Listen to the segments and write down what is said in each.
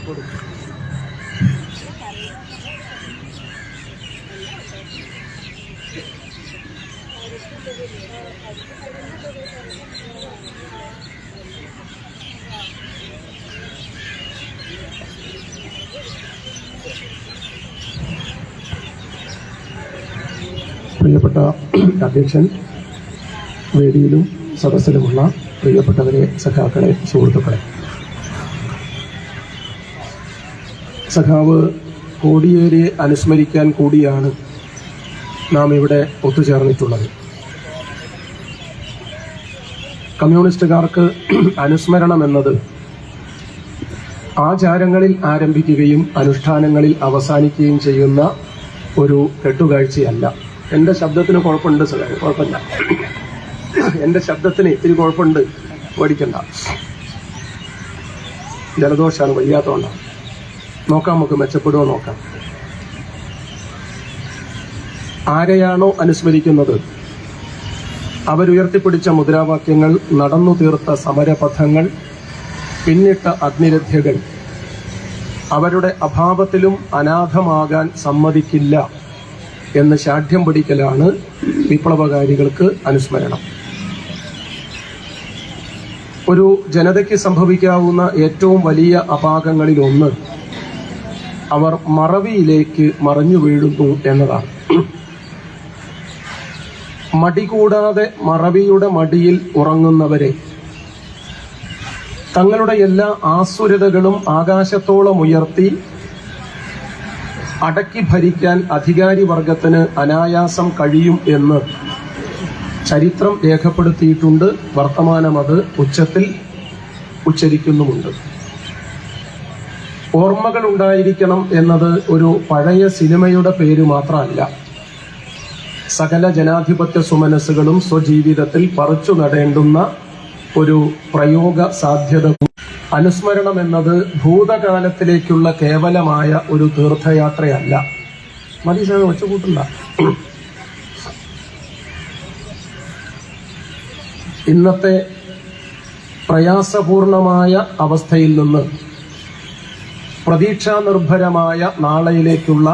പ്രിയപ്പെട്ട അധ്യക്ഷൻ, വേദിയിലും സദസ്സിലുമുള്ള പ്രിയപ്പെട്ടവരെ, സഖാക്കളെ, സുഹൃത്തുക്കളെ, സഖാവ് കോടിയേരിയെ അനുസ്മരിക്കാൻ കൂടിയാണ് നാം ഇവിടെ ഒത്തുചേർന്നിട്ടുള്ളത്. കമ്മ്യൂണിസ്റ്റുകാർക്ക് അനുസ്മരണം എന്നത് ആചാരങ്ങളിൽ ആരംഭിക്കുകയും അനുഷ്ഠാനങ്ങളിൽ അവസാനിക്കുകയും ചെയ്യുന്ന ഒരു കെട്ടുകാഴ്ചയല്ല. എൻ്റെ ശബ്ദത്തിന് കുഴപ്പമുണ്ട് സാർ, കുഴപ്പമില്ല. എൻ്റെ ശബ്ദത്തിന് ഇത്തിരി കുഴപ്പമുണ്ട്, പേടിക്കണ്ട. ജലദോഷമാണ്, വയ്യാത്തതുകൊണ്ടാണ്. നോക്കാം, നമുക്ക് മെച്ചപ്പെടുമോ നോക്കാം. ആരെയാണോ അനുസ്മരിക്കുന്നത്, അവരുയർത്തിപ്പിടിച്ച മുദ്രാവാക്യങ്ങൾ, നടന്നു തീർത്ത സമരപഥങ്ങൾ, പിന്നിട്ട അഗ്നിരഥ്യകൾ അവരുടെ അഭാവത്തിലും അനാഥമാകാൻ സമ്മതിക്കില്ല എന്ന് ശാഠ്യം പിടിക്കലാണ് വിപ്ലവകാരികൾക്ക് അനുസ്മരണം. ഒരു ജനതയ്ക്ക് സംഭവിക്കാവുന്ന ഏറ്റവും വലിയ അപാകങ്ങളിലൊന്ന് അവർ മറവിയിലേക്ക് മറഞ്ഞു വീഴുന്നു എന്നതാണ്. മടി കൂടാതെ മറവിയുടെ മടിയിൽ ഉറങ്ങുന്നവരെ തങ്ങളുടെ എല്ലാ ആസുരതകളും ആകാശത്തോളം ഉയർത്തി അടക്കി ഭരിക്കാൻ അധികാരി വർഗത്തിന് അനായാസം കഴിയും എന്ന് ചരിത്രം രേഖപ്പെടുത്തിയിട്ടുണ്ട്. വർത്തമാനം അത് ഉച്ചത്തിൽ ഉച്ചരിക്കുന്നുമുണ്ട്. ഓർമ്മകൾ ഉണ്ടായിരിക്കണം എന്നത് ഒരു പഴയ സിനിമയുടെ പേര് മാത്രമല്ല. സകല ജനാധിപത്യ സുമനസ്സുകളും സ്വജീവിതത്തിൽ പറിച്ചു നടേണ്ടുന്ന ഒരു പ്രയോഗ സാധ്യത. അനുസ്മരണം എന്നത് ഭൂതകാലത്തിലേക്കുള്ള കേവലമായ ഒരു തീർത്ഥയാത്രയല്ല. മതി സാർ, വെച്ചുകൂട്ടണ്ട. ഇന്നത്തെ പ്രയാസപൂർണമായ അവസ്ഥയിൽ നിന്ന് പ്രതീക്ഷാനിർഭരമായ നാളെയിലേക്കുള്ള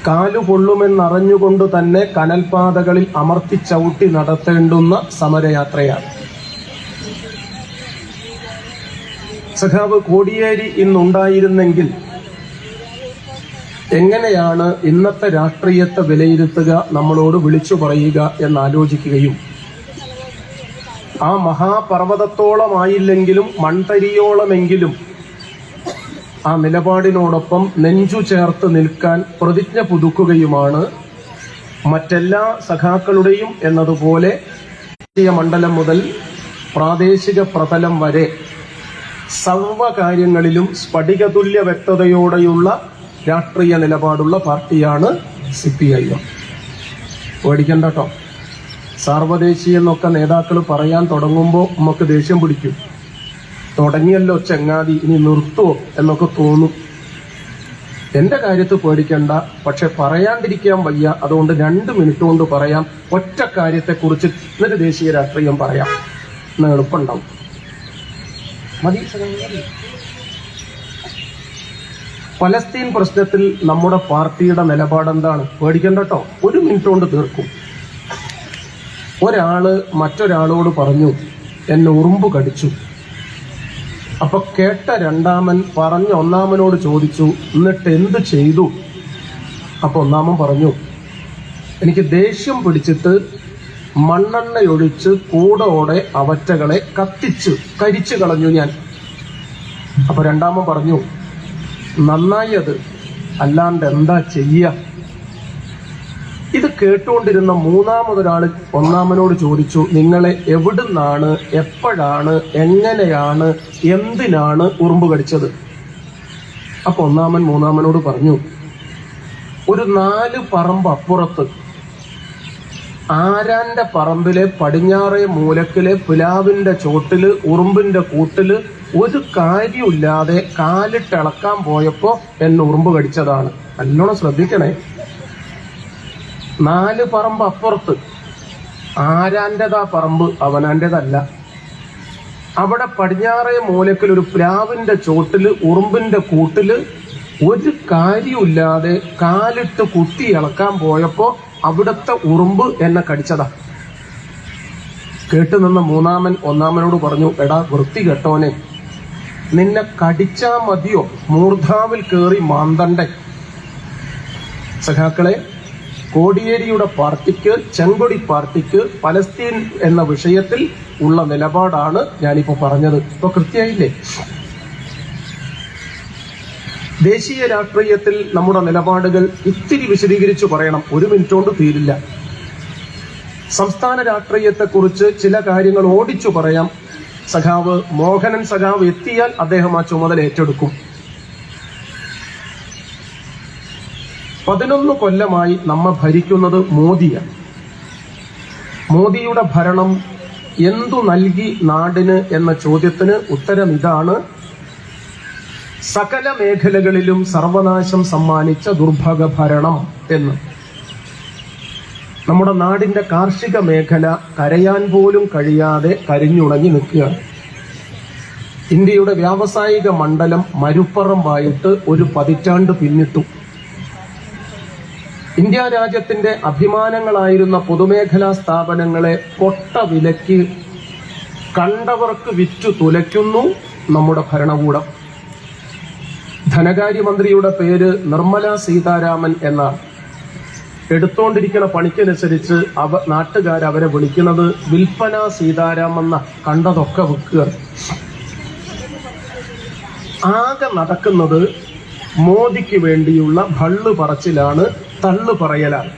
കാലുകൊള്ളുമെന്നറിഞ്ഞുകൊണ്ട് തന്നെ കനൽപാതകളിൽ അമർത്തിച്ചവിട്ടി നടത്തേണ്ടുന്ന സമരയാത്രയാണ്. സഖാവ് കോടിയേരി ഇന്നുണ്ടായിരുന്നെങ്കിൽ എങ്ങനെയാണ് ഇന്നത്തെ രാഷ്ട്രീയത്തെ വിലയിരുത്തുക, നമ്മളോട് വിളിച്ചു പറയുക എന്നാലോചിക്കുകയും ആ മഹാപർവ്വതത്തോളമായില്ലെങ്കിലും മൺതരിയോളമെങ്കിലും ആ നിലപാടിനോടൊപ്പം നെഞ്ചു ചേർത്ത് നിൽക്കാൻ പ്രതിജ്ഞ പുതുക്കുകയുമാണ് മറ്റെല്ലാ സഖാക്കളുടെയും എന്നതുപോലെ ദേശീയ മണ്ഡലം മുതൽ പ്രാദേശിക പ്രതലം വരെ സർവകാര്യങ്ങളിലും സ്ഫടികതുല്യ വ്യക്തതയോടെയുള്ള രാഷ്ട്രീയ നിലപാടുള്ള പാർട്ടിയാണ് CPIM. പേടിക്കണ്ട കേട്ടോ. സാർവദേശീയ എന്നൊക്കെ നേതാക്കൾ പറയാൻ തുടങ്ങുമ്പോൾ നമുക്ക് ദേഷ്യം പിടിക്കും. തുടങ്ങിയല്ലോ ചങ്ങാതി, ഇനി നിർത്തുവോ എന്നൊക്കെ തോന്നും. എന്റെ കാര്യത്തിൽ പേടിക്കണ്ട, പക്ഷെ പറയാണ്ടിരിക്കാൻ വയ്യ. അതുകൊണ്ട് 2 മിനിറ്റ് കൊണ്ട് പറയാം. ഒറ്റ കാര്യത്തെക്കുറിച്ച് ഇന്നൊരു ദേശീയ രാഷ്ട്രീയം പറയാം, എന്ന് എളുപ്പമുണ്ടാവും. മതി. പലസ്തീൻ പ്രശ്നത്തിൽ നമ്മുടെ പാർട്ടിയുടെ നിലപാടെന്താണ്? പേടിക്കണ്ട കേട്ടോ, 1 മിനിറ്റ് കൊണ്ട് തീർക്കും. ഒരാള് മറ്റൊരാളോട് പറഞ്ഞു, എന്നെ ഉറുമ്പ് കടിച്ചു. അപ്പൊ കേട്ട രണ്ടാമൻ പറഞ്ഞ ഒന്നാമനോട് ചോദിച്ചു, എന്നിട്ട് എന്ത് ചെയ്തു? അപ്പൊ ഒന്നാമൻ പറഞ്ഞു, എനിക്ക് ദേഷ്യം പിടിച്ചിട്ട് മണ്ണെണ്ണയൊഴിച്ച് കൂടോടെ അവറ്റകളെ കത്തിച്ച് കരിച്ചു കളഞ്ഞു ഞാൻ. അപ്പൊ രണ്ടാമൻ പറഞ്ഞു, നന്നായി അത്, അല്ലാണ്ട് എന്താ ചെയ്യ? ഇത് കേട്ടുകൊണ്ടിരുന്ന മൂന്നാമതൊരാൾ ഒന്നാമനോട് ചോദിച്ചു, നിങ്ങളെ എവിടുന്നാണ്, എപ്പോഴാണ്, എങ്ങനെയാണ്, എന്തിനാണ് ഉറുമ്പ് കടിച്ചത്? അപ്പൊ ഒന്നാമൻ മൂന്നാമനോട് പറഞ്ഞു, ഒരു 4 പറമ്പ് അപ്പുറത്ത് ആരാന്റെ പറമ്പിലെ പടിഞ്ഞാറേ മൂലക്കിലെ പിലാവിന്റെ ചോട്ടില് ഉറുമ്പിന്റെ കൂട്ടില് ഒരു കാര്യമില്ലാതെ കാലിട്ടിളക്കാൻ പോയപ്പോ എന്നെ ഉറുമ്പ് കടിച്ചതാണ്. നല്ലോണം ശ്രദ്ധിക്കണേ. 4 പറമ്പ് അപ്പുറത്ത് ആരാന്റേതാ പറമ്പ്, അവനാന്റേതല്ല. അവിടെ പടിഞ്ഞാറേ മൂലക്കൽ ഒരു പ്ലാവിന്റെ ചോട്ടില് ഉറുമ്പിന്റെ കൂട്ടില് ഒരു കാര്യമില്ലാതെ കാലിട്ട് കുത്തി ഇളക്കാൻ പോയപ്പോ അവിടുത്തെ ഉറുമ്പ് എന്നെ കടിച്ചതാ. കേട്ടുനിന്ന മൂന്നാമൻ ഒന്നാമനോട് പറഞ്ഞു, എടാ വൃത്തി കെട്ടോനെ, നിന്നെ കടിച്ചാ മതിയോ മൂർധാവിൽ കേറി മാന്തണ്ടേ? സഖാക്കളെ, കോടിയേരിയുടെ പാർട്ടിക്ക്, ചെങ്കൊടി പാർട്ടിക്ക് പലസ്തീൻ എന്ന വിഷയത്തിൽ ഉള്ള നിലപാടാണ് ഞാനിപ്പോ പറഞ്ഞത്. ഇപ്പൊ കൃത്യമായില്ലേ? ദേശീയ രാഷ്ട്രീയത്തിൽ നമ്മുടെ നിലപാടുകൾ ഇത്തിരി വിശദീകരിച്ചു പറയണം, ഒരു മിനിറ്റ് കൊണ്ട് തീരില്ല. സംസ്ഥാന രാഷ്ട്രീയത്തെക്കുറിച്ച് ചില കാര്യങ്ങൾ ഓടിച്ചു പറയാം. സഖാവ് മോഹനൻ സഖാവ് എത്തിയാൽ അദ്ദേഹം ആ ചുമതല ഏറ്റെടുക്കും. 11 കൊല്ലമായി നമ്മെ ഭരിക്കുന്നത് മോദിയാണ്. മോദിയുടെ ഭരണം എന്തു നൽകി നാടിന് എന്ന ചോദ്യത്തിന് ഉത്തരം ഇതാണ്: സകല മേഖലകളിലും സർവനാശം സമ്മാനിച്ച ദുർഭഗ ഭരണം എന്ന്. നമ്മുടെ നാടിന്റെ കാർഷിക മേഖല കരയാൻ പോലും കഴിയാതെ കരിഞ്ഞുണങ്ങി നിൽക്കുകയാണ്. ഇന്ത്യയുടെ വ്യാവസായിക മണ്ഡലം മരുപ്പറമ്പായിട്ട് ഒരു പതിറ്റാണ്ട് പിന്നിട്ടു. ഇന്ത്യ രാജ്യത്തിന്റെ അഭിമാനങ്ങളായിരുന്ന പൊതുമേഖലാ സ്ഥാപനങ്ങളെ കൊട്ട വിലയ്ക്ക് കണ്ടവർക്ക് വിറ്റു തുലയ്ക്കുന്നു നമ്മുടെ ഭരണകൂടം. ധനകാര്യമന്ത്രിയുടെ പേര് നിർമ്മല സീതാരാമൻ എന്നാണ്. എടുത്തോണ്ടിരിക്കുന്ന പണിക്കനുസരിച്ച് നാട്ടുകാരവരെ വിളിക്കുന്നത് വിൽപ്പന സീതാരാമെന്ന. കണ്ടതൊക്കെ വിൽക്കുക. ആകെ നടക്കുന്നത് മോദിക്ക് വേണ്ടിയുള്ള ഭള്ളു പറച്ചിലാണ്, തള്ളു പറയലാണ്.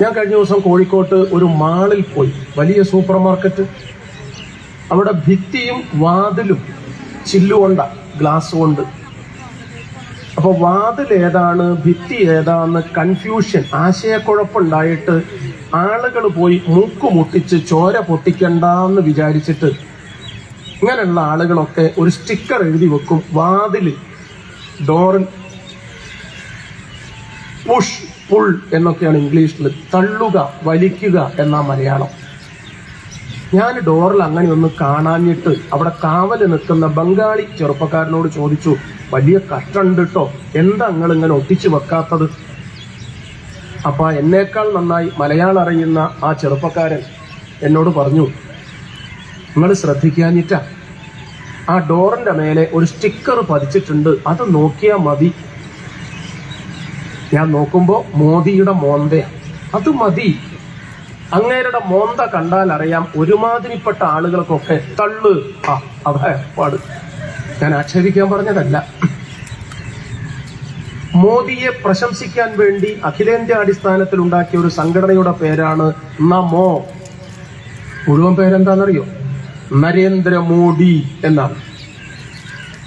ഞാൻ കഴിഞ്ഞ ദിവസം കോഴിക്കോട്ട് ഒരു മാളിൽ പോയി, വലിയ സൂപ്പർ മാർക്കറ്റ്. അവിടെ ഭിത്തിയും വാതിലും ചില്ലുകൊണ്ട, ഗ്ലാസ് കൊണ്ട്. അപ്പൊ വാതിൽ ഏതാണ് ഭിത്തി ഏതാന്ന് കൺഫ്യൂഷൻ, ആശയക്കുഴപ്പമുണ്ടായിട്ട് ആളുകൾ പോയി മൂക്കുമുട്ടിച്ച് ചോര പൊട്ടിക്കണ്ടെന്ന് വിചാരിച്ചിട്ട് ഇങ്ങനെയുള്ള ആളുകളൊക്കെ ഒരു സ്റ്റിക്കർ എഴുതി വെക്കും വാതില്, ഡോറിൽ. പുഷ് പുൾ എന്നൊക്കെയാണ് ഇംഗ്ലീഷിൽ. തള്ളുക, വലിക്കുക എന്നാ മലയാളം. ഞാൻ ഡോറിൽ അങ്ങനെ ഒന്ന് കാണാഞ്ഞിട്ട് അവിടെ കാവല് നിൽക്കുന്ന ബംഗാളി ചെറുപ്പക്കാരനോട് ചോദിച്ചു, വലിയ കഷ്ടമുണ്ട് കേട്ടോ, എന്താ നിങ്ങൾ ഇങ്ങനെ ഒട്ടിച്ചു വെക്കാത്തത്? അപ്പൊ എന്നേക്കാൾ നന്നായി മലയാളം അറിയുന്ന ആ ചെറുപ്പക്കാരൻ എന്നോട് പറഞ്ഞു, നിങ്ങൾ ശ്രദ്ധിക്കാഞ്ഞിട്ടാ, ആ ഡോറിന്റെ മേലെ ഒരു സ്റ്റിക്കർ പതിച്ചിട്ടുണ്ട്, അത് നോക്കിയാൽ മതി. ഞാൻ നോക്കുമ്പോ മോദിയുടെ മോന്ത, അത് മതി. അങ്ങേരുടെ മോന്ത കണ്ടാൽ അറിയാം ഒരുമാതിരിപ്പെട്ട ആളുകൾക്കൊക്കെ തള്ളു. അതാ ഏർപ്പാട്. ഞാൻ ആക്ഷേപിക്കാൻ പറഞ്ഞതല്ല. മോദിയെ പ്രശംസിക്കാൻ വേണ്ടി അഖിലേന്ത്യാ അടിസ്ഥാനത്തിൽ ഉണ്ടാക്കിയ ഒരു സംഘടനയുടെ പേരാണ് നമോ. മുഴുവൻ പേരെന്താണെന്നറിയോ? നരേന്ദ്രമോദി എന്നാണ്.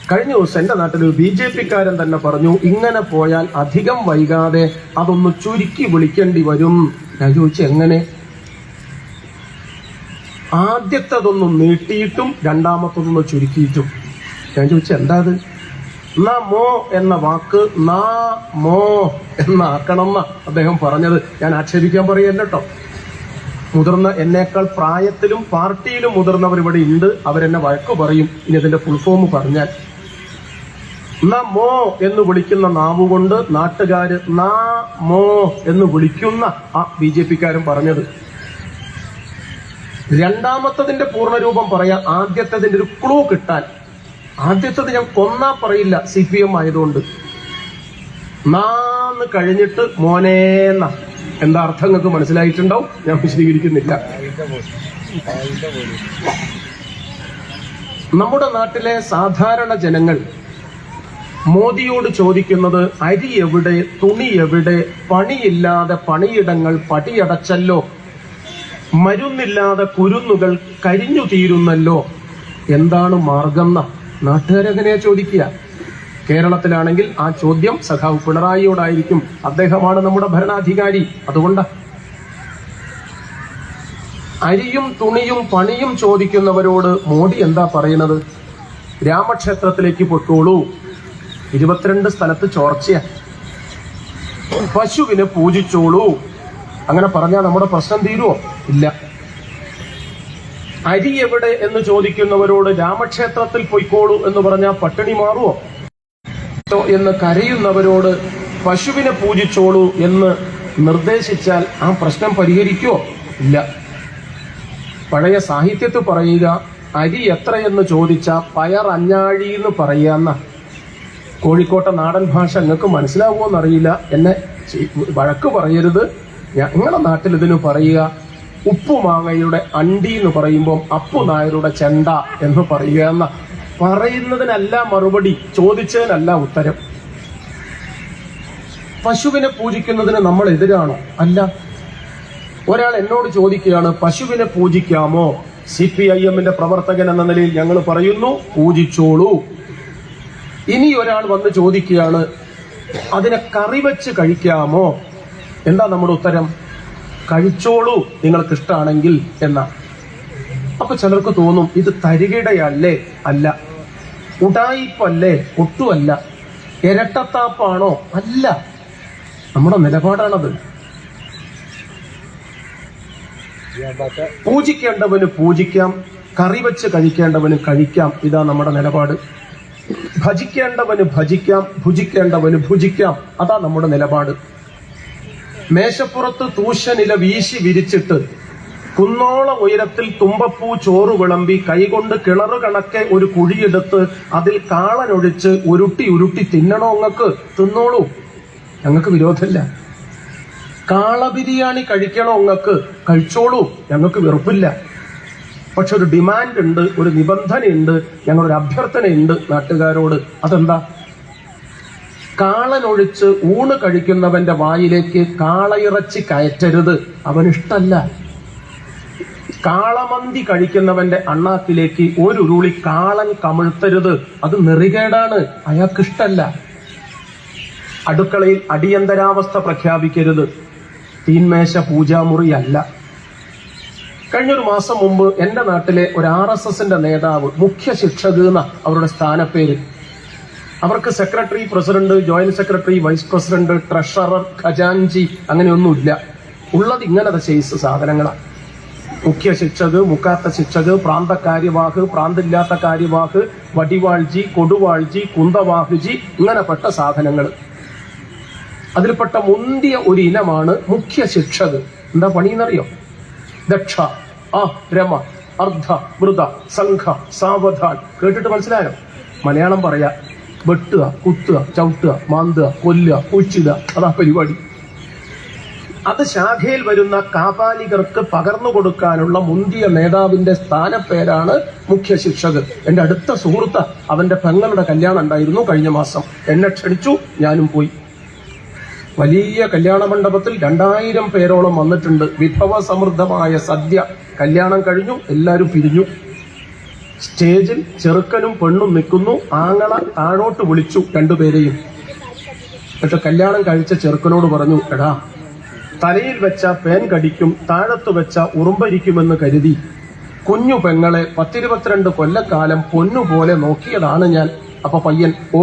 കഴിഞ്ഞ ദിവസം എന്റെ നാട്ടിൽ BJP-ക്കാരൻ തന്നെ പറഞ്ഞു, ഇങ്ങനെ പോയാൽ അധികം വൈകാതെ അതൊന്ന് ചുരുക്കി വിളിക്കേണ്ടി വരും. ഞാൻ ചോദിച്ചു, എങ്ങനെ? ആദ്യത്തതൊന്നും നീട്ടിയിട്ടും രണ്ടാമത്തതൊന്ന് ചുരുക്കിയിട്ടും. ഞാൻ ചോദിച്ചു, എന്താ അത്? നമോ എന്ന വാക്ക് നമോ എന്നാക്കണം എന്നാ അദ്ദേഹം പറഞ്ഞത്. ഞാൻ ആക്ഷേപിക്കാൻ പറയല്ല കേട്ടോ. മുതിർന്ന, എന്നേക്കാൾ പ്രായത്തിലും പാർട്ടിയിലും മുതിർന്നവർ ഇവിടെ ഉണ്ട്. അവരെന്നെ വഴക്ക് പറയും ഇനി അതിന്റെ ഫുൾ ഫോം പറഞ്ഞാൽ. നമോ എന്ന് വിളിക്കുന്ന നാവുകൊണ്ട് നാട്ടുകാര് നമോ എന്ന് വിളിക്കുന്ന ആ BJP-ക്കാരൻ പറഞ്ഞത്. രണ്ടാമത്തതിന്റെ പൂർണ്ണരൂപം പറയാം, ആദ്യത്തതിന്റെ ഒരു ക്ലൂ കിട്ടാൻ. ആദ്യത്തത് ഞാൻ കൊന്നാ പറയില്ല, CPM ആയതുകൊണ്ട്. നാന്ന് കഴിഞ്ഞിട്ട് മോനേന്ന. എന്താ അർത്ഥം നിങ്ങൾക്ക് മനസ്സിലായിട്ടുണ്ടാവും, ഞാൻ വിശദീകരിക്കുന്നില്ല. നമ്മുടെ നാട്ടിലെ സാധാരണ ജനങ്ങൾ മോദിയോട് ചോദിക്കുന്നത് അരി എവിടെ, തുണി എവിടെ, പണിയില്ലാതെ പണിയിടങ്ങൾ പടിയടച്ചല്ലോ, മരുന്നില്ലാതെ കുരുന്നുകൾ കരിഞ്ഞു തീരുന്നല്ലോ, എന്താണ് മാർഗം എന്നാ നാട്ടുകാരെങ്ങനെയാ ചോദിക്കുക. കേരളത്തിലാണെങ്കിൽ ആ ചോദ്യം സഖാവ് പിണറായിയോടായിരിക്കും. അദ്ദേഹമാണ് നമ്മുടെ ഭരണാധികാരി. അതുകൊണ്ടാ അരിയും തുണിയും പണിയും ചോദിക്കുന്നവരോട് മോദി എന്താ പറയുന്നത്? രാമക്ഷേത്രത്തിലേക്ക് പൊയ്ക്കോളൂ, 22 സ്ഥലത്ത് ചോർച്ചയാ, പശുവിനെ പൂജിച്ചോളൂ. അങ്ങനെ പറഞ്ഞാൽ നമ്മുടെ പ്രശ്നം തീരുവോ? ഇല്ല. അരി എവിടെ എന്ന് ചോദിക്കുന്നവരോട് രാമക്ഷേത്രത്തിൽ പൊയ്ക്കോളൂ എന്ന് പറഞ്ഞാൽ പട്ടിണി മാറുമോ എന്ന് കരയുന്നവരോട് പശുവിനെ പൂജിച്ചോളൂ എന്ന് നിർദ്ദേശിച്ചാൽ ആ പ്രശ്നം പരിഹരിക്കുമോ? ഇല്ല. പഴയ സാഹിത്യത്തിൽ പറയുക, അരി എത്രയെന്ന് ചോദിച്ചാൽ പയർ അഞ്ഞാഴി എന്ന് പറയാന്ന. കോഴിക്കോട്ടെ നാടൻ ഭാഷ നിങ്ങൾക്ക് മനസ്സിലാവുമോന്നറിയില്ല, എന്നെ വഴക്ക് പറയരുത്. ഞങ്ങളുടെ നാട്ടിൽ ഇതിന് പറയുക ഉപ്പുമാങ്ങയുടെ അണ്ടി എന്ന് പറയുമ്പോൾ അപ്പു നായരുടെ ചെണ്ട എന്ന് പറയുക എന്ന. പറയുന്നതിനല്ല മറുപടി, ചോദിച്ചതിനല്ല ഉത്തരം. പശുവിനെ പൂജിക്കുന്നതിന് നമ്മൾ എതിരാണോ? അല്ല. ഒരാൾ എന്നോട് ചോദിക്കുകയാണ്, പശുവിനെ പൂജിക്കാമോ? CPIM-ന്റെ പ്രവർത്തകൻ എന്ന നിലയിൽ ഞങ്ങൾ പറയുന്നു, പൂജിച്ചോളൂ. ഇനി ഒരാൾ വന്ന് ചോദിക്കുകയാണ്, അതിനെ കറി വെച്ച് കഴിക്കാമോ? എന്താ നമ്മുടെ ഉത്തരം? കഴിച്ചോളൂ നിങ്ങൾക്ക് ഇഷ്ടമാണെങ്കിൽ എന്ന. അപ്പൊ ചിലർക്ക് തോന്നും ഇത് തരികിടയല്ലേ? അല്ല. ഉടായിപ്പല്ലേ? ഒട്ടുമല്ല. ഇരട്ടത്താപ്പാണോ? അല്ല. നമ്മുടെ നിലപാടാണത്. പൂജിക്കേണ്ടവന് പൂജിക്കാം, കറി വെച്ച് കഴിക്കേണ്ടവന് കഴിക്കാം. ഇതാ നമ്മുടെ നിലപാട്. ഭജിക്കേണ്ടവന് ഭജിക്കാം, ഭുജിക്കേണ്ടവന് ഭുജിക്കാം. അതാ നമ്മുടെ നിലപാട്. മേശപ്പുറത്ത് തൂശനില വീശി വിരിച്ചിട്ട് കുന്നോളം ഉയരത്തിൽ തുമ്പപ്പൂ ചോറ് വിളമ്പി കൈകൊണ്ട് കിണറ് കണക്കെ ഒരു കുഴിയെടുത്ത് അതിൽ കാളനൊഴിച്ച് ഉരുട്ടി ഉരുട്ടി തിന്നണോ? നിങ്ങൾക്ക് തിന്നോളൂ, ഞങ്ങൾക്ക് വിരോധമില്ല. കാള ബിരിയാണി കഴിക്കണോ? നിങ്ങൾക്ക് കഴിച്ചോളൂ, ഞങ്ങൾക്ക് വെറുപ്പില്ല. പക്ഷെ ഒരു ഡിമാൻഡ് ഉണ്ട്, ഒരു നിബന്ധനയുണ്ട്, ഞങ്ങളൊരു അഭ്യർത്ഥനയുണ്ട് നാട്ടുകാരോട്. അതെന്താ? കാളനൊഴിച്ച് ഊണ് കഴിക്കുന്നവന്റെ വായിലേക്ക് കാളയിറച്ചി കയറ്റരുത്, അവനിഷ്ടല്ല. കാളമന്തി കഴിക്കുന്നവന്റെ അണ്ണാക്കിലേക്ക് ഒരു ഉരുളി കാളൻ കമിഴ്ത്തരുത്, അത് നെറികേടാണ്, അയാൾക്കിഷ്ടല്ല. അടുക്കളയിൽ അടിയന്തരാവസ്ഥ പ്രഖ്യാപിക്കരുത്, തീന്മേശ പൂജാമുറിയല്ല. കഴിഞ്ഞൊരു മാസം മുമ്പ് എന്റെ നാട്ടിലെ ഒരു RSSന്റെ നേതാവ്, മുഖ്യ ശിക്ഷക് എന്ന അവരുടെ സ്ഥാനപ്പേര്, അവർക്ക് secretary, president, joint secretary, vice president, treasurer, ഖജാൻജി അങ്ങനെയൊന്നുമില്ല. ഉള്ളത് ഇങ്ങനത്തെ ചെയ്സ് സാധനങ്ങളാണ്. മുഖ്യ ശിക്ഷക്, മുക്കാത്ത ശിക്ഷക്, പ്രാന്തകാര്യവാഹ്, പ്രാന്തില്ലാത്ത കാര്യവാഹ്, വടിവാൾജി, കൊടുവാൾജി, കുന്തവാഹുജി, ഇങ്ങനെപ്പെട്ട സാധനങ്ങൾ. അതിൽപ്പെട്ട മുന്തിയ ഒരു ഇനമാണ് മുഖ്യ ശിക്ഷക്. എന്താ പണിയെന്നറിയോ? ദക്ഷ, രമ, അർദ്ധ, വൃത, സംഘ, സാവധാൻ. കേട്ടിട്ട് മനസ്സിലായോ? മലയാളം പറയാ, വെട്ടുക, കുത്തുക, ചവിട്ടുക, മാന്തുക, കൊല്ലുക, കുഴിച്ചുക, അതാ പരിപാടി. അത് ശാഖയിൽ വരുന്ന കാപാലികർക്ക് പകർന്നു കൊടുക്കാനുള്ള മുന്തിയ നേതാവിന്റെ സ്ഥാനപ്പേരാണ് മുഖ്യ ശിക്ഷക്. എന്റെ അടുത്ത സുഹൃത്ത്, അവന്റെ പെങ്ങളുടെ കല്യാണം ഉണ്ടായിരുന്നു കഴിഞ്ഞ മാസം. എന്നെ ക്ഷണിച്ചു, ഞാനും പോയി. വലിയ കല്യാണ മണ്ഡപത്തിൽ 2000 പേരോളം വന്നിട്ടുണ്ട്. വിഭവ സമൃദ്ധമായ സദ്യ. കല്യാണം കഴിഞ്ഞു, എല്ലാവരും പിരിഞ്ഞു. സ്റ്റേജിൽ ചെറുക്കനും പെണ്ണും നിൽക്കുന്നു. ആങ്ങള താഴോട്ട് വിളിച്ചു രണ്ടുപേരെയും. എന്നിട്ട് കല്യാണം കഴിച്ച ചെറുക്കനോട് പറഞ്ഞു, എടാ, തലയിൽ വെച്ച പേൻ കടിക്കും, താഴത്ത് വെച്ച ഉറുമ്പരിക്കുമെന്ന് കരുതി കുഞ്ഞു പെങ്ങളെ 10-22 കൊല്ലക്കാലം പൊന്നുപോലെ നോക്കിയതാണ് ഞാൻ. അപ്പൊ പയ്യൻ, ഓ,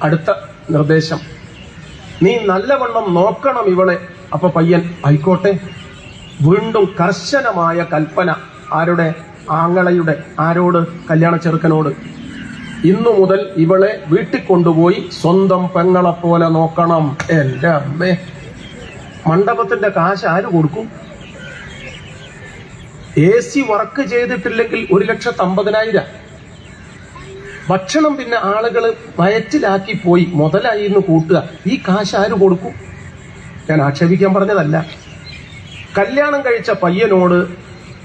അടുത്ത നിർദ്ദേശം, നീ നല്ലവണ്ണം നോക്കണം ഇവളെ. അപ്പൊ പയ്യൻ, ആയിക്കോട്ടെ. വീണ്ടും കർശനമായ കൽപ്പന. ആരുടെ? ആങ്ങളയുടെ. ആരോട്? കല്യാണ ചെറുക്കനോട്. ഇന്നു മുതൽ ഇവളെ വീട്ടിൽ കൊണ്ടുപോയി സ്വന്തം പെങ്ങളെ പോലെ നോക്കണം. എന്റെ അമ്മേ, മണ്ഡപത്തിന്റെ കാശ് ആര് കൊടുക്കും? AC വർക്ക് ചെയ്തിട്ടില്ലെങ്കിൽ 1,50,000. ഭക്ഷണം പിന്നെ ആളുകള് വയറ്റിലാക്കി പോയി മുതലായി എന്ന് കൂട്ടുക. ഈ കാശ് ആര് കൊടുക്കും? ഞാൻ ആക്ഷേപിക്കാൻ പറഞ്ഞതല്ല. കല്യാണം കഴിച്ച പയ്യനോട്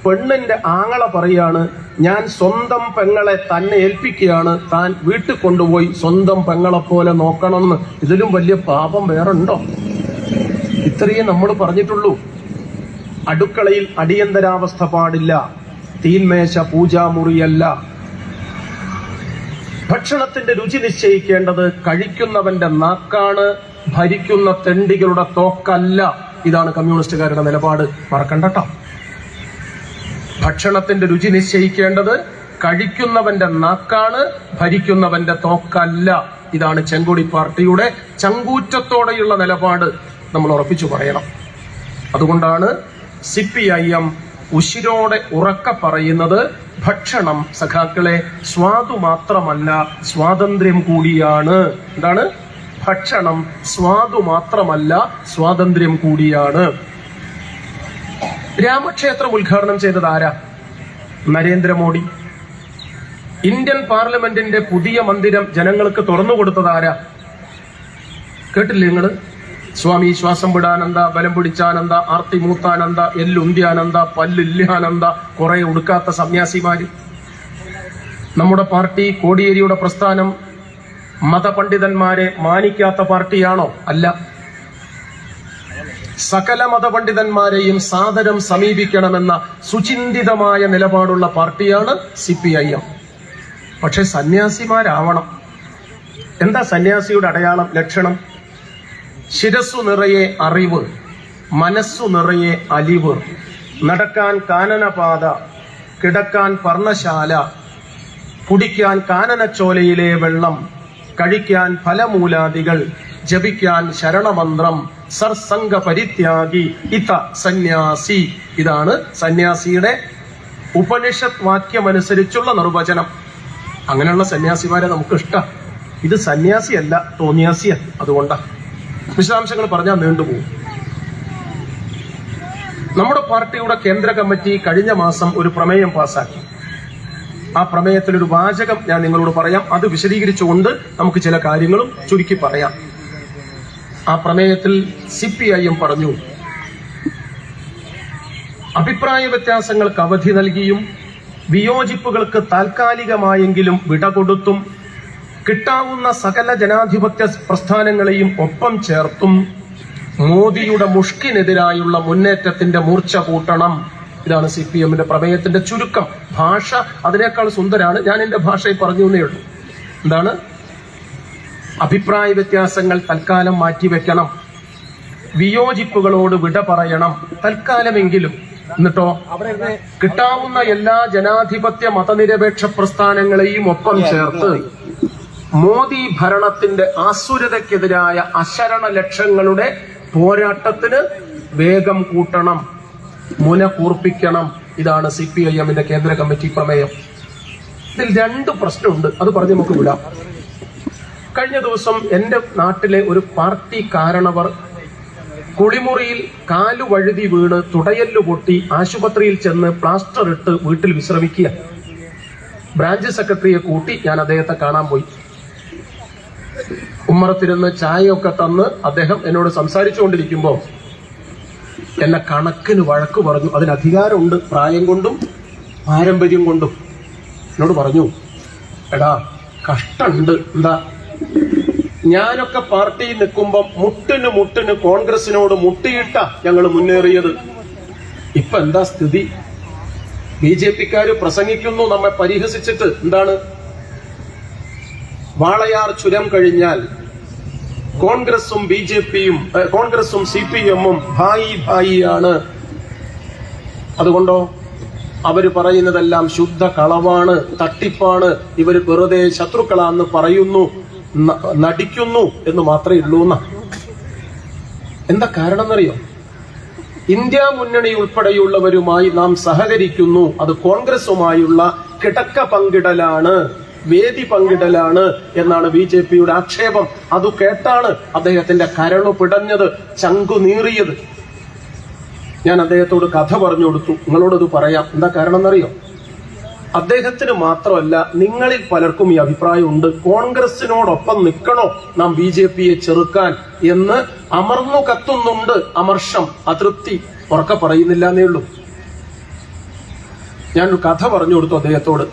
പെണ്ണിന്റെ ആങ്ങള പറയാണ്, ഞാൻ സ്വന്തം പെങ്ങളെ തന്നെ ഏൽപ്പിക്കുകയാണ്, താൻ വീട്ടിൽ കൊണ്ടുപോയി സ്വന്തം പെങ്ങളെ പോലെ നോക്കണമെന്ന്. ഇതിലും വലിയ പാപം വേറുണ്ടോ? ഇത്രയേ നമ്മൾ പറഞ്ഞിട്ടുള്ളൂ. അടുക്കളയിൽ അടിയന്തരാവസ്ഥ പാടില്ല, തീന്മേശ പൂജാമുറിയല്ല. ഭക്ഷണത്തിന്റെ രുചി നിശ്ചയിക്കേണ്ടത് കഴിക്കുന്നവന്റെ നാക്കാണ്, ഭരിക്കുന്ന തെണ്ടികളുടെ തോക്കല്ല. ഇതാണ് കമ്മ്യൂണിസ്റ്റുകാരുടെ നിലപാട്, മറക്കണ്ടട്ടോ. ഭക്ഷണത്തിന്റെ രുചി നിശ്ചയിക്കേണ്ടത് കഴിക്കുന്നവന്റെ നാക്കാണ്, ഭരിക്കുന്നവന്റെ തോക്കല്ല. ഇതാണ് ചെങ്കൊടി പാർട്ടിയുടെ ചങ്കൂറ്റത്തോടെയുള്ള നിലപാട്. നമ്മൾ ഉറപ്പിച്ചു പറയണം. അതുകൊണ്ടാണ് CPIM ഉശിരോടെ ഉറക്ക പറയുന്നത് ഭക്ഷണം സഖാക്കളെ സ്വാദു മാത്രമല്ല സ്വാതന്ത്ര്യം കൂടിയാണ്. എന്താണ്? ഭക്ഷണം സ്വാദു മാത്രമല്ല സ്വാതന്ത്ര്യം കൂടിയാണ്. രാമക്ഷേത്രം ഉദ്ഘാടനം ചെയ്തത് ആരാ? നരേന്ദ്രമോദി. ഇന്ത്യൻ പാർലമെന്റിന്റെ പുതിയ മന്ദിരം ജനങ്ങൾക്ക് തുറന്നു കൊടുത്തത് ആരാ? കേട്ടില്ലേ നിങ്ങള്? സ്വാമി ശ്വാസം വിടാനന്ദ, ബലം പിടിച്ചാനന്ദ, ആർത്തി മൂത്താനന്ദ, എല്ലുന്ത്യാനന്ദ, പല്ലില്ലാനന്ദ, കുറെ ഉടുക്കാത്ത സന്യാസിമാര്. നമ്മുടെ പാർട്ടി കോടിയേരിയുടെ പ്രസ്ഥാനം മതപണ്ഡിതന്മാരെ മാനിക്കാത്ത പാർട്ടിയാണോ? അല്ല. സകല മതപണ്ഡിതന്മാരെയും സാദരം സമീപിക്കണമെന്ന സുചിന്തിതമായ നിലപാടുള്ള പാർട്ടിയാണ് CPIM. പക്ഷെ സന്യാസിമാരാവണം. എന്താ സന്യാസിയുടെ അടയാളം, ലക്ഷണം? ശിരസ്സു നിറയെ അറിവ്, മനസ്സു നിറയെ അലിവ്, നടക്കാൻ കാനനപാത, കിടക്കാൻ പർണശാല, കുടിക്കാൻ കാനനച്ചോലയിലെ വെള്ളം, കഴിക്കാൻ ഫലമൂലാദികൾ, ജപിക്കാൻ ശരണമന്ത്രം, സർസംഗ പരിത്യാഗി ഇത സന്യാസി. ഇതാണ് സന്യാസിയുടെ ഉപനിഷത്ത് വാക്യമനുസരിച്ചുള്ള നിർവചനം. അങ്ങനെയുള്ള സന്യാസിമാരെ നമുക്ക് ഇഷ്ടം. ഇത് സന്യാസിയല്ല, തോന്നിയാസിയ. അതുകൊണ്ടാ വിശദാംശങ്ങൾ പറഞ്ഞാൽ നീണ്ടുപോകും. നമ്മുടെ പാർട്ടിയുടെ കേന്ദ്ര കമ്മിറ്റി കഴിഞ്ഞ മാസം ഒരു പ്രമേയം പാസാക്കി. ആ പ്രമേയത്തിലൊരു വാചകം ഞാൻ നിങ്ങളോട് പറയാം. അത് വിശദീകരിച്ചുകൊണ്ട് നമുക്ക് ചില കാര്യങ്ങളും ചുരുക്കി പറയാം. ആ പ്രമേയത്തിൽ CPIM പറഞ്ഞു, അഭിപ്രായ വ്യത്യാസങ്ങൾക്ക് അവധി നൽകിയും വിയോജിപ്പുകൾക്ക് താൽക്കാലികമായെങ്കിലും വിട കൊടുത്തും കിട്ടാവുന്ന സകല ജനാധിപത്യ പ്രസ്ഥാനങ്ങളെയും ഒപ്പം ചേർത്തും മോദിയുടെ മുഷ്കിനെതിരായുള്ള മുന്നേറ്റത്തിന്റെ മൂർച്ച കൂട്ടണം. ഇതാണ് CPMന്റെ പ്രമേയത്തിന്റെ ചുരുക്കം. ഭാഷ അതിനേക്കാൾ സുന്ദരാണ്. ഞാൻ എന്റെ ഭാഷയിൽ പറഞ്ഞു എന്നേ ഉള്ളൂ. എന്താണ്? അഭിപ്രായ വ്യത്യാസങ്ങൾ തൽക്കാലം മാറ്റിവെക്കണം, വിയോജിപ്പുകളോട് വിട പറയണം തൽക്കാലമെങ്കിലും. എന്നിട്ടോ കിട്ടാവുന്ന എല്ലാ ജനാധിപത്യ മതനിരപേക്ഷ പ്രസ്ഥാനങ്ങളെയും ഒപ്പം ചേർത്ത് മോദി ഭരണത്തിന്റെ ആസുരതയ്ക്കെതിരായ അശരണ ലക്ഷ്യങ്ങളുടെ പോരാട്ടത്തിന് വേഗം കൂട്ടണം, മുന കൂർപ്പിക്കണം. ഇതാണ് CPIMന്റെ കേന്ദ്ര കമ്മിറ്റി പ്രമേയം. ഇതിൽ രണ്ട് പ്രശ്നമുണ്ട്, അത് പറഞ്ഞ് നമുക്ക് വിടാം. കഴിഞ്ഞ ദിവസം എന്റെ നാട്ടിലെ ഒരു പാർട്ടി കാരണവർ കുളിമുറിയിൽ കാലു വഴുതി വീണ് തുടയല്ലു പൊട്ടി ആശുപത്രിയിൽ ചെന്ന് പ്ലാസ്റ്റർ ഇട്ട് വീട്ടിൽ വിശ്രമിക്കുക. ബ്രാഞ്ച് സെക്രട്ടറിയെ കൂട്ടി ഞാൻ അദ്ദേഹത്തെ കാണാൻ പോയി. ഉമ്മറത്തിരുന്ന് ചായയൊക്കെ തന്ന് അദ്ദേഹം എന്നോട് സംസാരിച്ചുകൊണ്ടിരിക്കുമ്പോൾ എന്നെ കണക്കിന് വഴക്ക് പറഞ്ഞു. അതിന് അധികാരമുണ്ട്, പ്രായം കൊണ്ടും പാരമ്പര്യം കൊണ്ടും. എന്നോട് പറഞ്ഞു, എടാ കഷ്ടമുണ്ട്. എന്താ? ഞാനൊക്കെ പാർട്ടിയിൽ നിൽക്കുമ്പം മുട്ടിന് കോൺഗ്രസിനോട് മുട്ടിയിട്ട ഞങ്ങൾ മുന്നേറിയത്. ഇപ്പൊ എന്താ സ്ഥിതി? BJPക്കാര് പ്രസംഗിക്കുന്നു നമ്മെ പരിഹസിച്ചിട്ട്. എന്താണ്? വാളയാർ ചുരം കഴിഞ്ഞാൽ കോൺഗ്രസും BJPയും കോൺഗ്രസും CPMഉം ഭായിയാണ്. അതുകൊണ്ടോ അവര് പറയുന്നതെല്ലാം ശുദ്ധ കളവാണ്, തട്ടിപ്പാണ്, ഇവര് വെറുതെ ശത്രുക്കളാന്ന് പറയുന്നു, നടിക്കുന്നു എന്ന് മാത്രമേ ഉള്ളൂ. എന്താ കാരണം എന്നറിയോ? ഇന്ത്യ മുന്നണി ഉൾപ്പെടെയുള്ളവരുമായി നാം സഹകരിക്കുന്നു. അത് കോൺഗ്രസുമായുള്ള കിടക്ക പങ്കിടലാണ്, വേദി പങ്കിടലാണ് എന്നാണ് BJPയുടെ ആക്ഷേപം. അത് കേട്ടാണ് അദ്ദേഹത്തിന്റെ കരളു പിടഞ്ഞത്, ചങ്കു നീറിയത്. ഞാൻ അദ്ദേഹത്തോട് കഥ പറഞ്ഞു കൊടുത്തു. നിങ്ങളോടത് പറയാം. എന്താ കാരണം എന്നറിയോ? അദ്ദേഹത്തിന് മാത്രമല്ല നിങ്ങളിൽ പലർക്കും ഈ അഭിപ്രായമുണ്ട്. കോൺഗ്രസിനോടൊപ്പം നിൽക്കണോ നാം BJPയെ ചെറുക്കാൻ എന്ന് അമർന്നു കത്തുന്നുണ്ട്. അമർഷം, അതൃപ്തി. ഉറക്കെ പറയുന്നില്ല എന്നേ ഉള്ളൂ. ഞാനൊരു കഥ പറഞ്ഞു കൊടുത്തു അദ്ദേഹത്തോട്.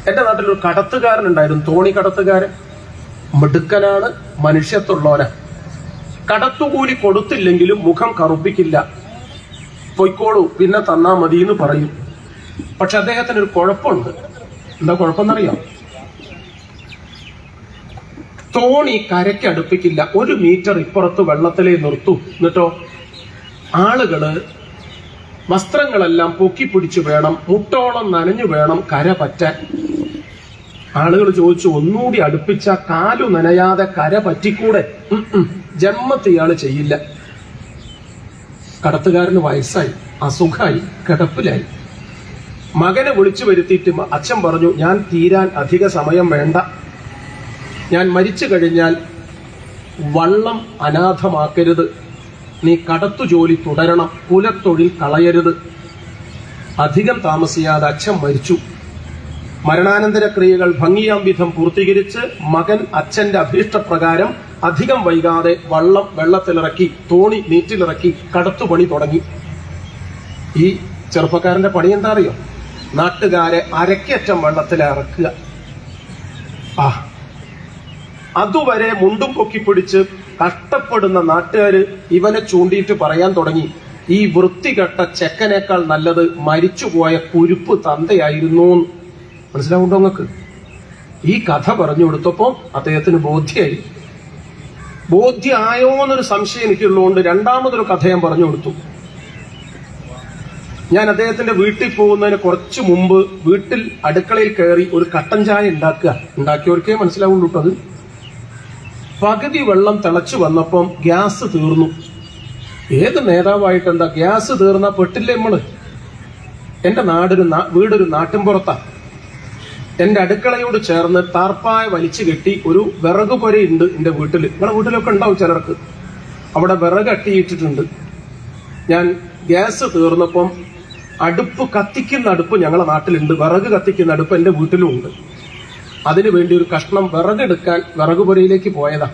എന്റെ നാട്ടിലൊരു കടത്തുകാരൻ ഉണ്ടായിരുന്നു, തോണി കടത്തുകാരൻ. മിടുക്കനാണ്, മനുഷ്യത്തുള്ളവനാ. കടത്തുകൂലി കൊടുത്തില്ലെങ്കിലും മുഖം കറുപ്പിക്കില്ല. പൊയ്ക്കോളൂ, പിന്നെ തന്നാ മതി എന്ന് പറയും. പക്ഷെ അദ്ദേഹത്തിന് ഒരു കുഴപ്പമുണ്ട്. എന്താ കുഴപ്പമെന്നറിയാം? തോണി കരയ്ക്ക് അടുപ്പിക്കില്ല. 1 മീറ്റർ ഇപ്പുറത്ത് വെള്ളത്തിലേ നിർത്തൂ. എന്നിട്ടോ ആളുകള് വസ്ത്രങ്ങളെല്ലാം പൊക്കിപ്പിടിച്ചു വേണം, മുട്ടോളം നനഞ്ഞു വേണം കര പറ്റാൻ. ആളുകൾ ചോദിച്ചു, ഒന്നുകൂടി അടുപ്പിച്ച കാലു നനയാതെ കര പറ്റിക്കൂടെ? ജന്മത്ത് ഇയാള് ചെയ്യില്ല. കടത്തുകാരന് വയസ്സായി, അസുഖമായി, കിടപ്പിലായി. മകനെ വിളിച്ചു വരുത്തിയിട്ട് അച്ഛൻ പറഞ്ഞു, ഞാൻ തീരാൻ അധിക സമയം വേണ്ട, ഞാൻ മരിച്ചു കഴിഞ്ഞാൽ വള്ളം അനാഥമാക്കരുത്, നീ കടത്തു ജോലി തുടരണം, കുലത്തൊഴിൽ കളയരുത്. അധികം താമസിയാതെ അച്ഛൻ മരിച്ചു. മരണാനന്തര ക്രിയകൾ ഭംഗിയാം വിധം പൂർത്തീകരിച്ച് മകൻ അച്ഛന്റെ അഭീഷ്ടപ്രകാരം അധികം വൈകാതെ വള്ളം വെള്ളത്തിലിറക്കി, തോണി നീറ്റിലിറക്കി കടത്തുപണി തുടങ്ങി. ഈ ചെറുപ്പക്കാരന്റെ പണി എന്താ അറിയോ? നാട്ടുകാരെ അരക്കറ്റം വെള്ളത്തിലിറക്കുക. അതുവരെ മുണ്ടും പൊക്കിപ്പിടിച്ച് കഷ്ടപ്പെടുന്ന നാട്ടുകാര് ഇവനെ ചൂണ്ടിയിട്ട് പറയാൻ തുടങ്ങി, ഈ വൃത്തികെട്ട ചെക്കനേക്കാൾ നല്ലത് മരിച്ചുപോയ കുരുപ്പ് തന്തയായിരുന്നു. മനസ്സിലാവുണ്ടോ നിങ്ങൾക്ക്? ഈ കഥ പറഞ്ഞു കൊടുത്തപ്പോ അദ്ദേഹത്തിന് ബോധ്യമായി. ബോധ്യമായോ എന്നൊരു സംശയം എനിക്കുള്ളതുകൊണ്ട് രണ്ടാമതൊരു കഥ ഞാൻ പറഞ്ഞു കൊടുത്തു. ഞാൻ അദ്ദേഹത്തിന്റെ വീട്ടിൽ പോകുന്നതിന് കുറച്ചു മുമ്പ് വീട്ടിൽ അടുക്കളയിൽ കയറി ഒരു കട്ടൻ ചായ ഉണ്ടാക്കിയവർക്കേ മനസ്സിലാവുള്ളൂ. അത് പകുതി വെള്ളം തിളച്ചു വന്നപ്പം ഗ്യാസ് തീർന്നു. ഏത് നേതാവായിട്ട് എന്താ ഗ്യാസ് തീർന്ന പെട്ടില്ലേ നമ്മള്? എന്റെ വീടൊരു നാട്ടിൻപുറത്താ. എന്റെ അടുക്കളയോട് ചേർന്ന് താർപ്പായ വലിച്ചു കെട്ടി ഒരു വിറക് പുരയുണ്ട് എന്റെ വീട്ടില്. നിങ്ങളുടെ വീട്ടിലൊക്കെ ഉണ്ടാവും ചിലർക്ക്. അവിടെ വിറക് അട്ടിയിട്ടിട്ടുണ്ട്. ഞാൻ ഗ്യാസ് തീർന്നപ്പം കത്തിക്കുന്ന അടുപ്പ് ഞങ്ങളുടെ നാട്ടിലുണ്ട്, വിറക് കത്തിക്കുന്ന അടുപ്പ് എന്റെ വീട്ടിലും ഉണ്ട്. അതിനുവേണ്ടി ഒരു കഷ്ണം വിറകെടുക്കാൻ വിറക് പുരയിലേക്ക് പോയതാ.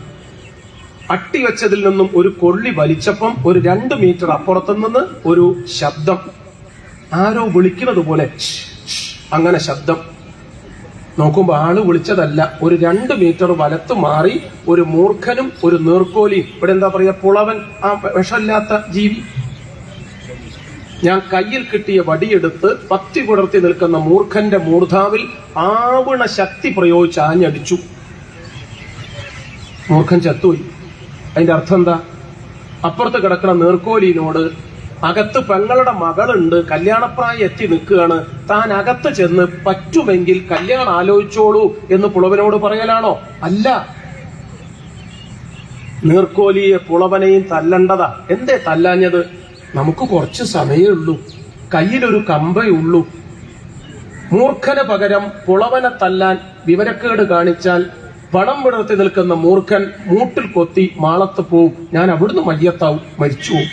അട്ടിവെച്ചതിൽ നിന്നും ഒരു കൊള്ളി വലിച്ചപ്പം ഒരു 2 മീറ്റർ അപ്പുറത്തു നിന്ന് ഒരു ശബ്ദം, ആരോ വിളിക്കുന്നത് പോലെ അങ്ങനെ ശബ്ദം. നോക്കുമ്പോ ആള് വിളിച്ചതല്ല. ഒരു 2 മീറ്റർ വലത്ത് മാറി ഒരു മൂർഖനും ഒരു നീർക്കോലിയും, ഇവിടെ എന്താ പറയാ, പുളവൻ, ആ വിഷമില്ലാത്ത ജീവി. ഞാൻ കയ്യിൽ കിട്ടിയ വടിയെടുത്ത് പത്തി പുടർത്തി നിൽക്കുന്ന മൂർഖന്റെ മൂർധാവിൽ ആവണ ശക്തി പ്രയോഗിച്ച് ആഞ്ഞടിച്ചു. മൂർഖൻ ചത്തുപോയി. അതിന്റെ അർത്ഥം എന്താ? അപ്പുറത്ത് കിടക്കുന്ന നീർക്കോലിനോട് അകത്ത് പെങ്ങളുടെ മകളുണ്ട്, കല്യാണപ്രായം എത്തി നിൽക്കുകയാണ്, താൻ അകത്ത് ചെന്ന് പറ്റുമെങ്കിൽ കല്യാണം ആലോചിച്ചോളൂ എന്ന് പുളവനോട് പറയലാണോ? അല്ല. നീർക്കോലിയെ പുളവനെയും തല്ലണ്ടതാ. എന്തേ തല്ലാഞ്ഞത്? നമുക്ക് കുറച്ച് സമയമേ ഉള്ളൂ, കയ്യിലൊരു കമ്പേ ഉള്ളൂ. മൂർഖന് പകരം പുളവനെ തല്ലാൻ വിവരക്കേട് കാണിച്ചാൽ പണം വിടർത്തി നിൽക്കുന്ന മൂർഖൻ മൂട്ടിൽ കൊത്തി മാളത്ത് പോവും. ഞാൻ അവിടുന്ന് മയ്യത്താവും, മരിച്ചു പോവും.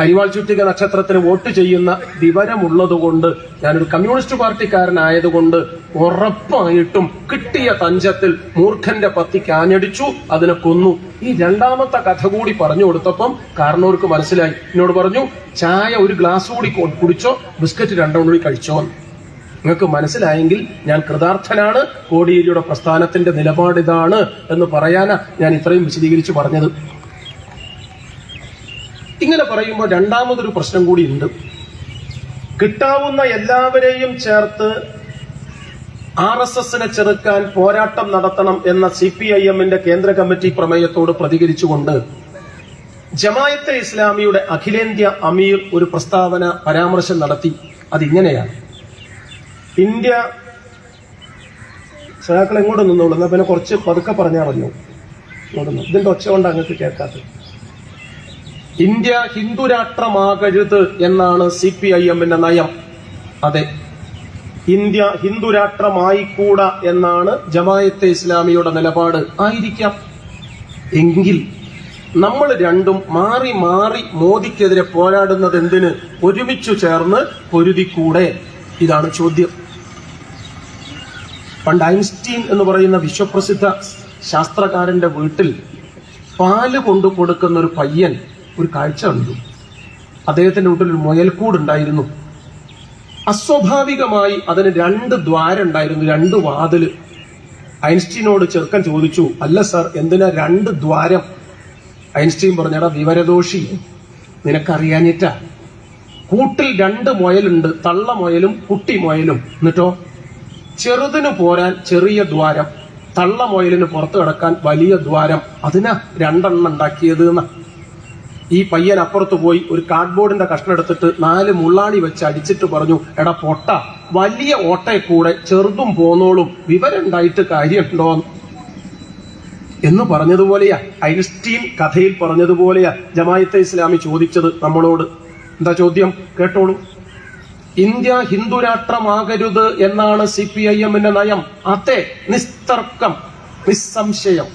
അരിവാൾ ചുറ്റിക നക്ഷത്രത്തിന് വോട്ട് ചെയ്യുന്ന വിവരമുള്ളതുകൊണ്ട്, ഞാനൊരു കമ്മ്യൂണിസ്റ്റ് പാർട്ടിക്കാരനായതുകൊണ്ട് ഉറപ്പായിട്ടും കിട്ടിയ തഞ്ചത്തിൽ മൂർഖന്റെ പത്തിക്ക് ആഞ്ഞടിച്ചു, അതിനെ കൊന്നു. ഈ രണ്ടാമത്തെ കഥ കൂടി പറഞ്ഞു കൊടുത്തപ്പം കാരണവർക്ക് മനസ്സിലായി. എന്നോട് പറഞ്ഞു, ചായ ഒരു ഗ്ലാസ് കൂടി കുടിച്ചോ, ബിസ്ക്കറ്റ് 2 കൂടി കഴിച്ചോ. നിങ്ങൾക്ക് മനസ്സിലായെങ്കിൽ ഞാൻ കൃതാർത്ഥനാണ്. കോടിയേരിയുടെ പ്രസ്ഥാനത്തിന്റെ നിലപാടിതാണ് എന്ന് പറയാനാ ഞാൻ ഇത്രയും വിശദീകരിച്ചു പറഞ്ഞത്. ഇങ്ങനെ പറയുമ്പോൾ രണ്ടാമതൊരു പ്രശ്നം കൂടി ഉണ്ട്. കിട്ടാവുന്ന എല്ലാവരെയും ചേർത്ത് RSSനെ ചെറുക്കാൻ പോരാട്ടം നടത്തണം എന്ന CPIMന്റെ കേന്ദ്ര കമ്മിറ്റി പ്രമേയത്തോട് പ്രതികരിച്ചുകൊണ്ട് ജമായത്തെ ഇസ്ലാമിയുടെ അഖിലേന്ത്യാ അമീർ ഒരു പ്രസ്താവന, പരാമർശം നടത്തി. അതിങ്ങനെയാണ്: ഇന്ത്യ, സഹാക്കൾ എങ്ങോട്ട് നിന്നോളൂ, എന്നാ പിന്നെ കുറച്ച് പതുക്കെ പറഞ്ഞാൽ മതിയോ? ഇതിന്റെ ഒച്ച കൊണ്ട് അങ്ങക്ക് കേൾക്കാത്തത്. ഇന്ത്യ ഹിന്ദുരാഷ്ട്രമാകരുത് എന്നാണ് CPIMന്റെ നയം. അതെ, ഇന്ത്യ ഹിന്ദുരാഷ്ട്രമായിക്കൂടാ എന്നാണ് ജമായത്തെ ഇസ്ലാമിയുടെ നിലപാട്. ആയിരിക്കാം. എങ്കിൽ നമ്മൾ രണ്ടും മാറി മാറി മോദിക്കെതിരെ പോരാടുന്നത് എന്തിന്? ഒരുമിച്ചു ചേർന്ന് പൊരുതിക്കൂടെ? ഇതാണ് ചോദ്യം. പണ്ട് ഐൻസ്റ്റീൻ എന്ന് പറയുന്ന വിശ്വപ്രസിദ്ധ ശാസ്ത്രകാരന്റെ വീട്ടിൽ പാല് കൊണ്ടു കൊടുക്കുന്ന ഒരു പയ്യൻ ഒരു കാഴ്ച കണ്ടു. അദ്ദേഹത്തിന്റെ വീട്ടിൽ ഒരു മുയൽക്കൂടുണ്ടായിരുന്നു. അസ്വാഭാവികമായി അതിന് 2 ദ്വാരം ഉണ്ടായിരുന്നു, 2 വാതില്. ഐൻസ്റ്റീനോട് ചെറുക്കൻ ചോദിച്ചു, അല്ല സർ, എന്തിനാ 2 ദ്വാരം? ഐൻസ്റ്റീൻ പറഞ്ഞടാ, വിവരദോഷി, നിനക്കറിയാഞ്ഞിട്ടാ. കൂട്ടിൽ 2 മുയലുണ്ട്, തള്ള മുയലും കുട്ടി മുയലും. എന്നിട്ടോ ചെറുതിന് പോരാൻ ചെറിയ ദ്വാരം, തള്ള മുയലിന് പുറത്തു കിടക്കാൻ വലിയ ദ്വാരം. അതിനാ 2 എണ്ണം ഉണ്ടാക്കിയത് എന്നാ. ഈ പയ്യൻ അപ്പുറത്ത് പോയി ഒരു കാർഡ്ബോർഡിന്റെ കഷ്ണം എടുത്തിട്ട് 4 മുള്ളാണി വെച്ച് അടിച്ചിട്ട് പറഞ്ഞു, എടാ പൊട്ട, വലിയ ഓട്ടയെ കൂടെ ചെറുതും പോന്നോളും, വിവരം ഉണ്ടായിട്ട് കാര്യമുണ്ടോ? എന്ന് പറഞ്ഞതുപോലെയാ, ഐൻസ്റ്റീൻ കഥയിൽ പറഞ്ഞതുപോലെയാ ജമാഅത്തെ ഇസ്ലാമി ചോദിച്ചത് നമ്മളോട്. എന്താ ചോദ്യം? കേട്ടോളൂ. ഇന്ത്യ ഹിന്ദു രാഷ്ട്രമാകരുത് എന്നാണ് CPIMന്റെ നയം. അതെ, നിസ്തർക്കം, നിസ്സംശയം.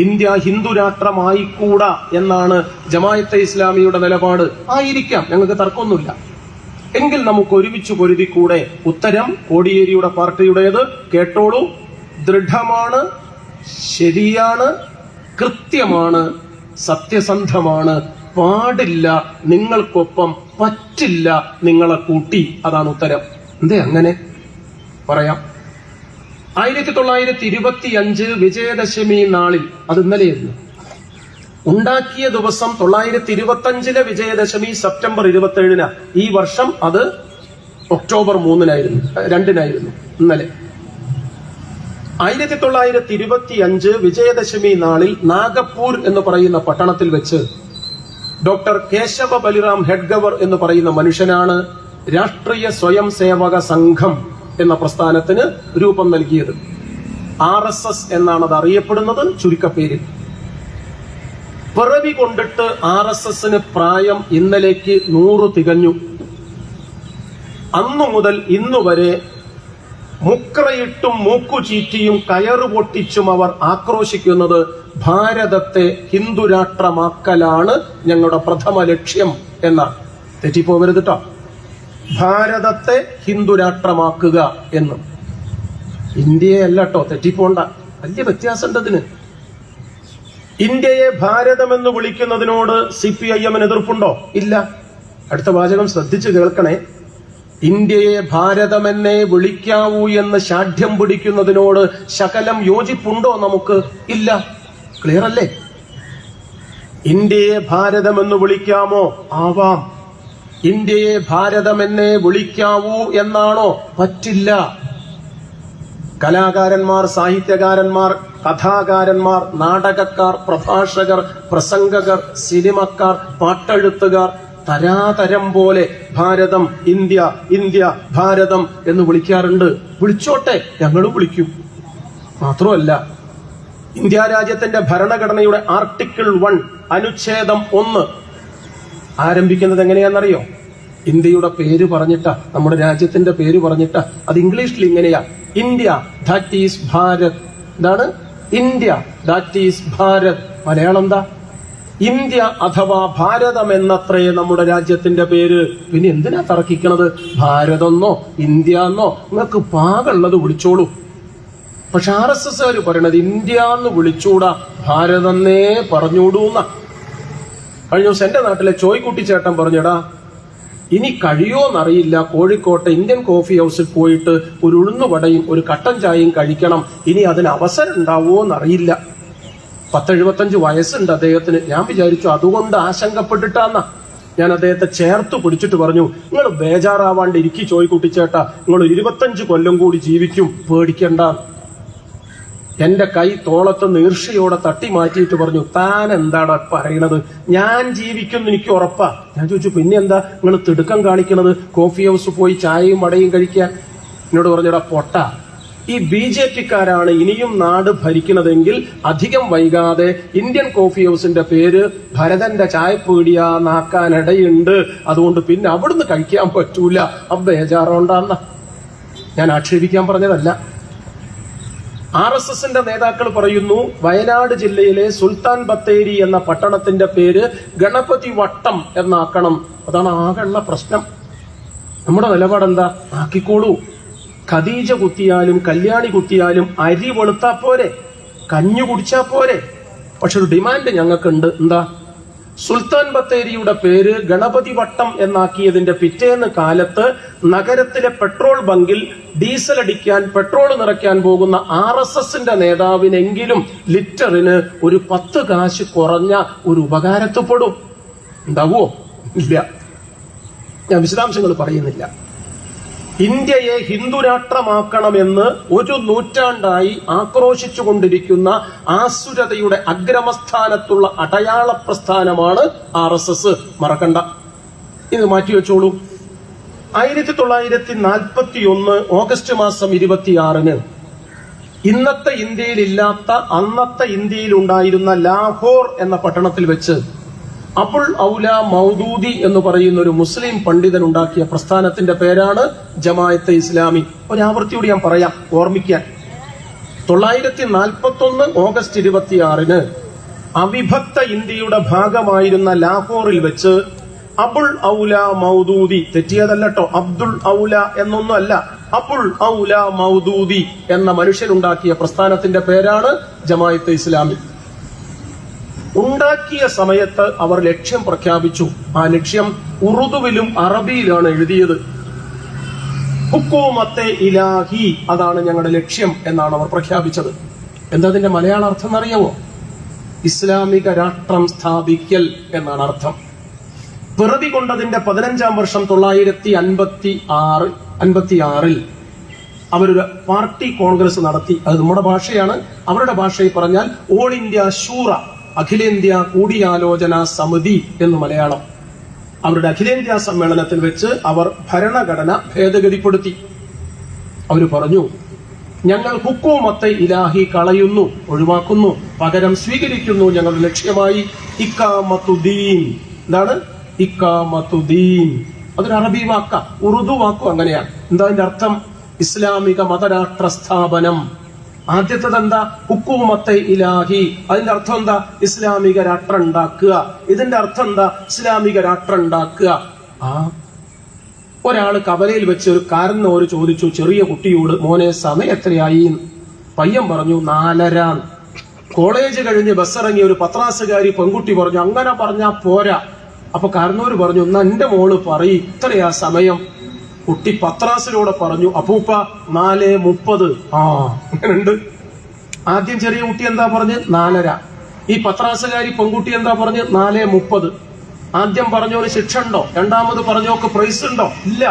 ഇന്ത്യ ഹിന്ദു രാഷ്ട്രമായിക്കൂടാ എന്നാണ് ജമാഅത്തെ ഇസ്ലാമിയുടെ നിലപാട്. ആയിരിക്കാം, ഞങ്ങൾക്ക് തർക്കമൊന്നുമില്ല. എങ്കിൽ നമുക്ക് ഒരുമിച്ച് പൊരുതിക്കൂടെ? ഉത്തരം കോടിയേരിയുടെ പാർട്ടിയുടേത്. കേട്ടോളൂ. ദൃഢമാണ്, ശരിയാണ്, കൃത്യമാണ്, സത്യസന്ധമാണ്. പാടില്ല നിങ്ങൾക്കൊപ്പം, പറ്റില്ല നിങ്ങളെ കൂട്ടി. അതാണ് ഉത്തരം. എന്തേ അങ്ങനെ പറയാം? 1925 വിജയദശമി നാളിൽ, അത് ഇന്നലെയായിരുന്നു, ഉണ്ടാക്കിയ ദിവസം 925 വിജയദശമി സെപ്റ്റംബർ 27. ഈ വർഷം അത് ഒക്ടോബർ 2 ഇന്നലെ. 1925 വിജയദശമി നാളിൽ നാഗപ്പൂർ എന്ന് പറയുന്ന പട്ടണത്തിൽ വെച്ച് ഡോക്ടർ കേശവ ബലിറാം ഹെഡ്ഗവർ എന്ന് പറയുന്ന മനുഷ്യനാണ് രാഷ്ട്രീയ സ്വയം സേവക സംഘം എന്ന പ്രസ്ഥാനത്തിന് രൂപം നൽകിയത്. RSS എന്നാണ് അത് അറിയപ്പെടുന്നത് ചുരുക്കപ്പേരിൽ. പിറവി കൊണ്ടിട്ട് RSSന് പ്രായം ഇന്നലേക്ക് 100 തികഞ്ഞു. അന്നു മുതൽ ഇന്നുവരെ മുക്രയിട്ടും മൂക്കുചീറ്റിയും കയറു പൊട്ടിച്ചും അവർ ആക്രോശിക്കുന്നത് ഭാരതത്തെ ഹിന്ദുരാഷ്ട്രമാക്കലാണ് ഞങ്ങളുടെ പ്രഥമ ലക്ഷ്യം എന്നാണ്. തെറ്റിപ്പോവരുത് കേട്ടോ. ഭാരതത്തെ ഹിന്ദുരാഷ്ട്രമാക്കുക എന്ന്. ഇന്ത്യയെ അല്ല കേട്ടോ, തെറ്റിപ്പോണ്ട. വലിയ വ്യത്യാസമുണ്ട് അതിന്. ഇന്ത്യയെ ഭാരതമെന്ന് വിളിക്കുന്നതിനോട് CPIMന് എതിർപ്പുണ്ടോ? ഇല്ല. അടുത്ത വാചകം ശ്രദ്ധിച്ചു കേൾക്കണേ. ഇന്ത്യയെ ഭാരതമെന്നേ വിളിക്കാവൂ എന്ന് ശാഠ്യം പിടിക്കുന്നതിനോട് ശകലം യോജിപ്പുണ്ടോ നമുക്ക്? ഇല്ല. ക്ലിയർ അല്ലേ? ഇന്ത്യയെ ഭാരതമെന്ന് വിളിക്കാമോ? ആവാം. ഇന്ത്യയെ ഭാരതമെന്നേ വിളിക്കാവൂ എന്നാണോ? പറ്റില്ല. കലാകാരന്മാർ, സാഹിത്യകാരന്മാർ, കഥാകാരന്മാർ, നാടകക്കാർ, പ്രഭാഷകർ, പ്രസംഗകർ, സിനിമക്കാർ, പാട്ടെഴുത്തുകാർ തരാതരം പോലെ ഭാരതം, ഇന്ത്യ, ഇന്ത്യ, ഭാരതം എന്ന് വിളിക്കാറുണ്ട്. വിളിച്ചോട്ടെ, ഞങ്ങളും വിളിക്കും. മാത്രമല്ല, ഇന്ത്യ രാജ്യത്തിന്റെ ഭരണഘടനയുടെ ആർട്ടിക്കിൾ 1 അനുച്ഛേദം 1 ആരംഭിക്കുന്നത് എങ്ങനെയാണെന്നറിയോ? ഇന്ത്യയുടെ പേര് പറഞ്ഞിട്ടാ, നമ്മുടെ രാജ്യത്തിന്റെ പേര് പറഞ്ഞിട്ടാ. അത് ഇംഗ്ലീഷിൽ ഇങ്ങനെയാ: ഇന്ത്യ ദാറ്റ് ഈസ് ഭാരത്. എന്താണ്? India that is Bharat. Malayalam എന്താ? ഇന്ത്യ അഥവാ ഭാരതം എന്നത്രേ നമ്മുടെ രാജ്യത്തിന്റെ പേര്. പിന്നെ എന്തിനാ തർക്കിക്കണത്? ഭാരതെന്നോ ഇന്ത്യ എന്നോ നിങ്ങൾക്ക് പാകമുള്ളത് വിളിച്ചോളൂ. പക്ഷെ RSSകാർ പറയണത് ഇന്ത്യ എന്ന് വിളിച്ചൂടാ, ഭാരതെന്നേ പറഞ്ഞൂടൂന്ന. കഴിഞ്ഞ ദിവസം എന്റെ നാട്ടിലെ ചോയ്ക്കുട്ടി ചേട്ടൻ പറഞ്ഞടാ, ഇനി കഴിയോന്നറിയില്ല, കോഴിക്കോട്ടെ ഇന്ത്യൻ കോഫി ഹൗസിൽ പോയിട്ട് ഒരു ഉഴുന്നുവടയും ഒരു കട്ടൻ ചായയും കഴിക്കണം. ഇനി അതിന് അവസരം ഉണ്ടാവോന്നറിയില്ല. 10-75 വയസ്സുണ്ട് അദ്ദേഹത്തിന്. ഞാൻ വിചാരിച്ചു അതുകൊണ്ട് ആശങ്കപ്പെട്ടിട്ടാന്നാ. ഞാൻ അദ്ദേഹത്തെ ചേർത്ത് പിടിച്ചിട്ട് പറഞ്ഞു, നിങ്ങൾ ബേജാറാവാണ്ട് ഇരിക്കി ചോയ്ക്കുട്ടിച്ചേട്ടാ, നിങ്ങൾ 25 കൊല്ലം കൂടി ജീവിക്കും, പേടിക്കണ്ട. എന്റെ കൈ തോളത്ത് ഈർഷ്യയോടെ തട്ടി മാറ്റിയിട്ട് പറഞ്ഞു, താൻ എന്താണ് പറയണത്? ഞാൻ ജീവിക്കും എനിക്ക് ഉറപ്പാ. ഞാൻ ചോദിച്ചു, പിന്നെ എന്താ നിങ്ങൾ തിടുക്കം കാണിക്കണത്? കോഫി ഹൗസ് പോയി ചായയും വടയും കഴിക്കാൻ. എന്നോട് പറഞ്ഞടാ പൊട്ട, ഈ BJPക്കാരാണ് ഇനിയും നാട് ഭരിക്കുന്നതെങ്കിൽ അധികം വൈകാതെ ഇന്ത്യൻ കോഫി ഹൗസിന്റെ പേര് ഭരതന്റെ ചായപ്പീടിയാന്നാക്കാനിടയുണ്ട്. അതുകൊണ്ട് പിന്നെ അവിടുന്ന് കഴിക്കാൻ പറ്റൂല. ബേജാറുണ്ടാന്ന. ഞാൻ ആക്ഷേപിക്കാൻ പറഞ്ഞതല്ല. RSSന്റെ നേതാക്കൾ പറയുന്നു, വയനാട് ജില്ലയിലെ സുൽത്താൻ ബത്തേരി എന്ന പട്ടണത്തിന്റെ പേര് ഗണപതി വട്ടം എന്നാക്കണം. അതാണ് ആകെയുള്ള പ്രശ്നം. നമ്മുടെ നിലപാടെന്താ? ആക്കിക്കോളൂ. ഖദീജ കുത്തിയാലും കല്യാണി കുത്തിയാലും അരി വെളുത്താ പോരെ, കഞ്ഞു കുടിച്ചാ പോരെ. പക്ഷെ ഒരു ഡിമാൻഡ് ഞങ്ങൾക്കുണ്ട്. എന്താ? സുൽത്താൻ ബത്തേരിയുടെ പേര് ഗണപതി വട്ടം എന്നാക്കിയതിന്റെ പിറ്റേന്ന് കാലത്ത് നഗരത്തിലെ പെട്രോൾ ബങ്കിൽ ഡീസൽ അടിക്കാൻ, പെട്രോൾ നിറയ്ക്കാൻ പോകുന്ന RSSന്റെ നേതാവിനെങ്കിലും ലിറ്ററിന് ഒരു 10 കാശ് കുറഞ്ഞ ഒരു ഉപകാരത്തിൽപ്പെടും. ഉണ്ടാവോ? ഇല്ല. ഞാൻ വിശദാംശങ്ങൾ പറയുന്നില്ല. ഇന്ത്യയെ ഹിന്ദുരാഷ്ട്രമാക്കണമെന്ന് 1 നൂറ്റാണ്ടായി ആക്രോശിച്ചുകൊണ്ടിരിക്കുന്ന ആസുരതയുടെ അഗ്രമസ്ഥാനത്തുള്ള അടയാള പ്രസ്ഥാനമാണ് RSS. മറക്കണ്ട, ഇത് മാറ്റിവെച്ചോളൂ. 1941 ഓഗസ്റ്റ് മാസം 26 ഇന്നത്തെ ഇന്ത്യയിൽ ഇല്ലാത്ത അന്നത്തെ ഇന്ത്യയിൽ ഉണ്ടായിരുന്ന ലാഹോർ എന്ന പട്ടണത്തിൽ വെച്ച് അബുൽ ഔല മൗദൂദി എന്ന് പറയുന്ന ഒരു മുസ്ലിം പണ്ഡിതൻ ഉണ്ടാക്കിയ പ്രസ്ഥാനത്തിന്റെ പേരാണ് ജമാഅത്തെ ഇസ്ലാമി. ഒരാവർത്തിയോട് ഞാൻ പറയാം ഓർമ്മിക്കാൻ. 941 ഓഗസ്റ്റ് 26 അവിഭക്ത ഇന്ത്യയുടെ ഭാഗമായിരുന്ന ലാഹോറിൽ വെച്ച് അബുൽ ഔല മൗദൂദി, തെറ്റിയതല്ലോ, അബ്ദുൽ ഔല എന്നൊന്നും അല്ല, അബുൽ ഔല മൗദൂദി എന്ന മനുഷ്യനുണ്ടാക്കിയ പ്രസ്ഥാനത്തിന്റെ പേരാണ് ജമാഅത്തെ ഇസ്ലാമി. ഉണ്ടാക്കിയ സമയത്ത് അവർ ലക്ഷ്യം പ്രഖ്യാപിച്ചു. ആ ലക്ഷ്യം ഉറുദുവിലും അറബിയിലാണ് എഴുതിയത്. ഹുക്കൂമത്തെ ഇലാഹി, അതാണ് ഞങ്ങളുടെ ലക്ഷ്യം എന്നാണ് അവർ പ്രഖ്യാപിച്ചത്. എന്താ അതിന്റെ മലയാള അർത്ഥം എന്നറിയാമോ? ഇസ്ലാമിക രാഷ്ട്രം സ്ഥാപിക്കൽ എന്നാണ് അർത്ഥം. പിറവി കൊണ്ടതിന്റെ 15-ാം വർഷം 956 അവരൊരു പാർട്ടി കോൺഗ്രസ് നടത്തി. അത് നമ്മുടെ ഭാഷയാണ്. അവരുടെ ഭാഷയിൽ പറഞ്ഞാൽ ഓൾ ഇന്ത്യ ശൂറ, അഖിലേന്ത്യാ കൂടിയാലോചന സമിതി എന്ന് മലയാളം. അവരുടെ അഖിലേന്ത്യാ സമ്മേളനത്തിൽ വെച്ച് അവർ ഭരണഘടന ഭേദഗതിപ്പെടുത്തി. അവർ പറഞ്ഞു, ഞങ്ങൾ ഹുക്കൂമത്തെ ഇലാഹി കളയുന്നു, ഒഴിവാക്കുന്നു, പകരം സ്വീകരിക്കുന്നു ഞങ്ങളുടെ ലക്ഷ്യമായി ഇഖാമത്തുദ്ദീൻ. എന്താണ് ഇഖാമത്തുദ്ദീൻ? അതൊരു അറബി വാക്ക, ഉറുദു വാക്കും അങ്ങനെയാണ്. എന്താ അതിന്റെ അർത്ഥം? ഇസ്ലാമിക മതരാഷ്ട്ര സ്ഥാപനം. ആദ്യത്തത് എന്താ? ഹുക്കൂമത്തെ ഇലാഹി. അതിന്റെ അർത്ഥം എന്താ? ഇസ്ലാമിക രാഷ്ട്രം ഉണ്ടാക്കുക. ഇതിന്റെ അർത്ഥം എന്താ? ഇസ്ലാമിക രാഷ്ട്രം ഉണ്ടാക്കുക. ഒരാള് കവലയിൽ വെച്ച് ഒരു കാരനോട് ചോദിച്ചു, ചെറിയ കുട്ടിയോട്, മോനെ സമയം എത്രയായി? പയ്യൻ പറഞ്ഞു 4:30. കോളേജ് കഴിഞ്ഞ് ബസ്സിറങ്ങിയ ഒരു പത്രാസുകാരി പെൺകുട്ടി പറഞ്ഞു, അങ്ങനെ പറഞ്ഞാ പോരാ. അപ്പൊ കാരനോര് പറഞ്ഞു, എന്നാ എന്റെ മോള് പറയ്, ഇത്രയാ സമയം. കുട്ടി പത്രാസിലൂടെ പറഞ്ഞു, അപ്പൂപ്പ 4:30. അങ്ങനെയുണ്ട്. ആദ്യം ചെറിയ കുട്ടി എന്താ പറഞ്ഞ്? 4:30. ഈ പത്രാസുകാരി പെൺകുട്ടി എന്താ പറഞ്ഞ്? 4:30. ആദ്യം പറഞ്ഞോര് ശിക്ഷ ഉണ്ടോ? രണ്ടാമത് പറഞ്ഞോക്ക് പ്രൈസ് ഉണ്ടോ? ഇല്ല.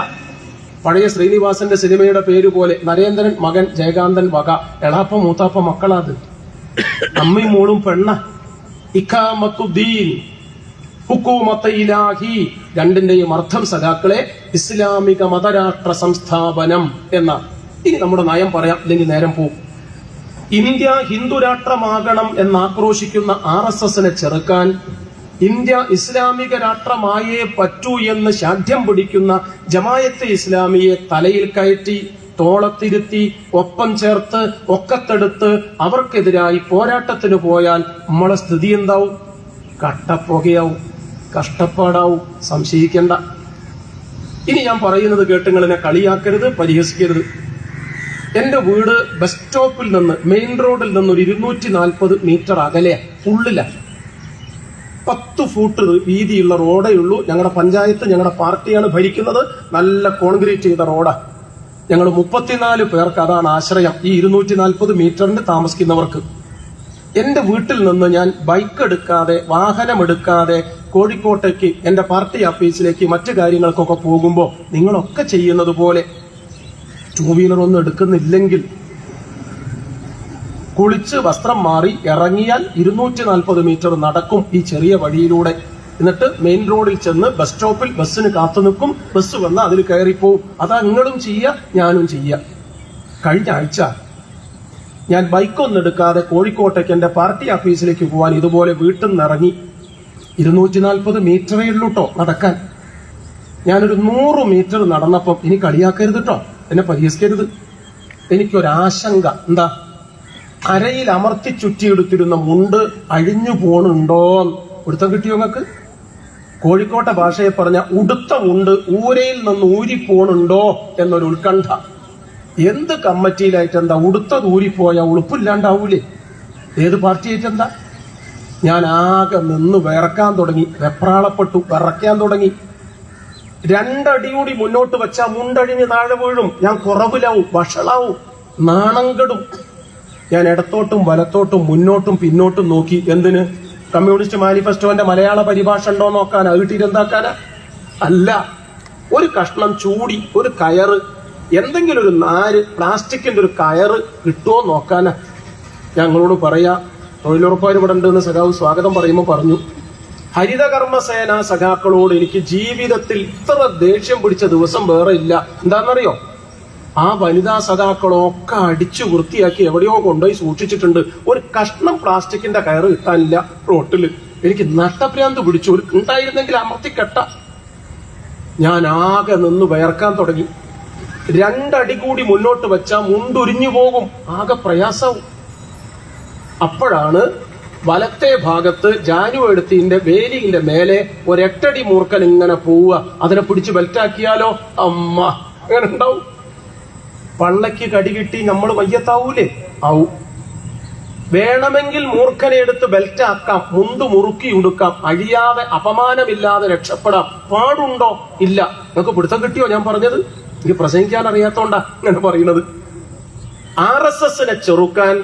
പഴയ ശ്രീനിവാസന്റെ സിനിമയുടെ പേര് പോലെ നരേന്ദ്രൻ മകൻ ജയകാന്തൻ വക, എളാപ്പ മൂത്താപ്പ മക്കളാത്. അമ്മയും മോളും പെണ്ണ. ഇഖാമത്തുദ്ദീൻ, ഹുക്കൂമത്തെ ഇലാഹി, രണ്ടിന്റെയും അർത്ഥം സഖാക്കളെ ഇസ്ലാമിക മതരാഷ്ട്ര സംസ്ഥാപനം എന്ന. ഇനി നമ്മുടെ നയം പറയാം, ഇല്ലെങ്കിൽ നേരം പോവും. ഇന്ത്യ ഹിന്ദുരാഷ്ട്രമാകണം എന്നാക്രോശിക്കുന്ന RSSനെ ചെറുക്കാൻ, ഇന്ത്യ ഇസ്ലാമിക രാഷ്ട്രമായേ പറ്റൂ എന്ന് ശാഠ്യം പിടിക്കുന്ന ജമാഅത്തെ ഇസ്ലാമിയെ തലയിൽ കയറ്റി, തോളത്തിരുത്തി, ഒപ്പം ചേർത്ത്, ഒക്കത്തെടുത്ത് അവർക്കെതിരായി പോരാട്ടത്തിന് പോയാൽ നമ്മളെ സ്ഥിതി എന്താവും? കട്ടപ്പുകയാവും, കഷ്ടപ്പാടാവും. സംശയിക്കേണ്ട. ഇനി ഞാൻ പറയുന്നത് കേട്ടുങ്ങളിനെ കളിയാക്കരുത്, പരിഹസിക്കരുത്. എന്റെ വീട് ബസ് സ്റ്റോപ്പിൽ നിന്ന്, മെയിൻ റോഡിൽ നിന്ന് ഒരു 240 മീറ്റർ അകലെ, ഉള്ളില 10 ഫൂട്ട് വീതിയുള്ള റോഡേ ഉള്ളൂ. ഞങ്ങളുടെ പഞ്ചായത്ത്, ഞങ്ങളുടെ പാർട്ടിയാണ് ഭരിക്കുന്നത്. നല്ല കോൺക്രീറ്റ് ചെയ്ത റോഡാ. ഞങ്ങൾ 34 പേർക്ക് അതാണ് ആശ്രയം, ഈ 240 മീറ്ററിന് താമസിക്കുന്നവർക്ക്. എന്റെ വീട്ടിൽ നിന്ന് ഞാൻ ബൈക്ക് എടുക്കാതെ, വാഹനമെടുക്കാതെ കോഴിക്കോട്ടേക്ക് എന്റെ പാർട്ടി ഓഫീസിലേക്ക് മറ്റു കാര്യങ്ങൾക്കൊക്കെ പോകുമ്പോൾ നിങ്ങളൊക്കെ ചെയ്യുന്നത് പോലെ 2 വീലർ ഒന്നും എടുക്കുന്നില്ലെങ്കിൽ കുളിച്ച് വസ്ത്രം മാറി ഇറങ്ങിയാൽ 240 മീറ്റർ നടക്കും ഈ ചെറിയ വഴിയിലൂടെ. എന്നിട്ട് മെയിൻ റോഡിൽ ചെന്ന് ബസ് സ്റ്റോപ്പിൽ ബസ്സിന് കാത്തു നിൽക്കും. ബസ് വന്നാൽ അതിൽ കയറിപ്പോവും. അതാ നിങ്ങളും ചെയ്യുക, ഞാനും ചെയ്യുക. കഴിഞ്ഞ ആഴ്ച ഞാൻ ബൈക്കൊന്നും എടുക്കാതെ കോഴിക്കോട്ടേക്ക് എന്റെ പാർട്ടി ഓഫീസിലേക്ക് പോകാൻ ഇതുപോലെ വീട്ടിൽ നിന്ന് ഇറങ്ങി. 240 മീറ്ററേ ഉള്ളൂ കേട്ടോ നടക്കാൻ. ഞാനൊരു 100 മീറ്റർ നടന്നപ്പം, ഇനി കളിയാക്കരുത് കേട്ടോ, എന്നെ പരിഹസിക്കരുത്, എനിക്കൊരാശങ്ക. എന്താ? അരയിൽ അമർത്തി ചുറ്റിയെടുത്തിരുന്ന മുണ്ട് അഴിഞ്ഞു പോണുണ്ടോ? ഉടുത്തം കിട്ടിയോ നിങ്ങൾക്ക്? കോഴിക്കോട്ടെ ഭാഷയെ പറഞ്ഞ ഉടുത്ത മുണ്ട് ഊരയിൽ നിന്ന് ഊരിപ്പോണുണ്ടോ എന്നൊരു ഉത്കണ്ഠ. എന്ത് കമ്മിറ്റിയിലായിട്ടെന്താ? ഉടുത്തത് ഊരിപ്പോയാ ഉളുപ്പില്ലാണ്ടാവൂലേ? ഏത് പാർട്ടിയായിട്ടെന്താ? ഞാൻ ആകെ നിന്ന് വിറക്കാൻ തുടങ്ങി, വെപ്രാളപ്പെട്ടു, വിറയ്ക്കാൻ തുടങ്ങി. 2 അടി കൂടി മുന്നോട്ട് വെച്ചാൽ മുണ്ടഴിഞ്ഞ് താഴെ വീഴും. ഞാൻ കുറവിലാവും, വഷളാവും, നാണം കെടും. ഞാൻ ഇടത്തോട്ടും വലത്തോട്ടും മുന്നോട്ടും പിന്നോട്ടും നോക്കി. എന്തിന്? കമ്മ്യൂണിസ്റ്റ് മാനിഫെസ്റ്റോന്റെ മലയാള പരിഭാഷ ഉണ്ടോ നോക്കാനാ? വീട്ടിലെന്താക്കാനാ? അല്ല. ഒരു കഷ്ണം ചൂടി, ഒരു കയറ്, എന്തെങ്കിലും ഒരു നാര്, പ്ലാസ്റ്റിക്കിന്റെ ഒരു കയറ് കിട്ടുമോ നോക്കാനാ. ഞങ്ങളോട് പറയാ, തൊഴിലുറപ്പുകാർ ഇവിടെ ഉണ്ടെന്ന് സഖാവ് സ്വാഗതം പറയുമ്പോൾ പറഞ്ഞു, ഹരിതകർമ്മസേന സഖാക്കളോട് എനിക്ക് ജീവിതത്തിൽ ഇത്ര ദേഷ്യം പിടിച്ച ദിവസം വേറെ ഇല്ല. എന്താണെന്നറിയോ? ആ വനിതാ സഖാക്കളൊക്കെ അടിച്ചു വൃത്തിയാക്കി എവിടെയോ കൊണ്ടുപോയി സൂക്ഷിച്ചിട്ടുണ്ട്. ഒരു കഷ്ണം പ്ലാസ്റ്റിക്കിന്റെ കയറ് കിട്ടാനില്ല റോട്ടില്. എനിക്ക് നട്ടഭ്രാന്ത് പിടിച്ചു. ഒരു ഉണ്ടായിരുന്നെങ്കിൽ അമർത്തിക്കെട്ട. ഞാൻ ആകെ നിന്ന് വയർക്കാൻ തുടങ്ങി. 2 അടി കൂടി മുന്നോട്ട് വെച്ചാ മുണ്ടുരിഞ്ഞു പോകും, ആകെ പ്രയാസവും. അപ്പോഴാണ് വലത്തെ ഭാഗത്ത് ജാനു എടുത്തിന്റെ വേലിന്റെ മേലെ 1 അടി മൂർക്കൻ ഇങ്ങനെ പോവുക. അതിനെ പിടിച്ച് ബെൽറ്റാക്കിയാലോ അമ്മ അങ്ങനെ ഉണ്ടാവും. പള്ളയ്ക്ക് കടി കിട്ടി നമ്മൾ വയ്യത്താവൂലേ? ആവൂ. വേണമെങ്കിൽ മൂർഖനെ എടുത്ത് ബെൽറ്റാക്കാം, മുണ്ട് മുറുക്കി ഉടുക്കാം, അഴിയാതെ അപമാനമില്ലാതെ രക്ഷപ്പെടാം. പാടുണ്ടോ? ഇല്ല. നിങ്ങൾക്ക് പിടുത്തം കിട്ടിയോ ഞാൻ പറഞ്ഞത്? എനിക്ക് പ്രസംഗിക്കാൻ അറിയാത്തോണ്ടാ അങ്ങനെ പറയുന്നത്. RSSനെ ചെറുക്കാൻ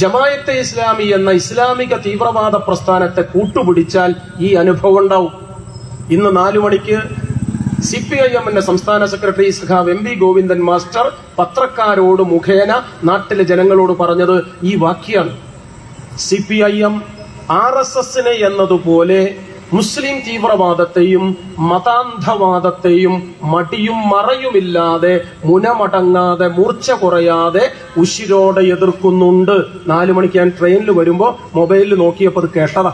ജമായത്തെ ഇസ്ലാമി എന്ന ഇസ്ലാമിക തീവ്രവാദ പ്രസ്ഥാനത്തെ കൂട്ടുപിടിച്ചാൽ ഈ അനുഭവം ഉണ്ടാവും. ഇന്ന് 4 മണിക്ക് CPIM സംസ്ഥാന സെക്രട്ടറി സഖാവ് MP ഗോവിന്ദൻ മാസ്റ്റർ പത്രക്കാരോട് മുഖേന നാട്ടിലെ ജനങ്ങളോട് പറഞ്ഞത് ഈ വാക്യാണ്. CPIM RSSനെ എന്നതുപോലെ മുസ്ലിം തീവ്രവാദത്തെയും മതാന്ധവാദത്തെയും മടിയും മറയുമില്ലാതെ മുനമടങ്ങാതെ മൂർച്ച കുറയാതെ ഉശിരോടെ എതിർക്കുന്നുണ്ട്. 4 മണിക്ക് ഞാൻ ട്രെയിനിൽ വരുമ്പോ മൊബൈലിൽ നോക്കിയപ്പോൾ അത് കേട്ടതാ.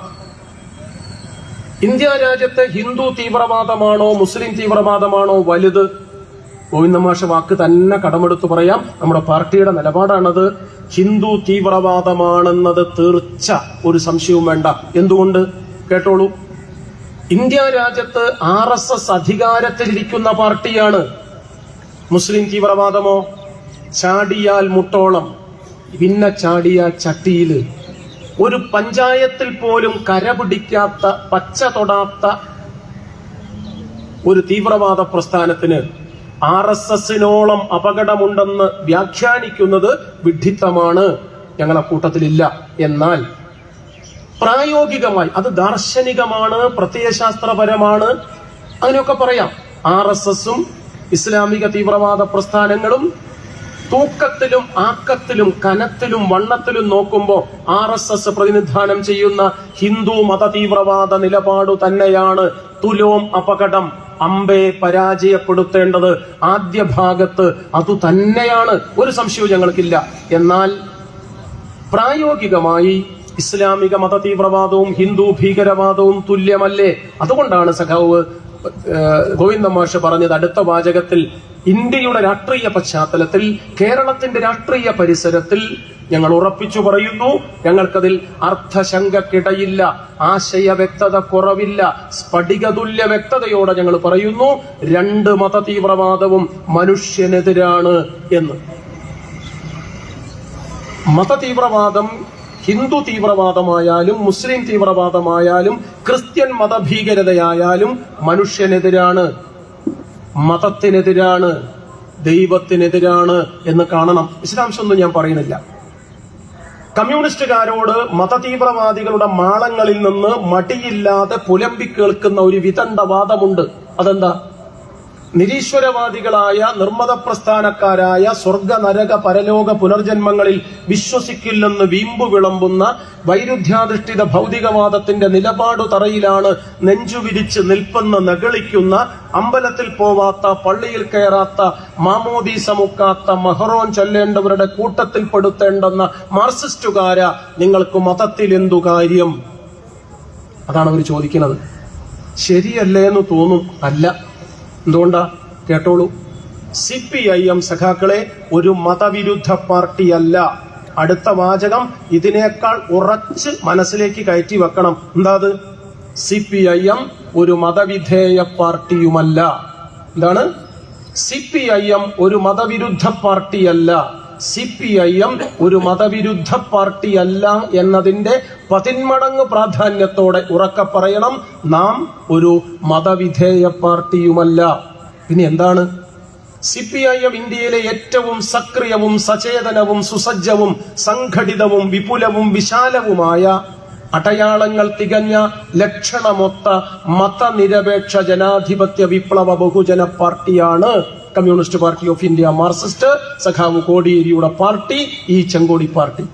ഇന്ത്യ രാജ്യത്തെ ഹിന്ദു തീവ്രവാദമാണോ മുസ്ലിം തീവ്രവാദമാണോ വലുത്? ഗോവിന്ദമാഷ വാക്ക് തന്നെ കടമെടുത്തു പറയാം, നമ്മുടെ പാർട്ടിയുടെ നിലപാടാണത്. ഹിന്ദു തീവ്രവാദമാണെന്നത് തീർച്ച, ഒരു സംശയവും വേണ്ട. എന്തുകൊണ്ട്? കേട്ടോളൂ. ഇന്ത്യ രാജ്യത്ത് RSS അധികാരത്തിലിരിക്കുന്ന പാർട്ടിയാണ്. മുസ്ലിം തീവ്രവാദമോ? ചാടിയാൽ മുട്ടോളം, പിന്നെ ചാടിയാൽ ചട്ടിയില്. ഒരു പഞ്ചായത്തിൽ പോലും കരപിടിക്കാത്ത, പച്ച തൊടാത്ത ഒരു തീവ്രവാദ പ്രസ്ഥാനത്തിന് RSSനോളം അപകടമുണ്ടെന്ന് വ്യാഖ്യാനിക്കുന്നത് വിഡ്ഢിത്തമാണ്. ഞങ്ങളെ കൂട്ടത്തിലില്ല. എന്നാൽ പ്രായോഗികമായി അത് ദാർശനികമാണ്, പ്രത്യയശാസ്ത്രപരമാണ്, അങ്ങനെയൊക്കെ പറയാം. RSSും ഇസ്ലാമിക തീവ്രവാദ പ്രസ്ഥാനങ്ങളും തൂക്കത്തിലും ആക്കത്തിലും കനത്തിലും വണ്ണത്തിലും നോക്കുമ്പോ RSS പ്രതിനിധാനം ചെയ്യുന്ന ഹിന്ദു മത തീവ്രവാദ നിലപാടു തന്നെയാണ് തുലോം അപകടം. അമ്പെ പരാജയപ്പെടുത്തേണ്ടത് ആദ്യ ഭാഗത്ത് അതു തന്നെയാണ്, ഒരു സംശയവും ഞങ്ങൾക്കില്ല. എന്നാൽ പ്രായോഗികമായി ഇസ്ലാമിക മത തീവ്രവാദവും ഹിന്ദു ഭീകരവാദവും തുല്യമല്ലേ? അതുകൊണ്ടാണ് സഖാവ് ഗോവിന്ദൻ മാഷ് പറഞ്ഞത് അടുത്ത വാചകത്തിൽ, ഇന്ത്യയുടെ രാഷ്ട്രീയ പശ്ചാത്തലത്തിൽ, കേരളത്തിന്റെ രാഷ്ട്രീയ പരിസരത്തിൽ ഞങ്ങൾ ഉറപ്പിച്ചു പറയുന്നു, ഞങ്ങൾക്കതിൽ അർത്ഥശങ്കക്കിടയില്ല, ആശയ വ്യക്തത കുറവില്ല, സ്ഫടികതുല്യ വ്യക്തതയോടെ ഞങ്ങൾ പറയുന്നു, 2 മത തീവ്രവാദവും മനുഷ്യനെതിരാണ് എന്ന്. മത തീവ്രവാദം ഹിന്ദു തീവ്രവാദമായാലും മുസ്ലിം തീവ്രവാദമായാലും ക്രിസ്ത്യൻ മതഭീകരതയായാലും മനുഷ്യനെതിരാണ്, മതത്തിനെതിരാണ്, ദൈവത്തിനെതിരാണ് എന്ന് കാണണം. വിശദാംശമൊന്നും ഞാൻ പറയുന്നില്ല. കമ്മ്യൂണിസ്റ്റുകാരോട് മതതീവ്രവാദികളുടെ മാളങ്ങളിൽ നിന്ന് മടിയില്ലാതെ പുലമ്പിക്കേൾക്കുന്ന ഒരു വിതണ്ഡവാദമുണ്ട്. അതെന്താ? നിരീശ്വരവാദികളായ നിർമ്മത പ്രസ്ഥാനക്കാരായ സ്വർഗ നരക പരലോക പുനർജന്മങ്ങളിൽ വിശ്വസിക്കില്ലെന്ന് വീമ്പു വിളമ്പുന്ന വൈരുദ്ധ്യാധിഷ്ഠിത ഭൗതികവാദത്തിന്റെ നിലപാടു തറയിലാണ് നെഞ്ചുവിരിച്ച് നിൽപ്പെന്ന് നകളിക്കുന്ന, അമ്പലത്തിൽ പോവാത്ത, പള്ളിയിൽ കയറാത്ത, മാമോദീസ മുക്കാത്ത, മഹറോൻ ചൊല്ലേണ്ടവരുടെ കൂട്ടത്തിൽപ്പെടുത്തേണ്ടെന്ന മാർക്സിസ്റ്റുകാര, നിങ്ങൾക്ക് മതത്തിൽ എന്തു കാര്യം? അതാണ് അവർ ചോദിക്കുന്നത്. ശരിയല്ലേ എന്ന് തോന്നും. അല്ല. എന്തുകൊണ്ടാ? കേട്ടോളൂ. CPIM സഖാക്കളെ ഒരു മതവിരുദ്ധ പാർട്ടിയല്ല. അടുത്ത വാചകം ഇതിനേക്കാൾ ഉറച്ച് മനസ്സിലേക്ക് കയറ്റി വെക്കണം. എന്താ അത്? CPIM ഒരു മതവിധേയ പാർട്ടിയുമല്ല. എന്താണ്? CPIM ഒരു മതവിരുദ്ധ പാർട്ടിയല്ല. CPIM ഒരു മതവിരുദ്ധ പാർട്ടിയല്ല എന്നതിന്റെ 10 മടങ്ങ് പ്രാധാന്യത്തോടെ ഉറക്കെ പറയണം. നാം ഒരു മതവിധേയ പാർട്ടിയുമല്ല. പിന്നെ എന്താണ്? CPIM ഇന്ത്യയിലെ ഏറ്റവും സക്രിയവും സചേതനവും സുസജ്ജവും സംഘടിതവും വിപുലവും വിശാലവുമായ അടയാളങ്ങൾ തികഞ്ഞ ലക്ഷണമൊത്ത മതനിരപേക്ഷ ജനാധിപത്യ വിപ്ലവ ബഹുജന പാർട്ടിയാണ് communist party of India, Marxist സഖാവ് കോടിയേരിയുടെ പാർട്ടി, ഈ ചെങ്കോടി പാർട്ടി.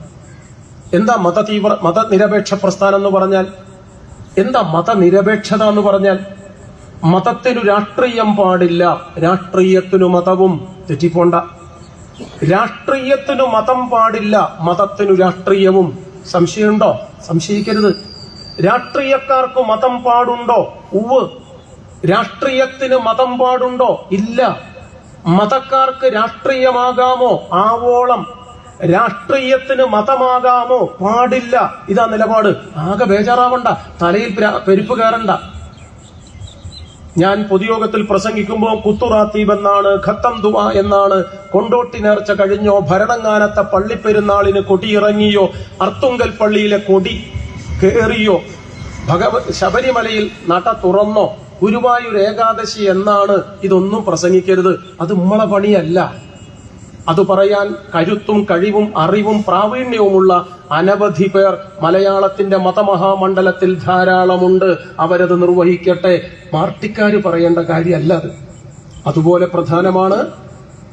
എന്താ മതനിരപേക്ഷ പ്രസ്ഥാനം എന്ന് പറഞ്ഞാൽ? എന്താ മതനിരപേക്ഷത എന്ന് പറഞ്ഞാൽ? മതത്തിനു രാഷ്ട്രീയം പാടില്ല, രാഷ്ട്രീയത്തിനു മതവും. തെറ്റിപ്പോണ്ട. രാഷ്ട്രീയത്തിനു മതം പാടില്ല, മതത്തിനു രാഷ്ട്രീയവും. സംശയമുണ്ടോ? സംശയിക്കരുത്. രാഷ്ട്രീയക്കാർക്ക് മതം പാടുണ്ടോ? ഉവ്വ്. രാഷ്ട്രീയത്തിന് മതം പാടുണ്ടോ? ഇല്ല. മതക്കാർക്ക് രാഷ്ട്രീയമാകാമോ? ആവോളം. രാഷ്ട്രീയത്തിന് മതമാകാമോ? പാടില്ല. ഇതാ നിലപാട്. ആകെ ബേജാറാവണ്ട, തലയിൽ പെരുപ്പ് കയറണ്ട. ഞാൻ പൊതുയോഗത്തിൽ പ്രസംഗിക്കുമ്പോൾ കുത്തുറാത്തീബ് എന്നാണ്, ഖത്തം ദുആ എന്നാണ്, കൊണ്ടോട്ടി നേർച്ച കഴിഞ്ഞോ, ഭരണങ്ങാനത്തെ പള്ളിപ്പെരുന്നാളിന് കൊടിയിറങ്ങിയോ, അർത്തുങ്കൽ പള്ളിയിലെ കൊടി കേറിയോ, ശബരിമലയിൽ നട തുറന്നോ, ഗുരുവായൂർ ഏകാദശി എന്നാണ്, ഇതൊന്നും പ്രസംഗിക്കരുത്. അത് നമ്മളെ പണിയല്ല. അത് പറയാൻ കരുത്തും കഴിവും അറിവും പ്രാവീണ്യവുമുള്ള അനവധി പേർ മലയാളത്തിന്റെ മതമഹാമണ്ഡലത്തിൽ ധാരാളമുണ്ട്. അവരത് നിർവഹിക്കട്ടെ. പാർട്ടിക്കാര് പറയേണ്ട കാര്യമല്ല അത്. അതുപോലെ പ്രധാനമാണ്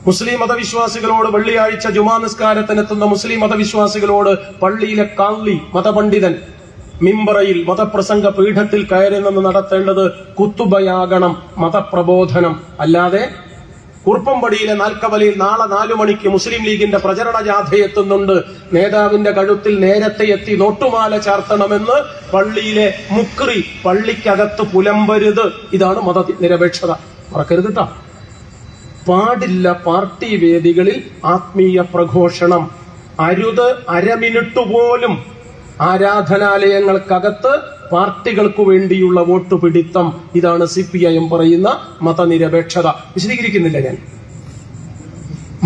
മുസ്ലിം മതവിശ്വാസികളോട് വെള്ളിയാഴ്ച ജുമാ നിസ്കാരത്തിനെത്തുന്ന മുസ്ലിം മതവിശ്വാസികളോട് പള്ളിയിലെ കാളി മതപണ്ഡിതൻ മിമ്പറയിൽ മതപ്രസംഗ പീഠത്തിൽ കയറി നിന്ന് നടത്തേണ്ടത് കുത്തുബയാകണം, മതപ്രബോധനം. അല്ലാതെ കുറുപ്പംപടിയിലെ നാൽക്കവലയിൽ നാളെ 4 മണിക്ക് മുസ്ലിം ലീഗിന്റെ പ്രചരണ ജാഥ എത്തുന്നുണ്ട്, നേതാവിന്റെ കഴുത്തിൽ നേരത്തെ എത്തി നോട്ടുമാല ചാർത്തണമെന്ന് പള്ളിയിലെ മുക്രി പള്ളിക്കകത്ത് പുലമ്പരുത്. ഇതാണ് മതനിരപേക്ഷത. മറക്കരുത് കേട്ടോ. പാടില്ല പാർട്ടി വേദികളിൽ ആത്മീയ പ്രഘോഷണം. അരുത്. അരമിനിട്ട് പോലും ആരാധനാലയങ്ങൾക്കകത്ത് പാർട്ടികൾക്കു വേണ്ടിയുള്ള വോട്ട് പിടിത്തം. ഇതാണ് CPIM പറയുന്ന മതനിരപേക്ഷത. വിശദീകരിക്കുന്നില്ല ഞാൻ.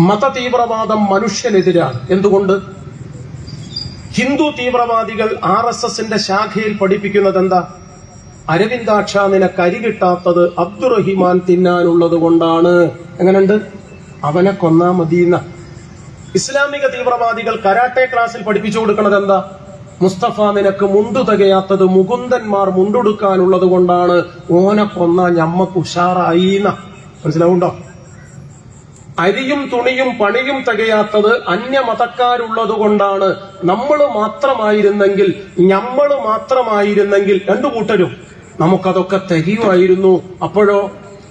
മത തീവ്രവാദം മനുഷ്യനെതിരാണ്. എന്തുകൊണ്ട്? ഹിന്ദു തീവ്രവാദികൾ RSSന്റെ ശാഖയിൽ പഠിപ്പിക്കുന്നത് എന്താ? അരവിന്ദാക്ഷ നിനക്ക് അരി കിട്ടാത്തത് അബ്ദുറഹിമാൻ തിന്നാനുള്ളത് കൊണ്ടാണ്. എങ്ങനെയുണ്ട്? അവനെ കൊന്നാ മതിയെന്ന. ഇസ്ലാമിക തീവ്രവാദികൾ കരാട്ടെ ക്ലാസ്സിൽ പഠിപ്പിച്ചു കൊടുക്കുന്നത് എന്താ? മുസ്തഫ നിനക്ക് മുണ്ടു തികയാത്തത് മുകുന്ദന്മാർ മുണ്ടുടുക്കാനുള്ളത് കൊണ്ടാണ്, ഓനെ കൊന്ന ഞമ്മക്ക് ഉഷാറായിന്ന. മനസ്സിലാവുണ്ടോ? അരിയും തുണിയും പണിയും തികയാത്തത് അന്യമതക്കാരുള്ളത് കൊണ്ടാണ്. നമ്മൾ മാത്രമായിരുന്നെങ്കിൽ രണ്ടു കൂട്ടരും നമുക്കതൊക്കെ തികയുമായിരുന്നു. അപ്പോഴോ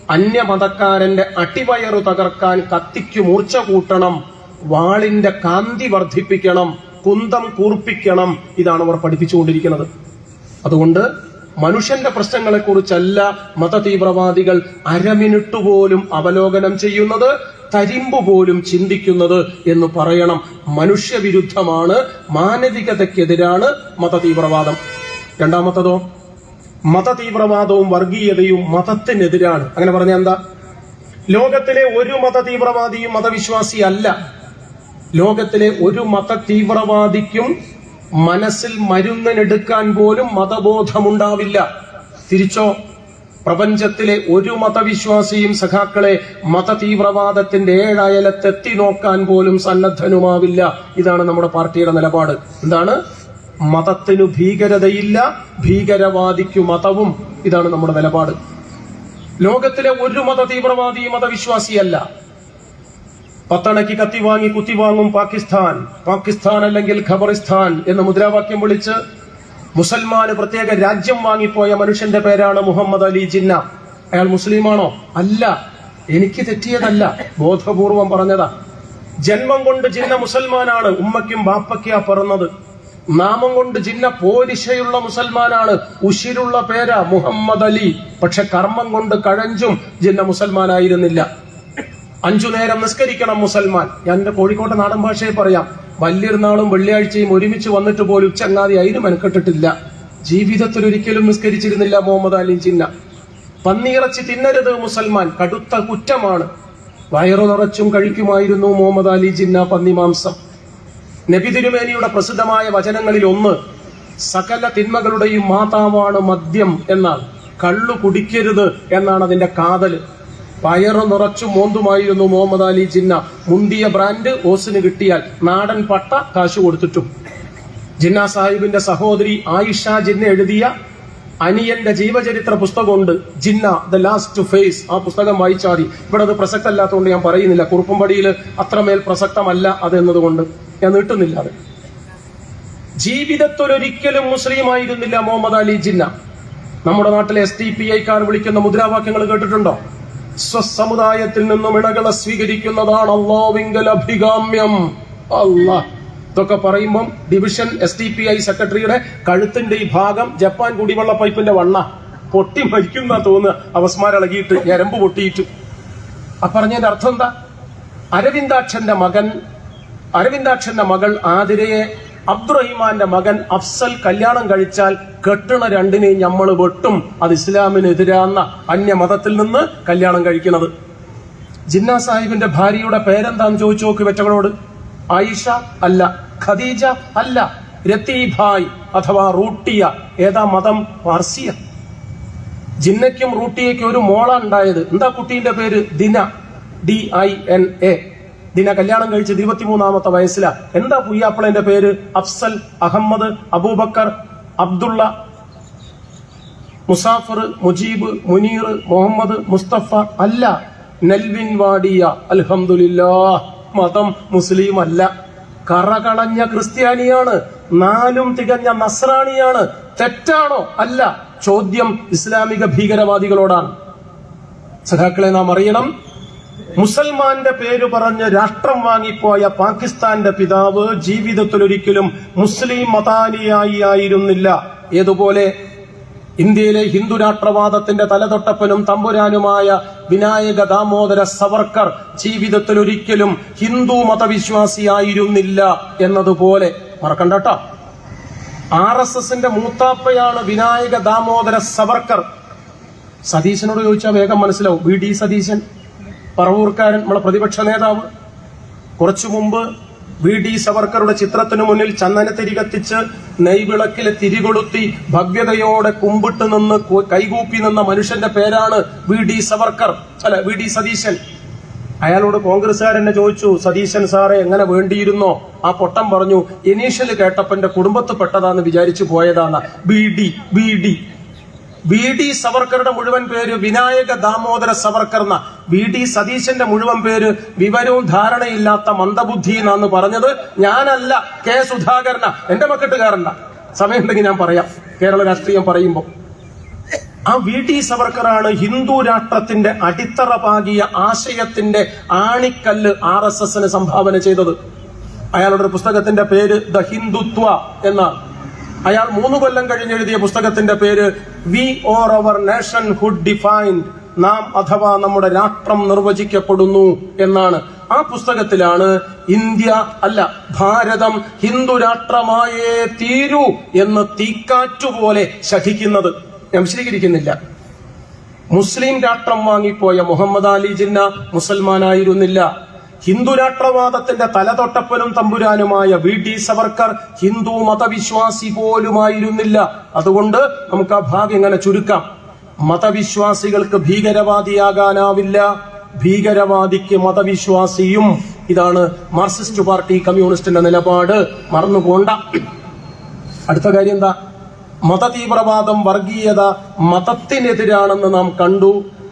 അന്യമതക്കാരന്റെ അട്ടിവയറു തകർക്കാൻ കത്തിക്ക് മൂർച്ച കൂട്ടണം, വാളിന്റെ കാന്തി വർദ്ധിപ്പിക്കണം, കുന്തം കൂർപ്പിക്കണം. ഇതാണ് അവർ പഠിപ്പിച്ചുകൊണ്ടിരിക്കുന്നത്. അതുകൊണ്ട് മനുഷ്യന്റെ പ്രശ്നങ്ങളെക്കുറിച്ചല്ല മത തീവ്രവാദികൾ അരമിനിട്ട് പോലും അവലോകനം ചെയ്യുന്നത്, തരിമ്പ് പോലും ചിന്തിക്കുന്നത് എന്ന് പറയണം. മനുഷ്യവിരുദ്ധമാണ്, മാനവികതയ്ക്കെതിരാണ് മത തീവ്രവാദം. രണ്ടാമത്തതോ, മത തീവ്രവാദവും വർഗീയതയും മതത്തിനെതിരാണ്. അങ്ങനെ പറഞ്ഞ എന്താ? ലോകത്തിലെ ഒരു മത തീവ്രവാദിയും മതവിശ്വാസി അല്ല. ലോകത്തിലെ ഒരു മത തീവ്രവാദിക്കും മനസ്സിൽ മരുന്നിനെടുക്കാൻ പോലും മതബോധമുണ്ടാവില്ല. തിരിച്ചോ, പ്രപഞ്ചത്തിലെ ഒരു മതവിശ്വാസിയും സഖാക്കളെ മത തീവ്രവാദത്തിന്റെ ഏഴയലത്തെത്തി നോക്കാൻ പോലും സന്നദ്ധനുമാവില്ല. ഇതാണ് നമ്മുടെ പാർട്ടിയുടെ നിലപാട്. എന്താണ്? മതത്തിനു ഭീകരതയില്ല, ഭീകരവാദിക്കു മതവും. ഇതാണ് നമ്മുടെ നിലപാട്. ലോകത്തിലെ ഒരു മത തീവ്രവാദിയും മതവിശ്വാസിയല്ല. പത്തണയ്ക്ക് കത്തി വാങ്ങി കുത്തിവാങ്ങും പാകിസ്ഥാൻ അല്ലെങ്കിൽ ഖബറിസ്ഥാൻ എന്ന് മുദ്രാവാക്യം വിളിച്ച് മുസൽമാന് പ്രത്യേക രാജ്യം വാങ്ങിപ്പോയ മനുഷ്യന്റെ പേരാണ് മുഹമ്മദ് അലി ജിന്ന. അയാൾ മുസ്ലിമാണോ? അല്ല. എനിക്ക് തെറ്റിയതല്ല, ബോധപൂർവം പറഞ്ഞതാ. ജന്മം കൊണ്ട് ജിന്ന മുസൽമാനാണ്, ഉമ്മയ്ക്കും ബാപ്പയ്ക്കാ പിറന്നത്. നാമം കൊണ്ട് ജിന്ന പോരിശയുള്ള മുസൽമാനാണ്, ഉശിരുള്ള പേരാ മുഹമ്മദ് അലി. പക്ഷെ കർമ്മം കൊണ്ട് കഴഞ്ചും ജിന്ന മുസൽമാനായിരുന്നില്ല. 5 നേരം നിസ്കരിക്കണം മുസൽമാൻ. ഞാൻ എന്റെ കോഴിക്കോട്ടെ നാടൻ ഭാഷയെ പറയാം. വലിയൊരുനാളും വെള്ളിയാഴ്ചയും ഒരുമിച്ച് വന്നിട്ട് പോലും ചങ്ങാതി അതിന് മെനക്കെട്ടിട്ടില്ല. ജീവിതത്തിൽ ഒരിക്കലും നിസ്കരിച്ചിരുന്നില്ല മുഹമ്മദ് അലി ജിന്ന. പന്നിയിറച്ചി തിന്നരുത് മുസൽമാൻ, കടുത്ത കുറ്റമാണ്. വയറു നിറച്ചും കഴിക്കുമായിരുന്നു മുഹമ്മദ് അലി ജിന്ന പന്നിമാംസം. നബി തിരുമേനിയുടെ പ്രസിദ്ധമായ വചനങ്ങളിൽ ഒന്ന്, സകല തിന്മകളുടെയും മാതാവാണ് മദ്യം എന്നാണ്. കള്ളു കുടിക്കരുത് എന്നാണ് അതിന്റെ കാതല്. വയറു നിറച്ചു മോന്തുമായിരുന്നു മുഹമ്മദ് അലി ജിന്ന. മുന്തിയ ബ്രാൻഡ് ഓസിന് കിട്ടിയാൽ നാടൻ പട്ട കാശ് കൊടുത്തിട്ടും. ജിന്ന സാഹിബിന്റെ സഹോദരി ആയിഷ ജിന്ന എഴുതിയ അനിയന്റെ ജീവചരിത്ര പുസ്തകമുണ്ട്, ജിന്ന ദ ലാസ്റ്റ് ഫേസ്. ആ പുസ്തകം വായിച്ചാൽ മതി. ഇവിടെ അത് പ്രസക്തമല്ലാത്തതുകൊണ്ട് ഞാൻ പറയുന്നില്ല. കുറുപ്പുംപടിയിൽ അത്രമേൽ പ്രസക്തമല്ല അതെന്നതുകൊണ്ട് ഞാൻ നീട്ടുന്നില്ല. അത് ജീവിതത്തിലൊരിക്കലും മുസ്ലിം ആയിരുന്നില്ല മുഹമ്മദ് അലി ജിന്ന. നമ്മുടെ നാട്ടിലെ SDPIക്കാർ വിളിക്കുന്ന മുദ്രാവാക്യങ്ങൾ കേട്ടിട്ടുണ്ടോ? സ്വസമുദായത്തിൽ നിന്നും ഇണകളെ സ്വീകരിക്കുന്നതാണ് അള്ളാഹുവിങ്കൽ അഭികാമ്യം. അല്ലാഹ് ഇതൊക്കെ പറയുമ്പം ഡിവിഷൻ SDPI സെക്രട്ടറിയുടെ കഴുത്തിന്റെ ഈ ഭാഗം ജപ്പാൻ കുടിവെള്ള പൈപ്പിന്റെ വണ്ണ പൊട്ടി മരിക്കുന്ന തോന്നുക, അവസ്മാരിളകിയിട്ട് ഞരമ്പ് പൊട്ടിയിട്ട്. പറഞ്ഞതിന്റെ അർത്ഥം എന്താ? അരവിന്ദാക്ഷന്റെ മകൾ ആതിരയെ അബ്ദുറഹിമാന്റെ മകൻ അഫ്സൽ കല്യാണം കഴിച്ചാൽ കെട്ടണ രണ്ടിനെയും നമ്മൾ വെട്ടും. അത് ഇസ്ലാമിനെതിരാന്ന അന്യമതത്തിൽ നിന്ന് കല്യാണം കഴിക്കുന്നത്. ജിന്ന സാഹിബിന്റെ ഭാര്യയുടെ പേരെന്താന്ന് ചോദിച്ചു നോക്ക് വെറ്റകളോട്. ആയിഷ അല്ല, ഖദീജ അല്ല, രത്തീഭായ് അഥവാ റൂട്ടിയ. ഏതാ മതം? പാർസിയ. ജിന്നയ്ക്കും റൂട്ടിയയ്ക്കും ഒരു മോള ഉണ്ടായത്. എന്താ കുട്ടീന്റെ പേര്? ദിന, DINA. ദിന കല്യാണം കഴിച്ചത് 23-ാമത്തെ വയസ്സിലാ. എന്താ പുയ്യാപ്പിളന്റെ പേര്? അഫ്സൽ, അഹമ്മദ്, അബൂബക്കർ, അബ്ദുള്ള, മുസാഫർ, മുജീബ്, മുനീർ, മുഹമ്മദ്, മുസ്തഫ അല്ല, നൽവിൻ വാടിയ. അൽഹംദുലില്ലാഹ്, മതം മുസ്ലിം അല്ല. കറകളഞ്ഞ ക്രിസ്ത്യാനിയാണ്, 4 തികഞ്ഞ നസ്രാണിയാണ്. തെറ്റാണോ? അല്ല. ചോദ്യം ഇസ്ലാമിക ഭീകരവാദികളോടാണ്. സഖാക്കളെ, നാം അറിയണം, മുസൽമാന്റെ പേര് പറഞ്ഞ് രാഷ്ട്രം വാങ്ങിപ്പോയ പാകിസ്ഥാന്റെ പിതാവ് ജീവിതത്തിൽ ഒരിക്കലും മുസ്ലിം മതാനിയായി ആയിരുന്നില്ല. ഏതുപോലെ ഇന്ത്യയിലെ ഹിന്ദു രാഷ്ട്രവാദത്തിന്റെ തലതൊട്ടപ്പനും തമ്പുരാനുമായ വിനായക ദാമോദര സവർക്കർ ജീവിതത്തിൽ ഒരിക്കലും ഹിന്ദു മതവിശ്വാസിയായിരുന്നില്ല എന്നതുപോലെ മറക്കണ്ടട്ടോ. RSSന്റെ മൂത്താപ്പയാണ് വിനായക ദാമോദര സവർക്കർ. സതീശനോട് ചോദിച്ചാൽ വേഗം മനസ്സിലാവും. VD സതീശൻ, പറവൂർക്കാരൻ, നമ്മളെ പ്രതിപക്ഷ നേതാവ്. കുറച്ചു മുമ്പ് VD സവർക്കറുടെ ചിത്രത്തിനു മുന്നിൽ ചന്ദനത്തിരി കത്തിച്ച് നെയ്വിളക്കിലെ തിരികൊളുത്തി ഭവ്യതയോടെ കുമ്പിട്ട് നിന്ന് കൈകൂപ്പി നിന്ന മനുഷ്യന്റെ പേരാണ് VD സവർക്കർ, അല്ല VD സതീശൻ. അയാളോട് കോൺഗ്രസ്സുകാരെന്നെ ചോദിച്ചു, സതീശൻ സാറെ എങ്ങനെ വേണ്ടിയിരുന്നോ? ആ പൊട്ടം പറഞ്ഞു, ഇനീഷ്യൽ കേട്ടപ്പോ എന്റെ കുടുംബത്തിൽ പെട്ടതാന്ന് വിചാരിച്ചു പോയതാണ്. VD സവർക്കറുടെ മുഴുവൻ പേര് വിനായക ദാമോദര സവർക്കർ എന്ന. VD സതീശന്റെ മുഴുവൻ പേര് വിവരവും ധാരണയില്ലാത്ത മന്ദബുദ്ധി എന്നാന്ന് പറഞ്ഞത് ഞാനല്ല, K സുധാകരന. എന്റെ മക്കെട്ടുകാരണ്ട. സമയമുണ്ടെങ്കിൽ ഞാൻ പറയാം, കേരള രാഷ്ട്രീയം പറയുമ്പോൾ. ആ VD സവർക്കറാണ് ഹിന്ദു രാഷ്ട്രത്തിന്റെ അടിത്തറ പാകിയ ആശയത്തിന്റെ ആണിക്കല്ല് RSSന് സംഭാവന ചെയ്തത്. അയാളുടെ ഒരു പുസ്തകത്തിന്റെ പേര് ദ ഹിന്ദുത്വ എന്നാണ്. അയാൾ 3 കൊല്ലം കഴിഞ്ഞെഴുതിയ പുസ്തകത്തിന്റെ പേര് we or our nationhood defined, നാം അഥവാ നമ്മുടെ രാഷ്ട്രം നിർവചിക്കപ്പെടുന്നു എന്നാണ്. ആ പുസ്തകത്തിലാണ് ഇന്ത്യ അല്ല ഭാരതം ഹിന്ദു രാഷ്ട്രമായേ തീരൂ എന്ന് തീക്കാറ്റുപോലെ ശഠിക്കുന്നത്. ഞാൻ വിശദീകരിക്കുന്നില്ല. മുസ്ലിം രാഷ്ട്രം വാങ്ങിപ്പോയ മുഹമ്മദ് അലി ജിന്ന മുസൽമാനായിരുന്നില്ല. ഹിന്ദു രാഷ്ട്രവാദത്തിന്റെ തലതൊട്ടപ്പനും തമ്പുരാനുമായ VD സവർക്കർ ഹിന്ദു മതവിശ്വാസി പോലുമായിരുന്നില്ല. അതുകൊണ്ട് നമുക്ക് ആ ഭാഗം ഇങ്ങനെ ചുരുക്കാം. മതവിശ്വാസികൾക്ക് ഭീകരവാദിയാകാനാവില്ല, ഭീകരവാദിക്ക് മതവിശ്വാസിയും. ഇതാണ് മാർക്സിസ്റ്റ് പാർട്ടി കമ്മ്യൂണിസ്റ്റിന്റെ നിലപാട്. മറന്നുപോണ്ട. അടുത്ത കാര്യം എന്താ? മതതീവ്രവാദം, വർഗീയത മതത്തിനെതിരാണെന്ന് നാം കണ്ടു,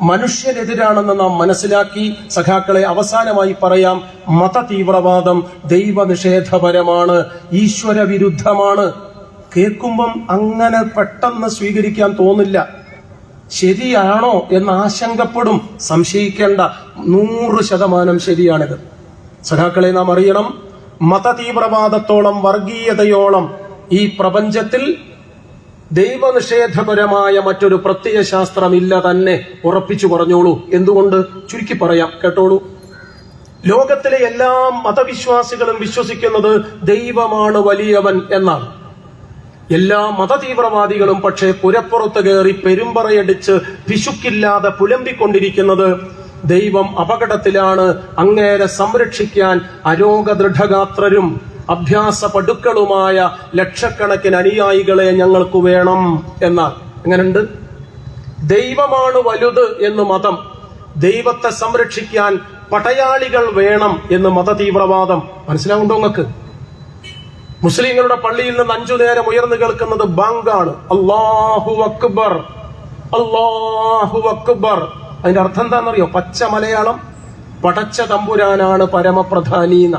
മനുഷ്യനെതിരാണെന്ന് നാം മനസ്സിലാക്കി. സഖാക്കളെ, അവസാനമായി പറയാം, മതതീവ്രവാദം ദൈവനിഷേധപരമാണ്, ഈശ്വര വിരുദ്ധമാണ്. കേൾക്കുമ്പം അങ്ങനെ പെട്ടെന്ന് സ്വീകരിക്കാൻ തോന്നില്ല. ശരിയാണോ എന്ന് ആശങ്കപ്പെടും. സംശയിക്കേണ്ട, 100% ശരിയാണിത്. സഖാക്കളെ, നാം അറിയണം, മതതീവ്രവാദത്തോളം വർഗീയതയോളം ഈ പ്രപഞ്ചത്തിൽ ദൈവനിഷേധപരമായ മറ്റൊരു പ്രത്യയശാസ്ത്രമില്ല തന്നെ. ഉറപ്പിച്ചു പറഞ്ഞോളൂ. എന്തുകൊണ്ട്? ചുരുക്കി പറയാം, കേട്ടോളൂ. ലോകത്തിലെ എല്ലാ മതവിശ്വാസികളും വിശ്വസിക്കുന്നത് ദൈവമാണ് വലിയവൻ എന്നാണ്. എല്ലാ മതതീവ്രവാദികളും പക്ഷേ പുരപ്പുറത്ത് കയറി പെരുമ്പറയടിച്ച് പിശുക്കില്ലാതെ പുലമ്പിക്കൊണ്ടിരിക്കുന്നത് ദൈവം അപകടത്തിലാണ്, അങ്ങേരെ സംരക്ഷിക്കാൻ അരോഗദൃഢഗാത്രരും അഭ്യാസ പടുക്കളുമായ ലക്ഷക്കണക്കിന് അനുയായികളെ ഞങ്ങൾക്ക് വേണം എന്നാണ്. എങ്ങനെയുണ്ട്? ദൈവമാണ് വലുത് എന്ന് മതം, ദൈവത്തെ സംരക്ഷിക്കാൻ പടയാളികൾ വേണം എന്ന് മതതീവ്രവാദം. മനസ്സിലാവുണ്ടോ നിങ്ങൾക്ക്? മുസ്ലിങ്ങളുടെ പള്ളിയിൽ നിന്ന് 5 നേരം ഉയർന്നു കേൾക്കുന്നത് ബാങ്കാണ്. അല്ലാഹു അക്ബർ, അല്ലാഹു അക്ബർ. അതിന്റെ അർത്ഥം എന്താണെന്നറിയോ? പച്ച മലയാളം, പടച്ച തമ്പുരാനാണ് പരമപ്രധാനീന.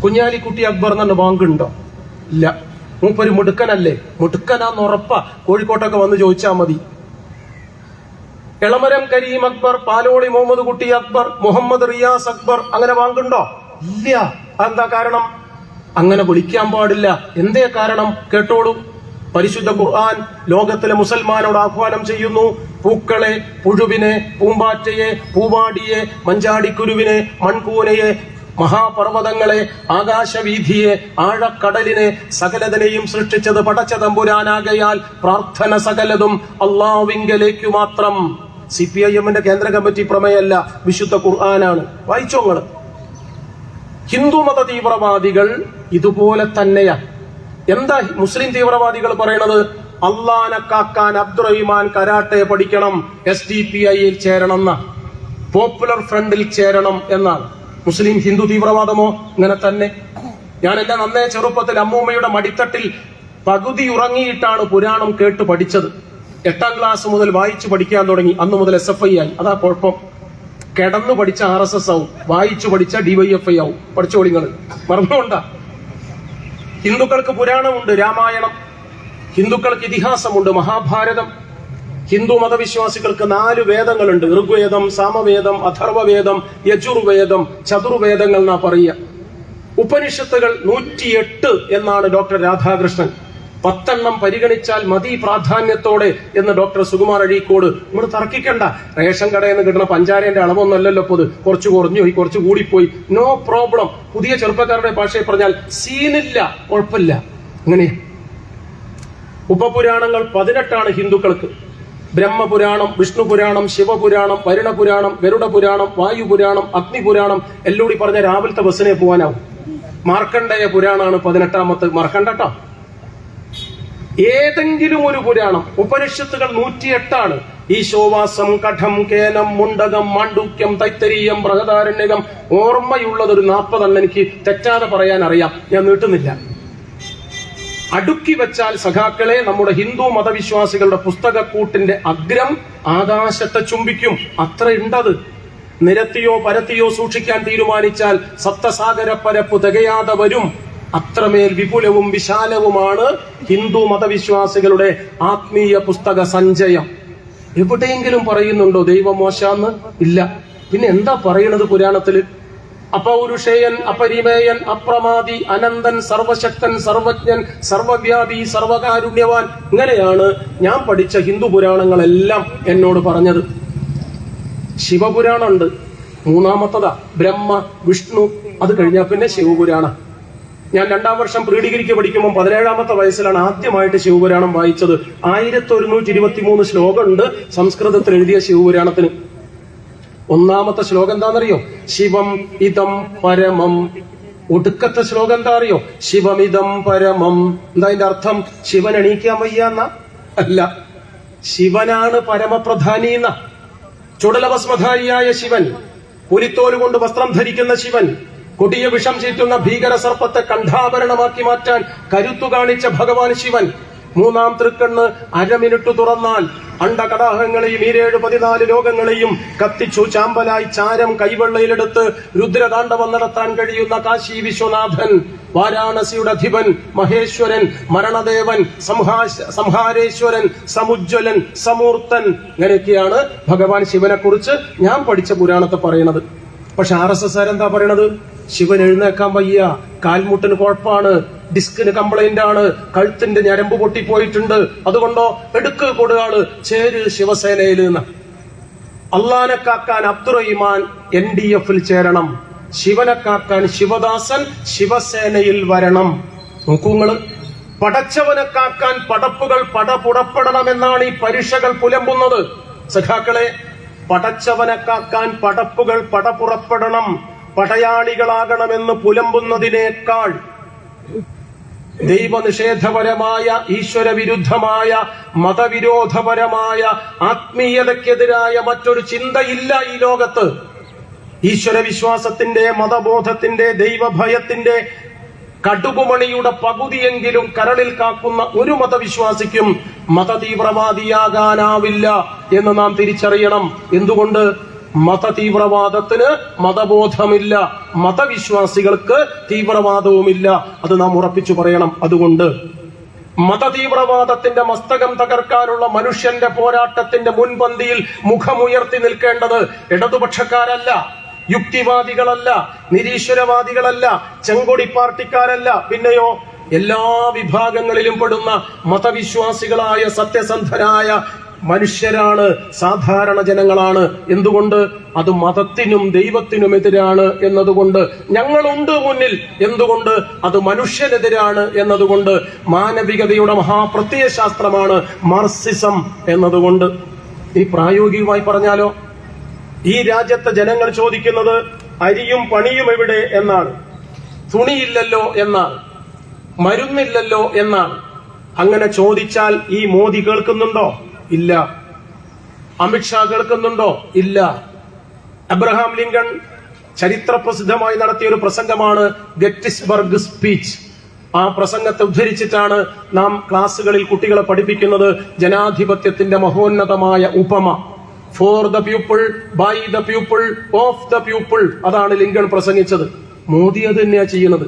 കുഞ്ഞാലിക്കുട്ടി അക്ബർ എന്നു ബാങ്കുണ്ടോ? ഇല്ല. മൂപ്പര് മുടുക്കനല്ലേ? മുടുക്കനാന്ന് ഉറപ്പാ. കോഴിക്കോട്ടൊക്കെ വന്ന് ചോദിച്ചാൽ മതി. എളമരം കരീം അക്ബർ, പാലോളി മുഹമ്മദ് കുട്ടി അക്ബർ, മുഹമ്മദ് റിയാസ് അക്ബർ അങ്ങനെ വാങ്ങുണ്ടോ? ഇല്ല. അതെന്താ കാരണം? അങ്ങനെ വിളിക്കാൻ പാടില്ല. എന്തേ കാരണം? കേട്ടോളൂ. പരിശുദ്ധ ഖുർആൻ ലോകത്തിലെ മുസൽമാനോട് ആഹ്വാനം ചെയ്യുന്നു. പൂക്കളെ, പുഴുവിനെ, പൂമ്പാറ്റയെ, പൂവാടിയെ, മഞ്ചാടിക്കുരുവിനെ, മൺകൂനയെ, മഹാപർവ്വതങ്ങളെ, ആകാശവീഥിയെ, ആഴക്കടലിനെ, സകലതിനെയും സൃഷ്ടിച്ചത് പടച്ച തമ്പുരാനാകയാൽ പ്രാർത്ഥന സകലതും അല്ലാഹുവിങ്കലേക്കു മാത്രം. CPIM കേന്ദ്ര കമ്മിറ്റി പ്രമേയമല്ല, വിശുദ്ധ ഖുർആനാണ്. വായിച്ചോങ്ങള്. ഹിന്ദു മത തീവ്രവാദികൾ ഇതുപോലെ തന്നെയാ. എന്താ മുസ്ലിം തീവ്രവാദികൾ പറയണത്? അള്ളാനെ കാക്കാൻ അബ്ദുറഹിമാൻ കരാട്ടെ പഠിക്കണം, SDPIയിൽ ചേരണം എന്ന, പോപ്പുലർ ഫ്രണ്ടിൽ ചേരണം എന്നാണ്. മുസ്ലിം ഹിന്ദു തീവ്രവാദമോ? ഇങ്ങനെ തന്നെ. ഞാൻ എന്റെ നന്നേ ചെറുപ്പത്തിൽ അമ്മൂമ്മയുടെ മടിത്തട്ടിൽ പകുതി ഉറങ്ങിയിട്ടാണ് പുരാണം കേട്ട് പഠിച്ചത്. 8ാം ക്ലാസ് മുതൽ വായിച്ചു പഠിക്കാൻ തുടങ്ങി. അന്ന് മുതൽ SFI ആയി. അതാ കുഴപ്പം. കിടന്നു പഠിച്ച RSS ആവും, വായിച്ചു പഠിച്ച DYFI ആവും. പഠിച്ചോളിങ്ങള് മറന്നുകൊണ്ടാ. ഹിന്ദുക്കൾക്ക് പുരാണമുണ്ട്, രാമായണം. ഹിന്ദുക്കൾക്ക് ഇതിഹാസമുണ്ട്, മഹാഭാരതം. ഹിന്ദു മതവിശ്വാസികൾക്ക് 4 വേദങ്ങളുണ്ട്. ഋഗ്വേദം, സാമവേദം, അഥർവവേദം, യജുർവേദം, ചതുർവേദങ്ങൾ എന്നാ പറയുക. ഉപനിഷത്തുകൾ 108 എന്നാണ് ഡോക്ടർ രാധാകൃഷ്ണൻ. 10 പരിഗണിച്ചാൽ മതി പ്രാധാന്യത്തോടെ എന്ന് ഡോക്ടർ സുകുമാർ അഴീക്കോട്. നമ്മൾ തർക്കിക്കണ്ട. റേഷൻ കടയിൽ നിന്ന് കിട്ടുന്ന പഞ്ചാരന്റെ അളവൊന്നല്ലല്ലോ ഇത്. കുറച്ച് കുറഞ്ഞു പോയി, കുറച്ച് കൂടിപ്പോയി, നോ പ്രോബ്ലം. പുതിയ ചെറുപ്പക്കാരുടെ ഭാഷയിൽ പറഞ്ഞാൽ സീനില്ല, കുഴപ്പമില്ല. അങ്ങനെ ഉപപുരാണങ്ങൾ 18 ഹിന്ദുക്കൾക്ക്. ബ്രഹ്മപുരാണം, വിഷ്ണുപുരാണം, ശിവപുരാണം, വരുണപുരാണം, ഗരുഡപുരാണം, വായുപുരാണം, അഗ്നിപുരാണം എല്ലാം കൂടി പറഞ്ഞ രാവിലത്തെ ബസ്സിനെ പോകാനാവും. മാർക്കണ്ഡേയ പുരാണാണ് 18ാമത്തെ. മറക്കണ്ടട്ടോ. ഏതെങ്കിലും ഒരു പുരാണം. ഉപനിഷത്തുകൾ 108. ഈശോവാസം, കഠം, കേനം, മുണ്ടകം, മാണ്ഡൂക്യം, തൈത്തരീയം, ബൃഹദാരണ്യകം. ഓർമ്മയുള്ളതൊരു 40 എനിക്ക് തെറ്റാതെ പറയാൻ അറിയാം. ഞാൻ നീട്ടുന്നില്ല. അടുക്കി വെച്ചാൽ സഖാക്കളെ, നമ്മുടെ ഹിന്ദു മതവിശ്വാസികളുടെ പുസ്തകക്കൂട്ടിന്റെ അഗ്രം ആകാശത്തെ ചുംബിക്കും. അത്ര ഉണ്ടത്. നിരത്തിയോ പരത്തിയോ സൂക്ഷിക്കാൻ തീരുമാനിച്ചാൽ സപ്തസാഗര പരപ്പ് തികയാതെ വരും. അത്രമേൽ വിപുലവും വിശാലവുമാണ് ഹിന്ദു മതവിശ്വാസികളുടെ ആത്മീയ പുസ്തക സഞ്ചയം. എവിടെയെങ്കിലും പറയുന്നുണ്ടോ ദൈവം മോശാന്ന്? ഇല്ല. പിന്നെ എന്താ പറയണത് പുരാണത്തില്? അപൗരുഷേയൻ, അപരിമേയൻ, അപ്രമാദി, അനന്തൻ, സർവശക്തൻ, സർവജ്ഞൻ, സർവവ്യാപി, സർവകാരുണ്യവാൻ. ഇങ്ങനെയാണ് ഞാൻ പഠിച്ച ഹിന്ദു പുരാണങ്ങളെല്ലാം എന്നോട് പറഞ്ഞത്. ശിവപുരാണമുണ്ട്, 3ാമത്തതാ. ബ്രഹ്മ, വിഷ്ണു, അത് കഴിഞ്ഞാൽ പിന്നെ ശിവപുരാണം. ഞാൻ 2ാം വർഷം പ്രീ ഡിഗ്രിക്ക് പഠിക്കുമ്പോൾ 17ാമത്തെ വയസ്സിലാണ് ആദ്യമായിട്ട് ശിവപുരാണം വായിച്ചത്. 1123 ശ്ലോകമുണ്ട് സംസ്കൃതത്തിൽ എഴുതിയ ശിവപുരാണത്തിന്. 1ാമത്തെ ശ്ലോകം എന്താണെന്നറിയോ? ശിവം ഇതം പരമം. ഒടുക്കത്തെ ശ്ലോകം എന്താ അറിയോ? ശിവമിതം പരമം. എന്താ അതിന്റെ അർത്ഥം? ശിവൻ എണീക്കാൻ വയ്യാന്ന അല്ല, ശിവനാണ് പരമപ്രധാനി എന്ന. ചുടലഭസ്മധാരിയായ ശിവൻ, പുലിത്തോലുകൊണ്ട് വസ്ത്രം ധരിക്കുന്ന ശിവൻ, കൊടിയ വിഷം ചീറ്റുന്ന ഭീകര സർപ്പത്തെ കണ്ഠാഭരണമാക്കി മാറ്റാൻ കരുത്തു കാണിച്ച ഭഗവാൻ ശിവൻ. 3ാം തൃക്കണ്ണ് അരമിനിട്ട് തുറന്നാൽ അണ്ടകടാഹങ്ങളെയും 14 ലോകങ്ങളെയും കത്തിച്ചു ചാമ്പലായി ചാരം കൈവെള്ളയിലെടുത്ത് രുദ്രതാണ്ഡവം നടത്താൻ കഴിയുന്ന കാശി വിശ്വനാഥൻ, വാരാണസിയുടെ അധിപൻ, മഹേശ്വരൻ, മരണദേവൻ, സംഹാരേശ്വരൻ, സമുജ്വലൻ, സമൂർത്തൻ. ഇങ്ങനെയൊക്കെയാണ് ഭഗവാൻ ശിവനെ കുറിച്ച് ഞാൻ പഠിച്ച പുരാണത്തെ പറയണത്. പക്ഷെ RSS എന്താ പറയണത്? ശിവൻ എഴുന്നേക്കാൻ വയ്യ, കാൽമുട്ടിന് കുഴപ്പമാണ്, ഡിസ്കിന് കംപ്ലൈന്റ് ആണ്, കഴുത്തിന്റെ ഞരമ്പ് പൊട്ടിപ്പോയിട്ടുണ്ട്, അതുകൊണ്ടോ എടുക്ക് കൊടുകാള് ചേര് ശിവസേനയിൽ നിന്ന്. അള്ളാനെ കാക്കാൻ അബ്ദുറഹിമാൻ NDF-ൽ ചേരണം, ശിവനെ കാക്കാൻ ശിവദാസൻ ശിവസേനയിൽ വരണം. നോക്കൂങ്ങള്, പടച്ചവനെ കാക്കാൻ പടപ്പുകൾ പടപുറപ്പെടണമെന്നാണ് ഈ പരീക്ഷകൾ പുലമ്പുന്നത്. സഖാക്കളെ, പടച്ചവനെ കാക്കാൻ പടപ്പുകൾ പടപുറപ്പെടണം, പടയാളികളാകണമെന്ന് പുലമ്പുന്നതിനേക്കാൾ ദൈവനിഷേധപരമായ, ഈശ്വരവിരുദ്ധമായ, മതവിരോധപരമായ, ആത്മീയതയ്ക്കെതിരായ മറ്റൊരു ചിന്തയില്ല ഈ ലോകത്ത്. ഈശ്വരവിശ്വാസത്തിന്റെ, മതബോധത്തിന്റെ, ദൈവഭയത്തിന്റെ കടുകുമണിയുടെ പകുതിയെങ്കിലും കരളിൽ കാക്കുന്ന ഒരു മതവിശ്വാസിക്കും മതതീവ്രവാദിയാകാനാവില്ല എന്ന് നാം തിരിച്ചറിയണം. എന്തുകൊണ്ട്? മതതീവ്രവാദത്തിന് മതബോധമില്ല, മതവിശ്വാസികൾക്ക് തീവ്രവാദവുമില്ല. അത് നാം ഉറപ്പിച്ചു പറയണം. അതുകൊണ്ട് മതതീവ്രവാദത്തിന്റെ മസ്തകം തകർക്കാനുള്ള മനുഷ്യന്റെ പോരാട്ടത്തിന്റെ മുൻപന്തിയിൽ മുഖമുയർത്തി നിൽക്കേണ്ടത് ഇടതുപക്ഷക്കാരല്ല, യുക്തിവാദികളല്ല, നിരീശ്വരവാദികളല്ല, ചെങ്കൊടി പാർട്ടിക്കാരല്ല, പിന്നെയോ എല്ലാ വിഭാഗങ്ങളിലും പെടുന്ന മതവിശ്വാസികളായ സത്യസന്ധരായ മനുഷ്യരാണ്, സാധാരണ ജനങ്ങളാണ്. എന്തുകൊണ്ട്? അത് മതത്തിനും ദൈവത്തിനുമെതിരാണ് എന്നതുകൊണ്ട്. ഞങ്ങളുണ്ട് മുന്നിൽ. എന്തുകൊണ്ട്? അത് മനുഷ്യനെതിരാണ് എന്നതുകൊണ്ട്. മാനവികതയുടെ മഹാപ്രത്യയശാസ്ത്രമാണ് മാർക്സിസം എന്നതുകൊണ്ട്. ഈ പ്രായോഗികമായി പറഞ്ഞാലോ, ഈ രാജ്യത്തെ ജനങ്ങൾ ചോദിക്കുന്നത് അരിയും പണിയും എവിടെ എന്നാണ്, തുണിയില്ലല്ലോ എന്നാണ്, മരുന്നില്ലല്ലോ എന്നാണ്. അങ്ങനെ ചോദിച്ചാൽ ഈ മോദി കേൾക്കുന്നുണ്ടോ? ഇല്ല. അമിത്ഷാ കേൾക്കുന്നുണ്ടോ? ഇല്ല. അബ്രഹാം ലിങ്കൺ ചരിത്രപ്രസിദ്ധമായി നടത്തിയ ഒരു പ്രസംഗമാണ് ഗെറ്റിസ്ബർഗ് സ്പീച്ച്. ആ പ്രസംഗത്തെ ഉദ്ധരിച്ചിട്ടാണ് നാം ക്ലാസുകളിൽ കുട്ടികളെ പഠിപ്പിക്കുന്നത്. ജനാധിപത്യത്തിന്റെ മഹോന്നതമായ ഉപമ. For the people, by the people, of the people. അതാണ് ലിങ്കൺ പ്രസംഗിച്ചത്. മോദി അത് തന്നെയാ ചെയ്യുന്നത്.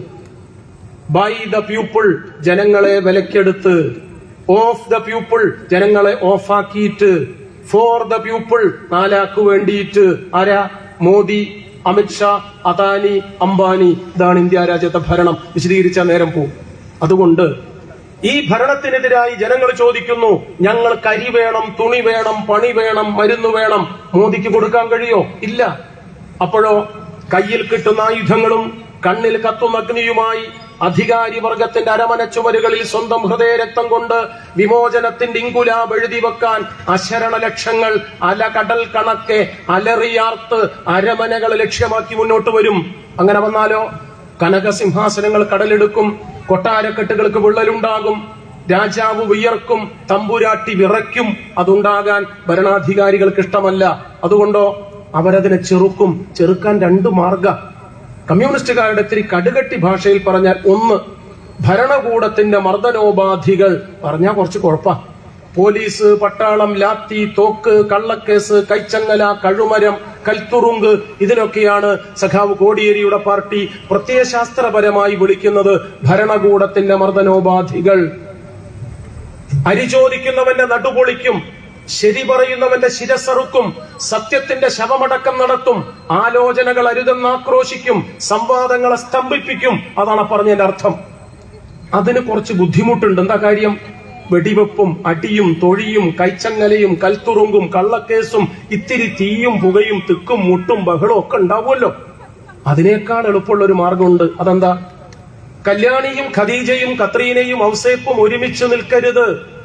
ബൈ ദ പീപ്പിൾ, ജനങ്ങളെ വിലക്കെടുത്ത്. ഓഫ് ദ പീപ്പിൾ, ജനങ്ങളെ ഓഫാക്കിയിട്ട്. ഫോർ ദ പീപ്പിൾ, നാലാക്ക് വേണ്ടിയിട്ട്. ആരാ? മോദി, അമിത്ഷാ, അദാനി, അംബാനി. ഇതാണ് ഇന്ത്യ രാജ്യത്തെ ഭരണം. വിശദീകരിച്ചാൽ നേരം പോവും. അതുകൊണ്ട് ഈ ഭരണത്തിനെതിരായി ജനങ്ങൾ ചോദിക്കുന്നു, ഞങ്ങൾക്ക് അരി വേണം, തുണി വേണം, പണി വേണം, മരുന്ന് വേണം. മോദിക്ക് കൊടുക്കാൻ കഴിയോ? ഇല്ല. അപ്പോഴോ കയ്യിൽ കിട്ടുന്ന ആയുധങ്ങളും കണ്ണിൽ കത്തുന്ന അഗ്നിയുമായി അധികാരി വർഗത്തിന്റെ അരമന ചുവരുകളിൽ സ്വന്തം ഹൃദയരക്തം കൊണ്ട് വിമോചനത്തിന്റെ ഇങ്കുലാബ് എഴുതി വെക്കാൻ അശരണ ലക്ഷങ്ങൾ അലകടൽ കണക്കെ അലറിയാർത്ത് അരമനകൾ ലക്ഷ്യമാക്കി മുന്നോട്ട് വരും. അങ്ങനെ വന്നാലോ കനകസിംഹാസനങ്ങൾ കടലെടുക്കും, കൊട്ടാരക്കെട്ടുകൾക്ക് വിള്ളലുണ്ടാകും, രാജാവ് വിയർക്കും, തമ്പുരാട്ടി വിറയ്ക്കും. അതുണ്ടാകാൻ ഭരണാധികാരികൾക്ക് ഇഷ്ടമല്ല. അതുകൊണ്ടോ അവരതിനെ ചെറുക്കും. ചെറുക്കാൻ രണ്ട് മാർഗം. കമ്മ്യൂണിസ്റ്റുകാരുടെ ഇത്തിരി കടുകട്ടി ഭാഷയിൽ പറഞ്ഞാൽ, ഒന്ന്, ഭരണകൂടത്തിന്റെ മർദ്ദനോപാധികൾ പറഞ്ഞാൽ കുറച്ച് കുഴപ്പ. പോലീസ്, പട്ടാളം, ലാത്തി, തോക്ക്, കള്ളക്കേസ്, കൈച്ചങ്ങല, കഴുമരം, കൽത്തുറുങ്ക്, ഇതിനൊക്കെയാണ് സഖാവ് കോടിയേരിയുടെ പാർട്ടി പ്രത്യയശാസ്ത്രപരമായി വിളിക്കുന്നത് ഭരണകൂടത്തിന്റെ മർദ്ദനോപാധികൾ. അരി ചോദിക്കുന്നവന്റെ നടുപൊളിക്കും, ശരി പറയുന്നവന്റെ ശിരസറുക്കും, സത്യത്തിന്റെ ശവമടക്കം നടത്തും, ആലോചനകൾ അരുതെന്ന് ആക്രോശിക്കും, സംവാദങ്ങളെ സ്തംഭിപ്പിക്കും. അതാണ് പറഞ്ഞതിന്റെ അർത്ഥം. അതിന് കുറച്ച് ബുദ്ധിമുട്ടുണ്ട്. എന്താ കാര്യം? വെടിവെപ്പും അടിയും തൊഴിയും കൈച്ചങ്ങലയും കൽത്തുറുങ്കും കള്ളക്കേസും ഇത്തിരി തീയും പുകയും തിക്കും മുട്ടും ബഹളവും ഒക്കെ ഉണ്ടാവുമല്ലോ. അതിനേക്കാൾ എളുപ്പമുള്ള ഒരു മാർഗമുണ്ട്. അതെന്താ? കല്യാണിയും ഖദീജയും കത്രീനയും ഔസേപ്പും ഒരുമിച്ച് നിൽക്കരുത്.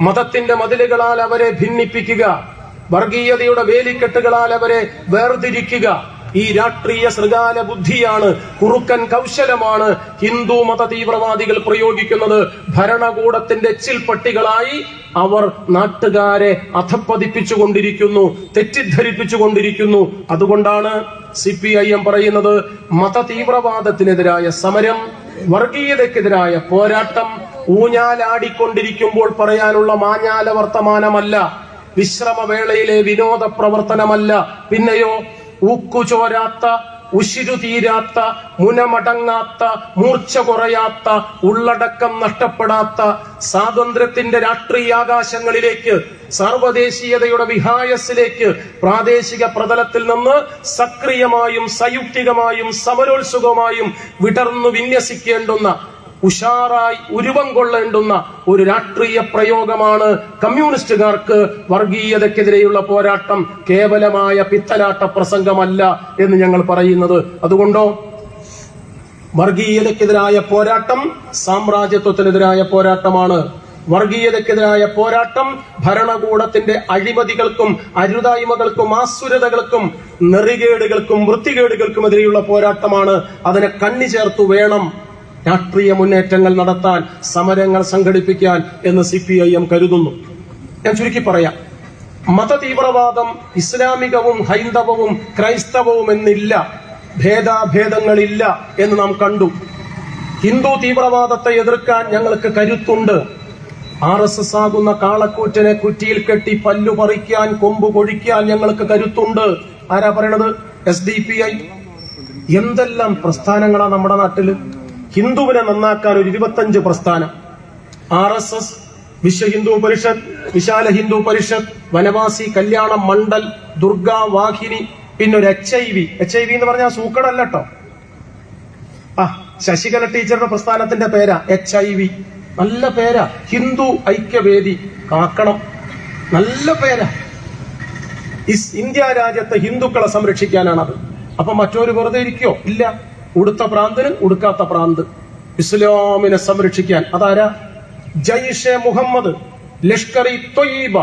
മതത്തിന്റെ മതിലുകളാൽ അവരെ ഭിന്നിപ്പിക്കുക, വർഗീയതയുടെ വേലിക്കെട്ടുകളാൽ അവരെ വേർതിരിക്കുക. ഈ രാഷ്ട്രീയ ശൃഗാല ബുദ്ധിയാണ്, കുറുക്കൻ കൗശലമാണ് ഹിന്ദു മത തീവ്രവാദികൾ പ്രയോഗിക്കുന്നത്. ഭരണകൂടത്തിന്റെ എച്ചിൽപ്പട്ടികളായി അവർ നാട്ടുകാരെ അധപ്പതിപ്പിച്ചുകൊണ്ടിരിക്കുന്നു, തെറ്റിദ്ധരിപ്പിച്ചുകൊണ്ടിരിക്കുന്നു. അതുകൊണ്ടാണ് CPIM പറയുന്നത്, മത തീവ്രവാദത്തിനെതിരായ സമരം, വർഗീയതയ്ക്കെതിരായ പോരാട്ടം ഊഞ്ഞാലാടിക്കൊണ്ടിരിക്കുമ്പോൾ പറയാനുള്ള മാഞ്ഞാല വർത്തമാനമല്ല, വിശ്രമവേളയിലെ വിനോദ പ്രവർത്തനമല്ല. പിന്നെയോ ഊക്കുചോരാത്ത, ഉശിരു തീരാത്ത, മുനമടങ്ങാത്ത, മൂർച്ച കുറയാത്ത, ഉള്ളടക്കം നഷ്ടപ്പെടാത്ത സ്വാതന്ത്ര്യത്തിന്റെ രാഷ്ട്രീയാകാശങ്ങളിലേക്ക്, സാർവദേശീയതയുടെ വിഹായസിലേക്ക് പ്രാദേശിക പ്രതലത്തിൽ നിന്ന് സക്രിയമായും സയുക്തികമായും സമരോത്സുകമായും വിടർന്നു വിന്യസിക്കേണ്ടുന്ന, ഉഷാറായി ഉരുവം കൊള്ളേണ്ടുന്ന ഒരു രാഷ്ട്രീയ പ്രയോഗമാണ് കമ്മ്യൂണിസ്റ്റുകാർക്ക് വർഗീയതയ്ക്കെതിരെയുള്ള പോരാട്ടം. കേവലമായ പിത്തലാട്ട പ്രസംഗമല്ല എന്ന് ഞങ്ങൾ പറയുന്നത്. അതുകൊണ്ടോ വർഗീയതയ്ക്കെതിരായ പോരാട്ടം സാമ്രാജ്യത്വത്തിനെതിരായ പോരാട്ടമാണ്. വർഗീയതയ്ക്കെതിരായ പോരാട്ടം ഭരണകൂടത്തിന്റെ അഴിമതികൾക്കും അരുതായ്മകൾക്കും ആസുരതകൾക്കും നെറികേടുകൾക്കും വൃത്തികേടുകൾക്കുമെതിരെയുള്ള പോരാട്ടമാണ്. അതിനെ കണ്ണി ചേർത്തു വേണം രാഷ്ട്രീയ മുന്നേറ്റങ്ങൾ നടത്താൻ, സമരങ്ങൾ സംഘടിപ്പിക്കാൻ എന്ന് CPIM കരുതുന്നു. ഞാൻ ചുരുക്കി പറയാം, മത തീവ്രവാദം ഇസ്ലാമികവും ഹൈന്ദവവും ക്രൈസ്തവവും എന്നില്ല, ഭേദാഭേദങ്ങളില്ല എന്ന് നാം കണ്ടു. ഹിന്ദു തീവ്രവാദത്തെ എതിർക്കാൻ ഞങ്ങൾക്ക് കരുത്തുണ്ട്. RSS ആകുന്ന കാളക്കൂറ്റനെ കുറ്റിയിൽ കെട്ടി പല്ലു പറിക്കാൻ, കൊമ്പ് കൊഴിക്കാൻ ഞങ്ങൾക്ക് കരുത്തുണ്ട്. ആരാ പറയണത്? SDPI. എന്തെല്ലാം പ്രസ്ഥാനങ്ങളാ നമ്മുടെ നാട്ടില്. ഹിന്ദുവിനെ നന്നാക്കാൻ ഒരു 25 പ്രസ്ഥാനം, RSS, വിശ്വ ഹിന്ദു പരിഷത്ത്, വിശാല ഹിന്ദു പരിഷത്ത്, വനവാസി കല്യാണ മണ്ഡൽ, ദുർഗാ വാഹിനി, പിന്നെ ഒരു HIV എന്ന് പറഞ്ഞാൽ സൂക്കടല്ല കേട്ടോ. ശശികല ടീച്ചറുടെ പ്രസ്ഥാനത്തിന്റെ പേരാ HIV. നല്ല പേരാ. ഹിന്ദു ഐക്യവേദി, കാക്കണം, നല്ല പേരാ. ഇന്ത്യ രാജ്യത്തെ ഹിന്ദുക്കളെ സംരക്ഷിക്കാനാണത്. അപ്പൊ മറ്റൊരു വെറുതെ ഇരിക്കോ? ഇല്ല. ഉടുത്ത പ്രാന്തന് ഉടുക്കാത്ത പ്രാന്ത്. ഇസ്ലാമിനെ സംരക്ഷിക്കാൻ അതാരാ? ജയ്ഷെ മുഹമ്മദ്, ലഷ്കർ ഇ ത്വയ്യിബ,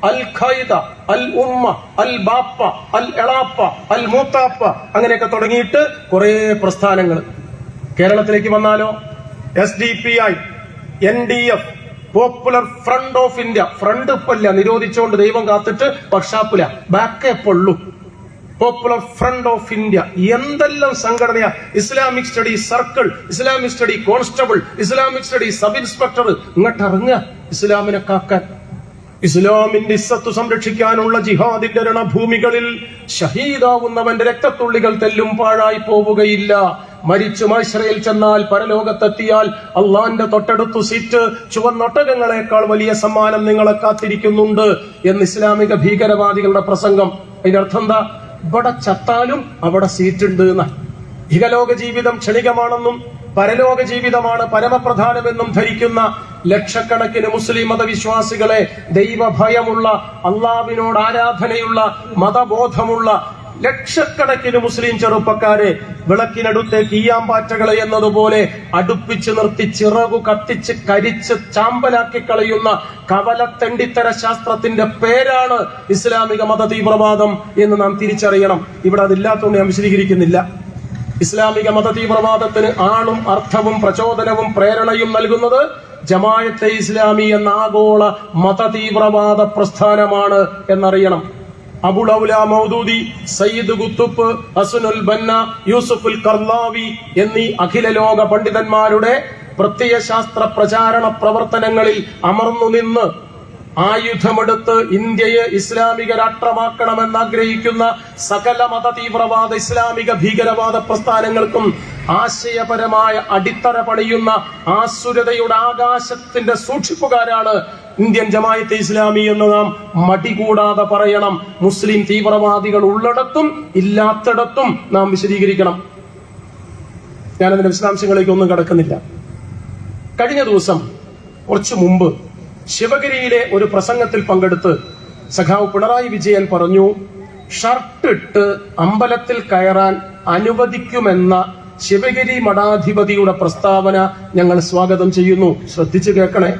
അൽ ഖൈദ, അൽ ഉമ്മ, അൽ ബാപ്പ, അൽ എളാപ്പ, അൽ മൂത്താപ്പ, അങ്ങനെയൊക്കെ തുടങ്ങിയിട്ട് കുറെ പ്രസ്ഥാനങ്ങൾ. കേരളത്തിലേക്ക് വന്നാലോ SDPI, NDF, popular front of India. Front ഇപ്പല്ല, നിരോധിച്ചുകൊണ്ട് ദൈവം കാത്തിട്ട് വർഷാപ്പില, ബാക്ക് എപ്പൊള്ളൂ. പോപ്പുലർ ഫ്രണ്ട് ഓഫ് ഇന്ത്യ, എന്തെല്ലാം സംഘടനയാ. Islamic study circle, Islamic study constable, Islamic study sub inspector. ഇങ്ങോട്ട് ഇറങ്ങുക ഇസ്ലാമിനെ കാക്കാൻ. ഇസ്ലാമിന്റെ ഇസ്സത്ത് സംരക്ഷിക്കാനുള്ള ജിഹാദിന്റെ രണഭൂമികളിൽ ഷഹീദാവുന്നവന്റെ രക്തത്തുള്ളികൾ തെല്ലും പാഴായി പോവുകയില്ല. മരിച്ചു മൈശ്രയിൽ ചെന്നാൽ, പരലോകത്തെത്തിയാൽ അള്ളാന്റെ തൊട്ടടുത്തു സീറ്റ് ചുവന്നൊട്ടകങ്ങളെക്കാൾ വലിയ സമ്മാനം നിങ്ങളെ കാത്തിരിക്കുന്നുണ്ട് എന്ന് ഇസ്ലാമിക ഭീകരവാദികളുടെ പ്രസംഗം. അതിന്റെ അർത്ഥം എന്താ? ഇവിടെ ചത്താലും അവിടെ സീറ്റുണ്ട് എന്ന. ഇഹലോക ജീവിതം ക്ഷണികമാണെന്നും പരലോക ജീവിതമാണ് പരമപ്രധാനമെന്നും ധരിക്കുന്ന ലക്ഷക്കണക്കിന് മുസ്ലിം മതവിശ്വാസികളെ, ദൈവഭയമുള്ള, അള്ളാവിനോട് ആരാധനയുള്ള, മതബോധമുള്ള ലക്ഷക്കണക്കിന് മുസ്ലിം ചെറുപ്പക്കാരെ വിളക്കിനടുത്തേക്ക് ഈയാമ്പാറ്റകളെ എന്നതുപോലെ അടുപ്പിച്ചു നിർത്തി ചിറകു കത്തിച്ച് കരിച്ച് ചാമ്പലാക്കി കളയുന്ന കവലത്തെണ്ടിത്തര ശാസ്ത്രത്തിന്റെ പേരാണ് ഇസ്ലാമിക മത തീവ്രവാദം എന്ന് നാം തിരിച്ചറിയണം. ഇവിടെ അതില്ലാത്തതുകൊണ്ട് ഞാൻ വിശദീകരിക്കുന്നില്ല. ഇസ്ലാമിക മത തീവ്രവാദത്തിന് ആളും അർത്ഥവും പ്രചോദനവും പ്രേരണയും നൽകുന്നത് ജമാഅത്തെ ഇസ്ലാമി എന്ന ആഗോള മത തീവ്രവാദ പ്രസ്ഥാനമാണ് എന്നറിയണം. അബുൽ ഔല മൗദൂദി, സയ്യിദ് ഖുത്ബ്, ഹസനുൽ ബന്ന, യൂസുഫുൽ കർലാവി എന്നീ അഖില ലോക പണ്ഡിതന്മാരുടെ പ്രത്യയശാസ്ത്ര പ്രചാരണ പ്രവർത്തനങ്ങളിൽ അമർന്നു നിന്ന് ആയുധമെടുത്ത് ഇന്ത്യയെ ഇസ്ലാമിക രാഷ്ട്രമാക്കണമെന്ന് ആഗ്രഹിക്കുന്ന സകല മത തീവ്രവാദ ഇസ്ലാമിക ഭീകരവാദ പ്രസ്ഥാനങ്ങൾക്കും ആശയപരമായ അടിത്തറ പണിയുന്ന ആസുരതയുടെ ആകാശത്തിന്റെ സൂക്ഷിപ്പുകാരാണ് ഇന്ത്യൻ ജമാഅത്തെ ഇസ്ലാമി എന്ന് നാം മടികൂടാതെ പറയണം. മുസ്ലിം തീവ്രവാദികൾ ഉള്ളിടത്തും ഇല്ലാത്തിടത്തും നാം വിശദീകരിക്കണം. ഞാനതിന്റെ വിശദാംശങ്ങളിലേക്ക് ഒന്നും കടക്കുന്നില്ല. കഴിഞ്ഞ ദിവസം കുറച്ചു മുമ്പ് ശിവഗിരിയിലെ ഒരു പ്രസംഗത്തിൽ പങ്കെടുത്ത് സഖാവ് പിണറായി വിജയൻ പറഞ്ഞു, ഷർട്ടിട്ട് അമ്പലത്തിൽ കയറാൻ അനുവദിക്കുമെന്ന ശിവഗിരി മഠാധിപതിയുടെ പ്രസ്താവന ഞങ്ങൾ സ്വാഗതം ചെയ്യുന്നു. ശ്രദ്ധിച്ചു കേൾക്കണേ.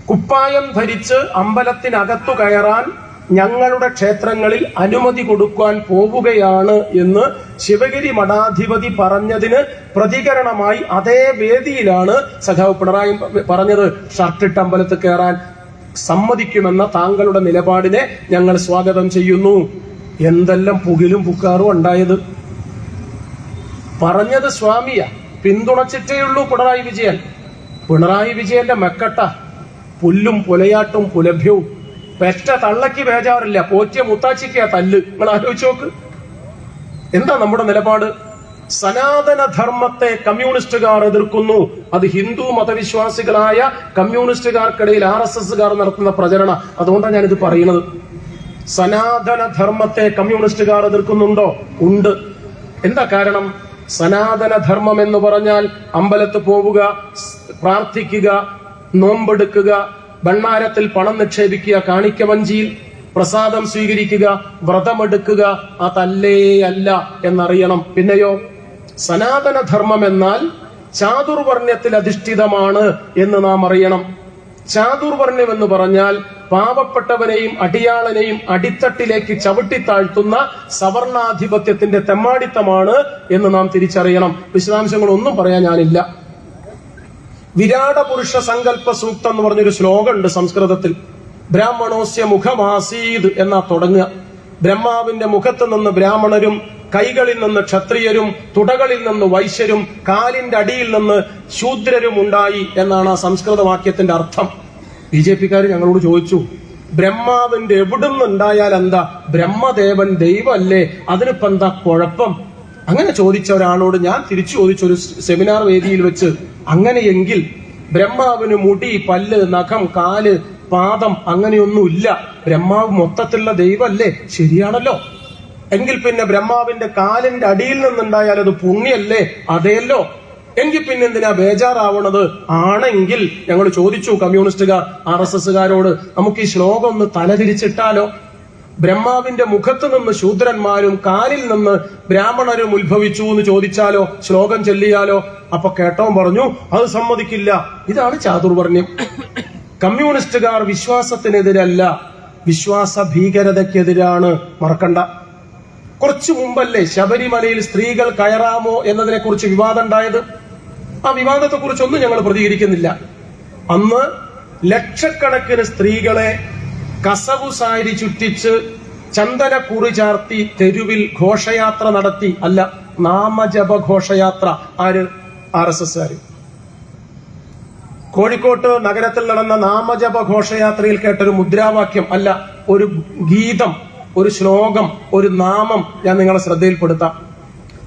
കുപ്പായം ധരിച്ച് അമ്പലത്തിനകത്തു കയറാൻ ഞങ്ങളുടെ ക്ഷേത്രങ്ങളിൽ അനുമതി കൊടുക്കാൻ പോവുകയാണ് എന്ന് ശിവഗിരി മഠാധിപതി പറഞ്ഞതിന് പ്രതികരണമായി അതേ വേദിയിലാണ് സഖാവ് പിണറായി പറഞ്ഞത്, ഷർട്ടിട്ട് അമ്പലത്തിൽ കയറാൻ സമ്മതിക്കുമെന്ന താങ്കളുടെ നിലപാടിനെ ഞങ്ങൾ സ്വാഗതം ചെയ്യുന്നു. എന്തെല്ലാം പുകിലും പുക്കാറും ഉണ്ടായത്. പറഞ്ഞത് സ്വാമിയ, പിന്തുണച്ചിട്ടേയുള്ളൂ പിണറായി വിജയൻ. പിണറായി വിജയന്റെ മെക്കട്ട പുല്ലും പുലയാട്ടും പുലഭ്യവും. പെറ്റ തള്ളക്ക് ബേജാറില്ല, പോറ്റിയ മുത്താച്ചിക്കാ തല്ല്. നിങ്ങൾ ആലോചിച്ച് നോക്ക്. എന്താ നമ്മുടെ നിലപാട്? സനാതന ധർമ്മത്തെ കമ്മ്യൂണിസ്റ്റുകാർ എതിർക്കുന്നു. അത് ഹിന്ദു മതവിശ്വാസികളായ കമ്മ്യൂണിസ്റ്റുകാർക്കിടയിൽ RSSകാർ നടത്തുന്ന പ്രചരണം. അതുകൊണ്ടാണ് ഞാനിത് പറയുന്നത്. സനാതന ധർമ്മത്തെ കമ്മ്യൂണിസ്റ്റുകാർ എതിർക്കുന്നുണ്ടോ? ഉണ്ട്. എന്താ കാരണം? സനാതന ധർമ്മം എന്ന് പറഞ്ഞാൽ അമ്പലത്ത് പോവുക, പ്രാർത്ഥിക്കുക, നോമ്പെടുക്കുക, ഭണ്ഡാരത്തിൽ പണം നിക്ഷേപിക്കുക, കാണിക്ക വഞ്ചിയിൽ പ്രസാദം സ്വീകരിക്കുക, വ്രതമെടുക്കുക, അതല്ലേ അല്ല എന്നറിയണം. പിന്നെയോ സനാതന ധർമ്മം എന്നാൽ ചാതുർവർണ്ണ്യത്തിൽ അധിഷ്ഠിതമാണ് എന്ന് നാം അറിയണം. ചാതുർവർണ്ണ്യം എന്ന് പറഞ്ഞാൽ പാവപ്പെട്ടവനെയും അടിയാളനെയും അടിത്തട്ടിലേക്ക് ചവിട്ടിത്താഴ്ത്തുന്ന സവർണാധിപത്യത്തിന്റെ തെമ്മാടിത്തമാണ് എന്ന് നാം തിരിച്ചറിയണം. വിശദാംശങ്ങളൊന്നും പറയാൻ ഞാനില്ല. വിരാട പുരുഷ സങ്കല്പ സൂക്തം എന്ന് പറഞ്ഞൊരു ശ്ലോകം ഉണ്ട് സംസ്കൃതത്തിൽ. ബ്രാഹ്മണോസ്യ മുഖമാസീത് എന്നാ തുടങ്ങുക. ബ്രഹ്മാവിന്റെ മുഖത്ത് നിന്ന് ബ്രാഹ്മണരും, കൈകളിൽ നിന്ന് ക്ഷത്രിയരും, തുടകളിൽ നിന്ന് വൈശ്യരും, കാലിന്റെ അടിയിൽ നിന്ന് ശൂദ്രരും ഉണ്ടായി എന്നാണ് ആ സംസ്കൃത വാക്യത്തിന്റെ അർത്ഥം. BJPക്കാർ ഞങ്ങളോട് ചോദിച്ചു, ബ്രഹ്മാവിന്റെ എവിടുന്ന് ഉണ്ടായാൽ എന്താ? ബ്രഹ്മദേവൻ ദൈവമല്ലേ, അതിനിപ്പോ എന്താ കുഴപ്പം? അങ്ങനെ ചോദിച്ച ഒരാളോട് ഞാൻ തിരിച്ചു ചോദിച്ച ഒരു സെമിനാർ വേദിയിൽ വെച്ച്, അങ്ങനെയെങ്കിൽ ബ്രഹ്മാവിന് മുടി, പല്ല്, നഖം, കാല്, പാദം അങ്ങനെയൊന്നുമില്ല. ബ്രഹ്മാവ് മൊത്തത്തിലുള്ള ദൈവമല്ലേ? ശരിയാണല്ലോ. എങ്കിൽ പിന്നെ ബ്രഹ്മാവിന്റെ കാലിന്റെ അടിയിൽ നിന്നുണ്ടായാൽ അത് പുണ്യല്ലേ? അതെയല്ലോ. എങ്കിൽ പിന്നെ എന്തിനാ ബേജാറാവണത്? ആണെങ്കിൽ ഞങ്ങൾ ചോദിച്ചു കമ്മ്യൂണിസ്റ്റുകാർ RSSകാരോട്, നമുക്ക് ഈ ശ്ലോകം ഒന്ന് തലതിരിച്ചിട്ടാലോ? ബ്രഹ്മാവിന്റെ മുഖത്ത് നിന്ന് ശൂദ്രന്മാരും കാലിൽ നിന്ന് ബ്രാഹ്മണരും ഉത്ഭവിച്ചു എന്ന് ചോദിച്ചാലോ? ശ്ലോകം ചൊല്ലിയാലോ? അപ്പൊ കേട്ടോൻ പറഞ്ഞു അത് സമ്മതിക്കില്ല. ഇതാണ് ചാതുർവർണ്ണ്യം. കമ്മ്യൂണിസ്റ്റുകാർ വിശ്വാസത്തിനെതിരല്ല, വിശ്വാസ ഭീകരതയ്ക്കെതിരാണ്. മറക്കണ്ട. കുറച്ചു മുമ്പല്ലേ ശബരിമലയിൽ സ്ത്രീകൾ കയറാമോ എന്നതിനെ കുറിച്ച് വിവാദം ഉണ്ടായത്? ആ വിവാദത്തെ കുറിച്ചൊന്നും ഞങ്ങൾ പ്രതികരിക്കുന്നില്ല. അന്ന് ലക്ഷക്കണക്കിന് സ്ത്രീകളെ കസവു സാരി ചുറ്റിച്ച് ചന്ദനക്കുറി ചാർത്തി തെരുവിൽ ഘോഷയാത്ര നടത്തി. അല്ല, നാമജപ ഘോഷയാത്ര. ആര്? RSSകാര്. കോഴിക്കോട്ട് നഗരത്തിൽ നടന്ന നാമജപ ഘോഷയാത്രയിൽ കേട്ടൊരു മുദ്രാവാക്യം, അല്ല, ഒരു ഗീതം, ഒരു ശ്ലോകം, ഒരു നാമം ഞാൻ നിങ്ങളെ ശ്രദ്ധയിൽപ്പെടുത്താം.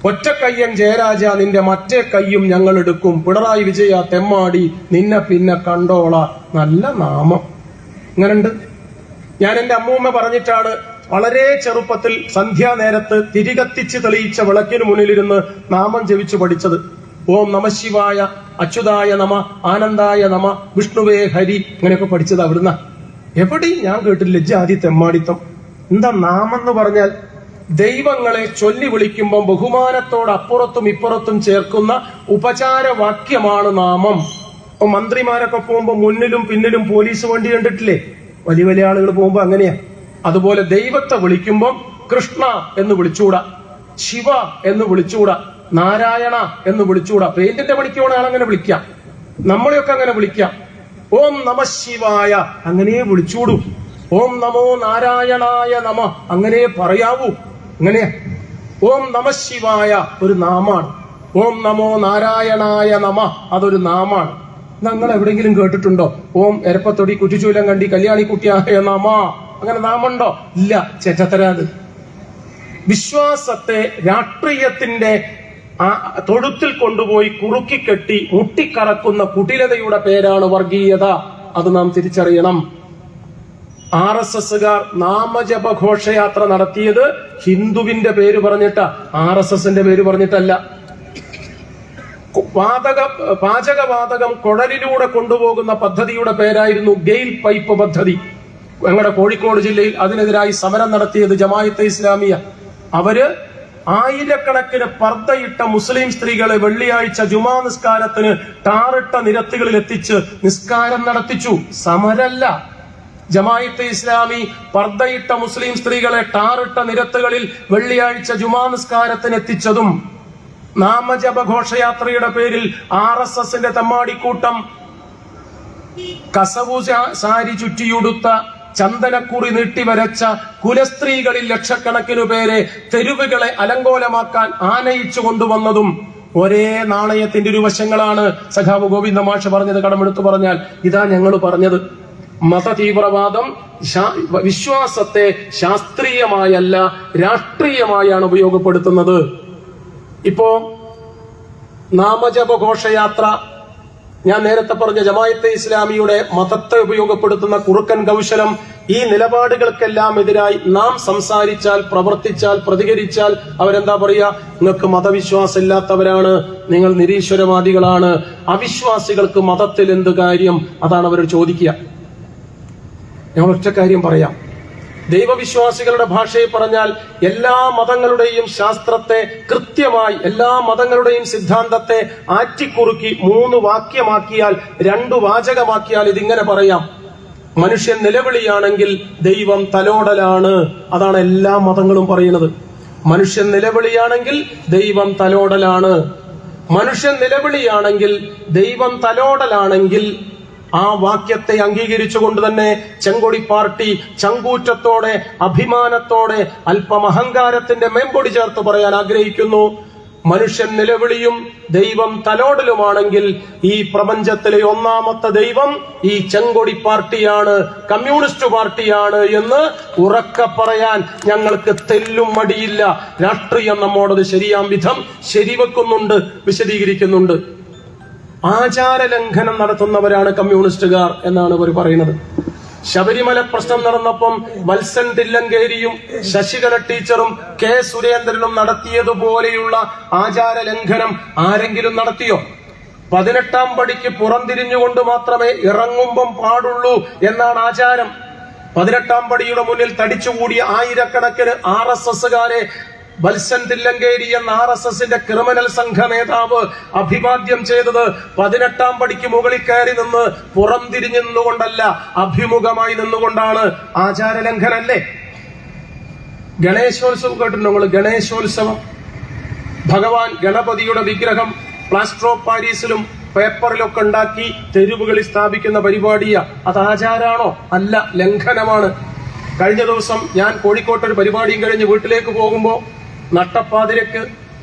ഒറ്റക്കയ്യൻ ജയരാജ നിന്റെ മറ്റേ കയ്യും ഞങ്ങൾ എടുക്കും, പിണറായി വിജയ തെമ്മാടി നിന്നെ പിന്നെ കണ്ടോള. നല്ല നാമം. ഇങ്ങനുണ്ട്. ഞാൻ എന്റെ അമ്മൂമ്മ പറഞ്ഞിട്ടാണ് വളരെ ചെറുപ്പത്തിൽ സന്ധ്യാനേരത്ത് തിരികത്തിച്ച് തെളിയിച്ച വിളക്കിന് മുന്നിലിരുന്ന് നാമം ജപിച്ചു പഠിച്ചത്. ഓം നമഃശിവായ, അച്യുതായ നമ, ആനന്ദായ നമ, വിഷ്ണുവേ ഹരി, ഇങ്ങനെയൊക്കെ പഠിച്ചത് അവിടുന്ന്. എവിടെയും ഞാൻ കേട്ടില്ല ജാതി തെമ്മാടിത്തം. എന്താ നാമം എന്ന് പറഞ്ഞാൽ? ദൈവങ്ങളെ ചൊല്ലി വിളിക്കുമ്പോൾ ബഹുമാനത്തോട് അപ്പുറത്തും ഇപ്പുറത്തും ചേർക്കുന്ന ഉപചാരവാക്യമാണ് നാമം. ഇപ്പൊ മന്ത്രിമാരൊക്കെ പോകുമ്പോ മുന്നിലും പിന്നിലും പോലീസ് വണ്ടി കണ്ടിട്ടില്ലേ? വലിയ വലിയ ആളുകൾ പോകുമ്പോ അങ്ങനെയാ. അതുപോലെ ദൈവത്തെ വിളിക്കുമ്പോൾ കൃഷ്ണ എന്ന് വിളിച്ചുകൂടാ, ശിവ എന്ന് വിളിച്ചുകൂടാ, നാരായണ എന്ന് വിളിച്ചുകൂടാ. പെയിന്റിന്റെ പണിക്ക് പോണ ആളങ്ങനെ വിളിക്കാം, നമ്മളെയൊക്കെ അങ്ങനെ വിളിക്കാം. ഓം നമഃശിവായ അങ്ങനെ വിളിച്ചൂടും. ഓം നമോ നാരായണായ നമ അങ്ങനെ പറയാവൂ. അങ്ങനെയാ. ഓം നമഃശിവായ ഒരു നാമാണ്. ഓം നമോ നാരായണായ നമ അതൊരു നാമാണ്. നിങ്ങൾ എവിടെയെങ്കിലും കേട്ടിട്ടുണ്ടോ ഓം എരപ്പത്തൊടി കുറ്റിച്ചൂലം കണ്ടി കല്യാണിക്കുട്ടിയായ നമ അങ്ങനെ നാമുണ്ടോ? ഇല്ല. ചേറ്റത്തരാത്. വിശ്വാസത്തെ രാഷ്ട്രീയത്തിന്റെ തൊഴുത്തിൽ കൊണ്ടുപോയി കുറുക്കിക്കെട്ടി മുട്ടിക്കറക്കുന്ന കുടിലതയുടെ പേരാണ് വർഗീയത. അത് നാം തിരിച്ചറിയണം. RSSകാർ നാമജപ ഘോഷയാത്ര നടത്തിയത് ഹിന്ദുവിന്റെ പേര് പറഞ്ഞിട്ടാ, RSSന്റെ പേര് പറഞ്ഞിട്ടല്ല. പാചകവാതകം കുഴലിലൂടെ കൊണ്ടുപോകുന്ന പദ്ധതിയുടെ പേരായിരുന്നു ഗെയിൽ പൈപ്പ് പദ്ധതി. ഞങ്ങളുടെ കോഴിക്കോട് ജില്ലയിൽ അതിനെതിരായി സമരം നടത്തിയത് ജമാഅത്തെ ഇസ്ലാമിയ. അവര് ആയിരക്കണക്കിന് പർദ്ദയിട്ട മുസ്ലിം സ്ത്രീകളെ വെള്ളിയാഴ്ച ജുമാ നിസ്കാരത്തിന് ടാറിട്ട നിരത്തുകളിൽ എത്തിച്ച് നിസ്കാരം നടത്തിച്ചു. സമരല്ല. ജമാഅത്തെ ഇസ്ലാമി പർദ്ദയിട്ട മുസ്ലിം സ്ത്രീകളെ ടാറിട്ട നിരത്തുകളിൽ വെള്ളിയാഴ്ച ജുമാ നിസ്കാരത്തിന് എത്തിച്ചതും നാമജപ ഘോഷയാത്രയുടെ പേരിൽ RSSന്റെ തെമ്മാടിക്കൂട്ടം കസവു സാരി ചുറ്റിയുടുത്ത ചന്ദനക്കുറി നീട്ടിവരച്ച കുലസ്ത്രീകളിൽ ലക്ഷക്കണക്കിനു പേരെ തെരുവുകളെ അലങ്കോലമാക്കാൻ ആനയിച്ചു കൊണ്ടുവന്നതും ഒരേ നാണയത്തിന്റെ ഇരുവശങ്ങളാണ്. സഖാവ് ഗോവിന്ദ മാഷ് പറഞ്ഞത് കടമെടുത്തു പറഞ്ഞാൽ ഇതാ ഞങ്ങൾ പറഞ്ഞത്. മതതീവ്രവാദം വിശ്വാസത്തെ ശാസ്ത്രീയമായല്ല രാഷ്ട്രീയമായാണ് ഉപയോഗപ്പെടുത്തുന്നത്. ഇപ്പോ നാമജപ ഘോഷയാത്ര, ഞാൻ നേരത്തെ പറഞ്ഞ ജമാഅത്തെ ഇസ്ലാമിയുടെ മതത്തെ ഉപയോഗപ്പെടുത്തുന്ന കുറുക്കൻ കൗശലം, ഈ നിലപാടുകൾക്കെല്ലാം എതിരായി നാം സംസാരിച്ചാൽ, പ്രവർത്തിച്ചാൽ, പ്രതികരിച്ചാൽ അവരെന്താ പറയാ? നിങ്ങൾക്ക് മതവിശ്വാസം ഇല്ലാത്തവരാണ്, നിങ്ങൾ നിരീശ്വരവാദികളാണ്, അവിശ്വാസികൾക്ക് മതത്തിൽ എന്ത് കാര്യം? അതാണ് അവർ ചോദിക്കുക. ഞാൻ ഒറ്റ കാര്യം പറയാം. ദൈവവിശ്വാസികളുടെ ഭാഷയിൽ പറഞ്ഞാൽ എല്ലാ മതങ്ങളുടെയും ശാസ്ത്രത്തെ കൃത്യമായി, എല്ലാ മതങ്ങളുടെയും സിദ്ധാന്തത്തെ ആറ്റിക്കുറുക്കി 3 വാക്യമാക്കിയാൽ, 2 വാചകമാക്കിയാൽ ഇതിങ്ങനെ പറയാം: മനുഷ്യൻ നിലവിളിയാണെങ്കിൽ ദൈവം തലോടലാണ്. അതാണ് എല്ലാ മതങ്ങളും പറയുന്നത്. മനുഷ്യൻ നിലവിളിയാണെങ്കിൽ ദൈവം തലോടലാണ്. മനുഷ്യൻ നിലവിളിയാണെങ്കിൽ ദൈവം തലോടലാണെങ്കിൽ ആ വാക്യത്തെ അംഗീകരിച്ചുകൊണ്ട് തന്നെ ചെങ്കൊടി പാർട്ടി ചങ്കൂറ്റത്തോടെ, അഭിമാനത്തോടെ, അല്പം അഹങ്കാരത്തിന്റെ മേമ്പൊടി ചേർത്ത് പറയാൻ ആഗ്രഹിക്കുന്നു: മനുഷ്യൻ നിലവിളിയും ദൈവം തലോടലുമാണെങ്കിൽ ഈ പ്രപഞ്ചത്തിലെ ഒന്നാമത്തെ ദൈവം ഈ ചെങ്കൊടി പാർട്ടിയാണ്, കമ്മ്യൂണിസ്റ്റ് പാർട്ടിയാണ് എന്ന് ഉറക്കെ പറയാൻ ഞങ്ങൾക്ക് തെല്ലും മടിയില്ല. രാഷ്ട്രീയം നമ്മോടത് ശരിയാം വിധം ശരിവെക്കുന്നുണ്ട്, വിശദീകരിക്കുന്നുണ്ട്. ആചാര ലംഘനം നടത്തുന്നവരാണ് കമ്മ്യൂണിസ്റ്റുകാർ എന്നാണ് അവർ പറയുന്നത്. ശബരിമല പ്രശ്നം നടന്നപ്പം വത്സൻ തില്ലങ്കേരിയും ശശികല ടീച്ചറും കെ സുരേന്ദ്രനും നടത്തിയതുപോലെയുള്ള ആചാര ലംഘനം ആരെങ്കിലും നടത്തിയോ? 18-ാം പടിക്ക് പുറംതിരിഞ്ഞുകൊണ്ട് മാത്രമേ ഇറങ്ങുമ്പം പാടുള്ളൂ എന്നാണ് ആചാരം. 18-ാം പടിയുടെ മുന്നിൽ തടിച്ചുകൂടിയ ആയിരക്കണക്കിന് RSSകാരെ വത്സൻ തില്ലങ്കേരി എന്ന RSSന്റെ ക്രിമിനൽ സംഘ നേതാവ് അഭിവാദ്യം ചെയ്തത് 18-ാം പടിക്ക് മുകളിൽ കയറി നിന്ന് പുറംതിരിഞ്ഞു നിന്നുകൊണ്ടല്ല, അഭിമുഖമായി നിന്നുകൊണ്ടാണ്. ആചാര ലംഘനല്ലേ? ഗണേശോത്സവം കേട്ടിട്ടുണ്ടോ നിങ്ങൾ? ഗണേശോത്സവം, ഭഗവാൻ ഗണപതിയുടെ വിഗ്രഹം പ്ലാസ്റ്റർ ഓഫ് പാരീസിലും പേപ്പറിലൊക്കെ ഉണ്ടാക്കി തെരുവുകളിൽ സ്ഥാപിക്കുന്ന പരിപാടിയാ. അത് ആചാരാണോ? അല്ല, ലംഘനമാണ്. കഴിഞ്ഞ ദിവസം ഞാൻ കോഴിക്കോട്ട് ഒരു പരിപാടിയും കഴിഞ്ഞ് വീട്ടിലേക്ക് പോകുമ്പോൾ നട്ടപ്പാതിരക്ക്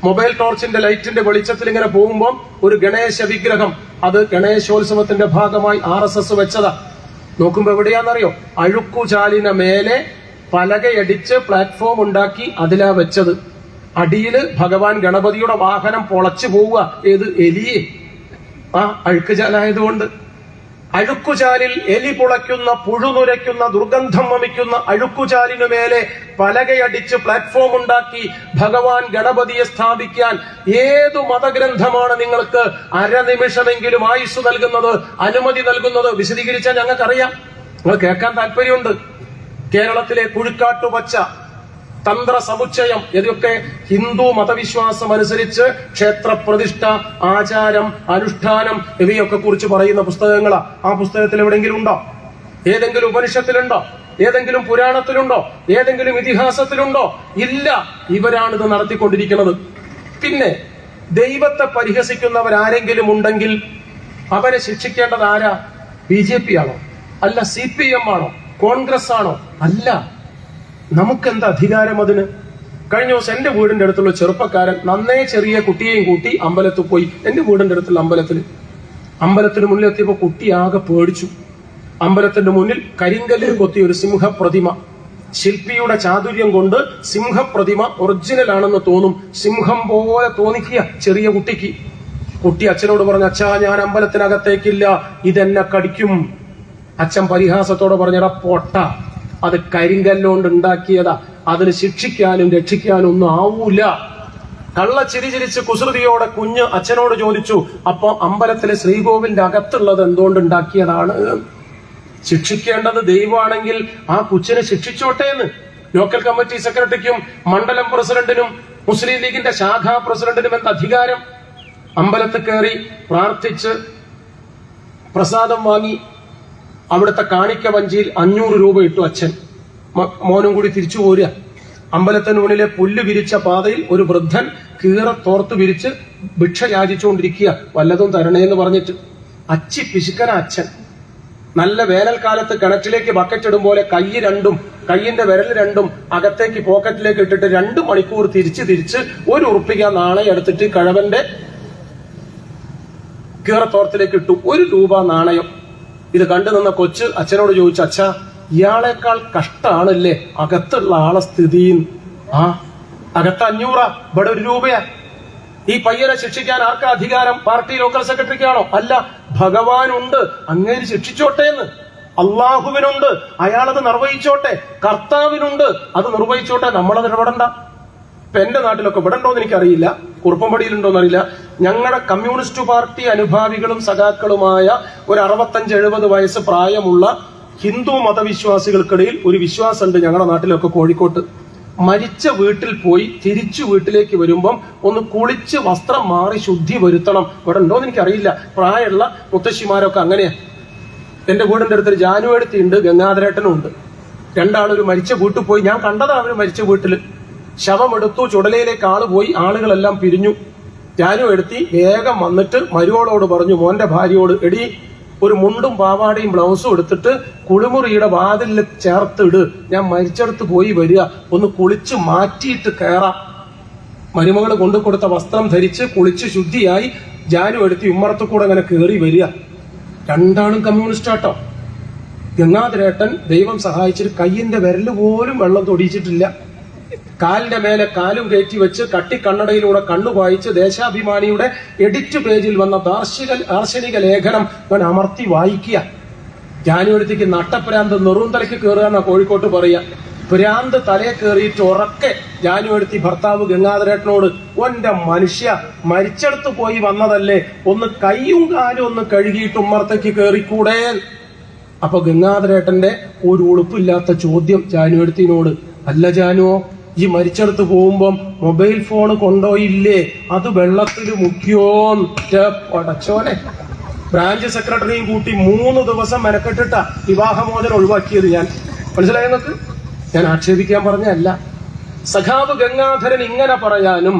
മൊബൈൽ ടോർച്ചിന്റെ ലൈറ്റിന്റെ വെളിച്ചത്തിൽ ഇങ്ങനെ പോകുമ്പോൾ ഒരു ഗണേശ വിഗ്രഹം, അത് ഗണേശോത്സവത്തിന്റെ ഭാഗമായി RSS വെച്ചതാ. നോക്കുമ്പോ എവിടെയാണെന്നറിയോ? അഴുക്കുചാലിന് മേലെ പലകയടിച്ച് പ്ലാറ്റ്ഫോം ഉണ്ടാക്കി അതിലാ വെച്ചത്. അടിയില് ഭഗവാൻ ഗണപതിയുടെ വാഹനം പൊളച്ചു പോവുക. ഏത്? എലിയെ. അഴുക്കുചാലായതുകൊണ്ട്. അഴുക്കുചാലിൽ എലി പുളയ്ക്കുന്ന, പുഴുനുരയ്ക്കുന്ന, ദുർഗന്ധം വമിക്കുന്ന അഴുക്കുചാലിനു മേലെ പലകയടിച്ച് പ്ലാറ്റ്ഫോം ഉണ്ടാക്കി ഭഗവാൻ ഗണപതിയെ സ്ഥാപിക്കാൻ ഏതു മതഗ്രന്ഥമാണ് നിങ്ങൾക്ക് അരനിമിഷമെങ്കിലും ആയുസ് നൽകുന്നത്, അനുമതി നൽകുന്നത്? വിശദീകരിച്ചാൽ ഞങ്ങൾക്കറിയാം, നിങ്ങൾ കേൾക്കാൻ താല്പര്യമുണ്ട്. കേരളത്തിലെ കുഴിക്കാട്ടുപച്ച, തന്ത്ര സമുച്ചയം, ഇതൊക്കെ ഹിന്ദു മതവിശ്വാസം അനുസരിച്ച് ക്ഷേത്രപ്രതിഷ്ഠ, ആചാരം, അനുഷ്ഠാനം ഇവയൊക്കെ കുറിച്ച് പറയുന്ന പുസ്തകങ്ങളാ. ആ പുസ്തകത്തിൽ എവിടെയെങ്കിലും ഉണ്ടോ? ഏതെങ്കിലും ഉപനിഷത്തിലുണ്ടോ? ഏതെങ്കിലും പുരാണത്തിലുണ്ടോ? ഏതെങ്കിലും ഇതിഹാസത്തിലുണ്ടോ? ഇല്ല. ഇവരാണിത് നടത്തിക്കൊണ്ടിരിക്കുന്നത്. പിന്നെ ദൈവത്തെ പരിഹസിക്കുന്നവരാരെങ്കിലും ഉണ്ടെങ്കിൽ അവരെ ശിക്ഷിക്കേണ്ടത് ആരാ? BJP ആണോ? അല്ല. CPM ആണോ? കോൺഗ്രസ് ആണോ? അല്ല. നമുക്കെന്താ അധികാരം അതിന്? കഴിഞ്ഞ ദിവസം എന്റെ വീടിന്റെ അടുത്തുള്ള ചെറുപ്പക്കാരൻ നന്നേ ചെറിയ കുട്ടിയെയും കൂട്ടി അമ്പലത്തിൽ പോയി. എന്റെ വീടിന്റെ അടുത്തുള്ള അമ്പലത്തിന് മുന്നിലെത്തിയപ്പോ കുട്ടി ആകെ പേടിച്ചു. അമ്പലത്തിന്റെ മുന്നിൽ കരിങ്കല്ലിൽ കൊത്തിയ ഒരു സിംഹപ്രതിമ, ശില്പിയുടെ ചാതുര്യം കൊണ്ട് സിംഹപ്രതിമ ഒറിജിനൽ ആണെന്ന് തോന്നും, സിംഹം പോലെ തോന്നിക്കുക ചെറിയ കുട്ടിക്ക്. കുട്ടി അച്ഛനോട് പറഞ്ഞു, അച്ഛാ ഞാൻ അമ്പലത്തിനകത്തേക്കില്ല, ഇതെന്നെ കടിക്കും. അച്ഛൻ പരിഹാസത്തോടെ പറഞ്ഞടാ പൊട്ട, അത് കരിങ്കല്ലുകൊണ്ട് ഉണ്ടാക്കിയതാ, അതിന് ശിക്ഷിക്കാനും രക്ഷിക്കാനും ഒന്നും ആവൂല. കള്ളച്ചിരി ചിരിച്ച് കുസൃതിയോടെ കുഞ്ഞ് അച്ഛനോട് ചോദിച്ചു, അപ്പൊ അമ്പലത്തിലെ ശ്രീകോവിലിന്റെ അകത്തുള്ളത് എന്തുകൊണ്ട് ഉണ്ടാക്കിയതാണ്? ശിക്ഷിക്കേണ്ടത് ദൈവമാണെങ്കിൽ ആ കൊച്ചിനെ ശിക്ഷിച്ചോട്ടെ എന്ന്. ലോക്കൽ കമ്മിറ്റി സെക്രട്ടറിക്കും മണ്ഡലം പ്രസിഡന്റിനും മുസ്ലിം ലീഗിന്റെ ശാഖാ പ്രസിഡന്റിനും എന്ത് അധികാരം? അമ്പലത്തിൽ കയറി പ്രാർത്ഥിച്ച് പ്രസാദം വാങ്ങി അവിടുത്തെ കാണിക്ക വഞ്ചിയിൽ 500 രൂപ ഇട്ടു അച്ഛൻ. മോനും കൂടി തിരിച്ചു പോരുക. അമ്പലത്തിന് മുന്നിലെ പുല്ല് വിരിച്ച പാതയിൽ ഒരു വൃദ്ധൻ കീറത്തോർത്ത് വിരിച്ച് ഭിക്ഷ യാചിച്ചുകൊണ്ടിരിക്കുക, വല്ലതും തരണേന്ന് പറഞ്ഞിട്ട്. അച്ചി പിശുക്കന അച്ഛൻ. നല്ല വേനൽക്കാലത്ത് കിണറ്റിലേക്ക് ബക്കറ്റ് ഇടും പോലെ കൈയിന്റെ വിരൽ രണ്ടും അകത്തേക്ക് പോക്കറ്റിലേക്ക് ഇട്ടിട്ട് 2 മണിക്കൂർ തിരിച്ച് 1 ഉറുപ്പിക നാണയം എടുത്തിട്ട് കഴവന്റെ കീറത്തോർത്തിലേക്ക് ഇട്ടു. 1 രൂപ നാണയം. ഇത് കണ്ടു നിന്ന കൊച്ച് അച്ഛനോട് ചോദിച്ചു, അച്ഛാ ഇയാളെക്കാൾ കഷ്ടാണല്ലേ അകത്തുള്ള ആളെ സ്ഥിതി? അകത്ത് 500, ഇവിടെ 1 രൂപയാ. ഈ പയ്യനെ ശിക്ഷിക്കാൻ ആർക്കാ അധികാരം? പാർട്ടി ലോക്കൽ സെക്രട്ടറിക്കാണോ? അല്ല, ഭഗവാനുണ്ട്, അങ്ങേര് ശിക്ഷിച്ചോട്ടെ എന്ന്. അള്ളാഹുവിനുണ്ട്, അയാളത് നിർവഹിച്ചോട്ടെ. കർത്താവിനുണ്ട്, അത് നിർവഹിച്ചോട്ടെ, നമ്മളത് ഇടപെടണ്ട. ഇപ്പൊ എന്റെ നാട്ടിലൊക്കെ ഇവിടെ ഉണ്ടോന്ന് എനിക്കറിയില്ല, കുറുപ്പമ്പടിയിലുണ്ടോന്ന് അറിയില്ല. ഞങ്ങളുടെ കമ്മ്യൂണിസ്റ്റ് പാർട്ടി അനുഭാവികളും സഖാക്കളുമായ ഒരു 65-70 വയസ്സ് പ്രായമുള്ള ഹിന്ദു മതവിശ്വാസികൾക്കിടയിൽ ഒരു വിശ്വാസമുണ്ട് ഞങ്ങളുടെ നാട്ടിലൊക്കെ. കോഴിക്കോട്ട് മരിച്ച വീട്ടിൽ പോയി തിരിച്ചു വീട്ടിലേക്ക് വരുമ്പം ഒന്ന് കുളിച്ച് വസ്ത്രം മാറി ശുദ്ധി വരുത്തണം. ഇവിടെ ഉണ്ടോന്ന് എനിക്കറിയില്ല. പ്രായമുള്ള മുത്തശ്ശിമാരൊക്കെ അങ്ങനെയാ. എന്റെ വീടിന്റെ അടുത്തൊരു ജാനുവെടുത്തി ഉണ്ട്, ഗംഗാധരേട്ടനും ഉണ്ട്. രണ്ടാളൊരു മരിച്ച വീട്ടിൽ പോയി. ഞാൻ കണ്ടതാ അവര് മരിച്ച വീട്ടില്. ശവമെടുത്തു, ചുടലയിലേക്ക് ആള് പോയി, ആളുകളെല്ലാം പിരിഞ്ഞു. ജാനുവെടുത്തി വേഗം വന്നിട്ട് മരുവോളോട് പറഞ്ഞു, മോന്റെ ഭാര്യയോട്, എടി ഒരു മുണ്ടും പാവാടയും ബ്ലൗസും എടുത്തിട്ട് കുളിമുറിയുടെ വാതിലിൽ ചേർത്തിട്, ഞാൻ മരിച്ചെടുത്ത് പോയി വരിക, ഒന്ന് കുളിച്ച് മാറ്റിയിട്ട് കയറാം. മരുമകള് കൊണ്ടുകൊടുത്ത വസ്ത്രം ധരിച്ച് കുളിച്ച് ശുദ്ധിയായി ജാനുവെടുത്തി ഉമ്മറത്തു കൂടെ അങ്ങനെ കയറി വരിക. രണ്ടാളും കമ്മ്യൂണിസ്റ്റാട്ടോ. ഗംഗാധരേട്ടൻ ദൈവം സഹായിച്ചിട്ട് കയ്യിന്റെ വിരല് പോലും വെള്ളം തൊടിയിച്ചിട്ടില്ല. കാലിന്റെ മേലെ കാലും കയറ്റി വെച്ച് കട്ടിക്കണ്ണടയിലൂടെ കണ്ണു വായിച്ച് ദേശാഭിമാനിയുടെ എഡിറ്റ് പേജിൽ വന്ന ദാർശനിക ലേഖനം ഞാൻ അമർത്തി വായിക്കുക. ജാനുവരിക്ക് നട്ടപ്രാന്ത് നെറുന്തലയ്ക്ക് കയറുക എന്നാ കോഴിക്കോട്ട് പറയുക. ഭ്രാന്ത് തലയെ കയറിയിട്ട് ഉറക്കെ ജാനുവരി ഭർത്താവ് ഗംഗാധരേട്ടനോട്, ഒന്റെ മനുഷ്യ, മരിച്ചെടുത്ത് പോയി വന്നതല്ലേ, ഒന്ന് കൈയും കാലും ഒന്ന് കഴുകിയിട്ട് ഉമ്മറത്തേക്ക് കയറിക്കൂടേ. അപ്പൊ ഗംഗാധരേട്ടന്റെ ഒരു ഉളുപ്പില്ലാത്ത ചോദ്യം ജാനുവരിനോട്, അല്ല ജാനുവോ, ഈ മരിച്ചെടുത്ത് പോകുമ്പം മൊബൈൽ ഫോൺ കൊണ്ടോയില്ലേ, അത് വെള്ളത്തിൽ മുക്കിയോന്ന്. പടച്ചോനെ, ബ്രാഞ്ച് സെക്രട്ടറിയും കൂട്ടി 3 ദിവസം മെനക്കെട്ടിട്ടാ വിവാഹമോചനം ഒഴിവാക്കിയത് ഞാൻ. മനസ്സിലായോ നിങ്ങൾക്ക്? ഞാൻ ആക്ഷേപിക്കാൻ പറഞ്ഞല്ല. സഖാവ് ഗംഗാധരൻ ഇങ്ങനെ പറയാനും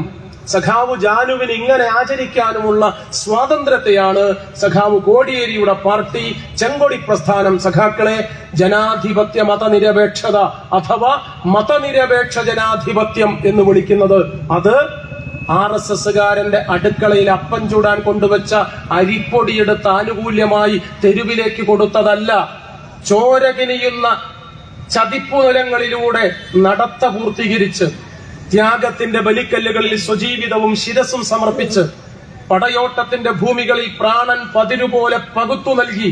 സഖാവ് ജാനുവിന് ഇങ്ങനെ ആചരിക്കാനുമുള്ള സ്വാതന്ത്ര്യത്തെയാണ് സഖാവ് കോടിയേരിയുടെ പാർട്ടി ചെങ്കൊടി പ്രസ്ഥാനം സഖാക്കളെ ജനാധിപത്യ മതനിരപേക്ഷത അഥവാ മതനിരപേക്ഷ ജനാധിപത്യം എന്ന് വിളിക്കുന്നത്. അത് RSSകാരന്റെ അടുക്കളയിൽ അപ്പം ചൂടാൻ കൊണ്ടുവച്ച അരിപ്പൊടിയെടുത്ത് ആനുകൂല്യമായി തെരുവിലേക്ക് കൊടുത്തതല്ല. ചോരകിനിയുന്ന ചതിപ്പുനിലങ്ങളിലൂടെ നടത്ത പൂർത്തീകരിച്ച് ത്യാഗത്തിന്റെ ബലിക്കല്ലുകളിൽ സ്വജീവിതവും ശിരസും സമർപ്പിച്ച് പടയോട്ടത്തിന്റെ ഭൂമികളിൽ പ്രാണൻ പതിരുപോലെ പകുത്തു നൽകി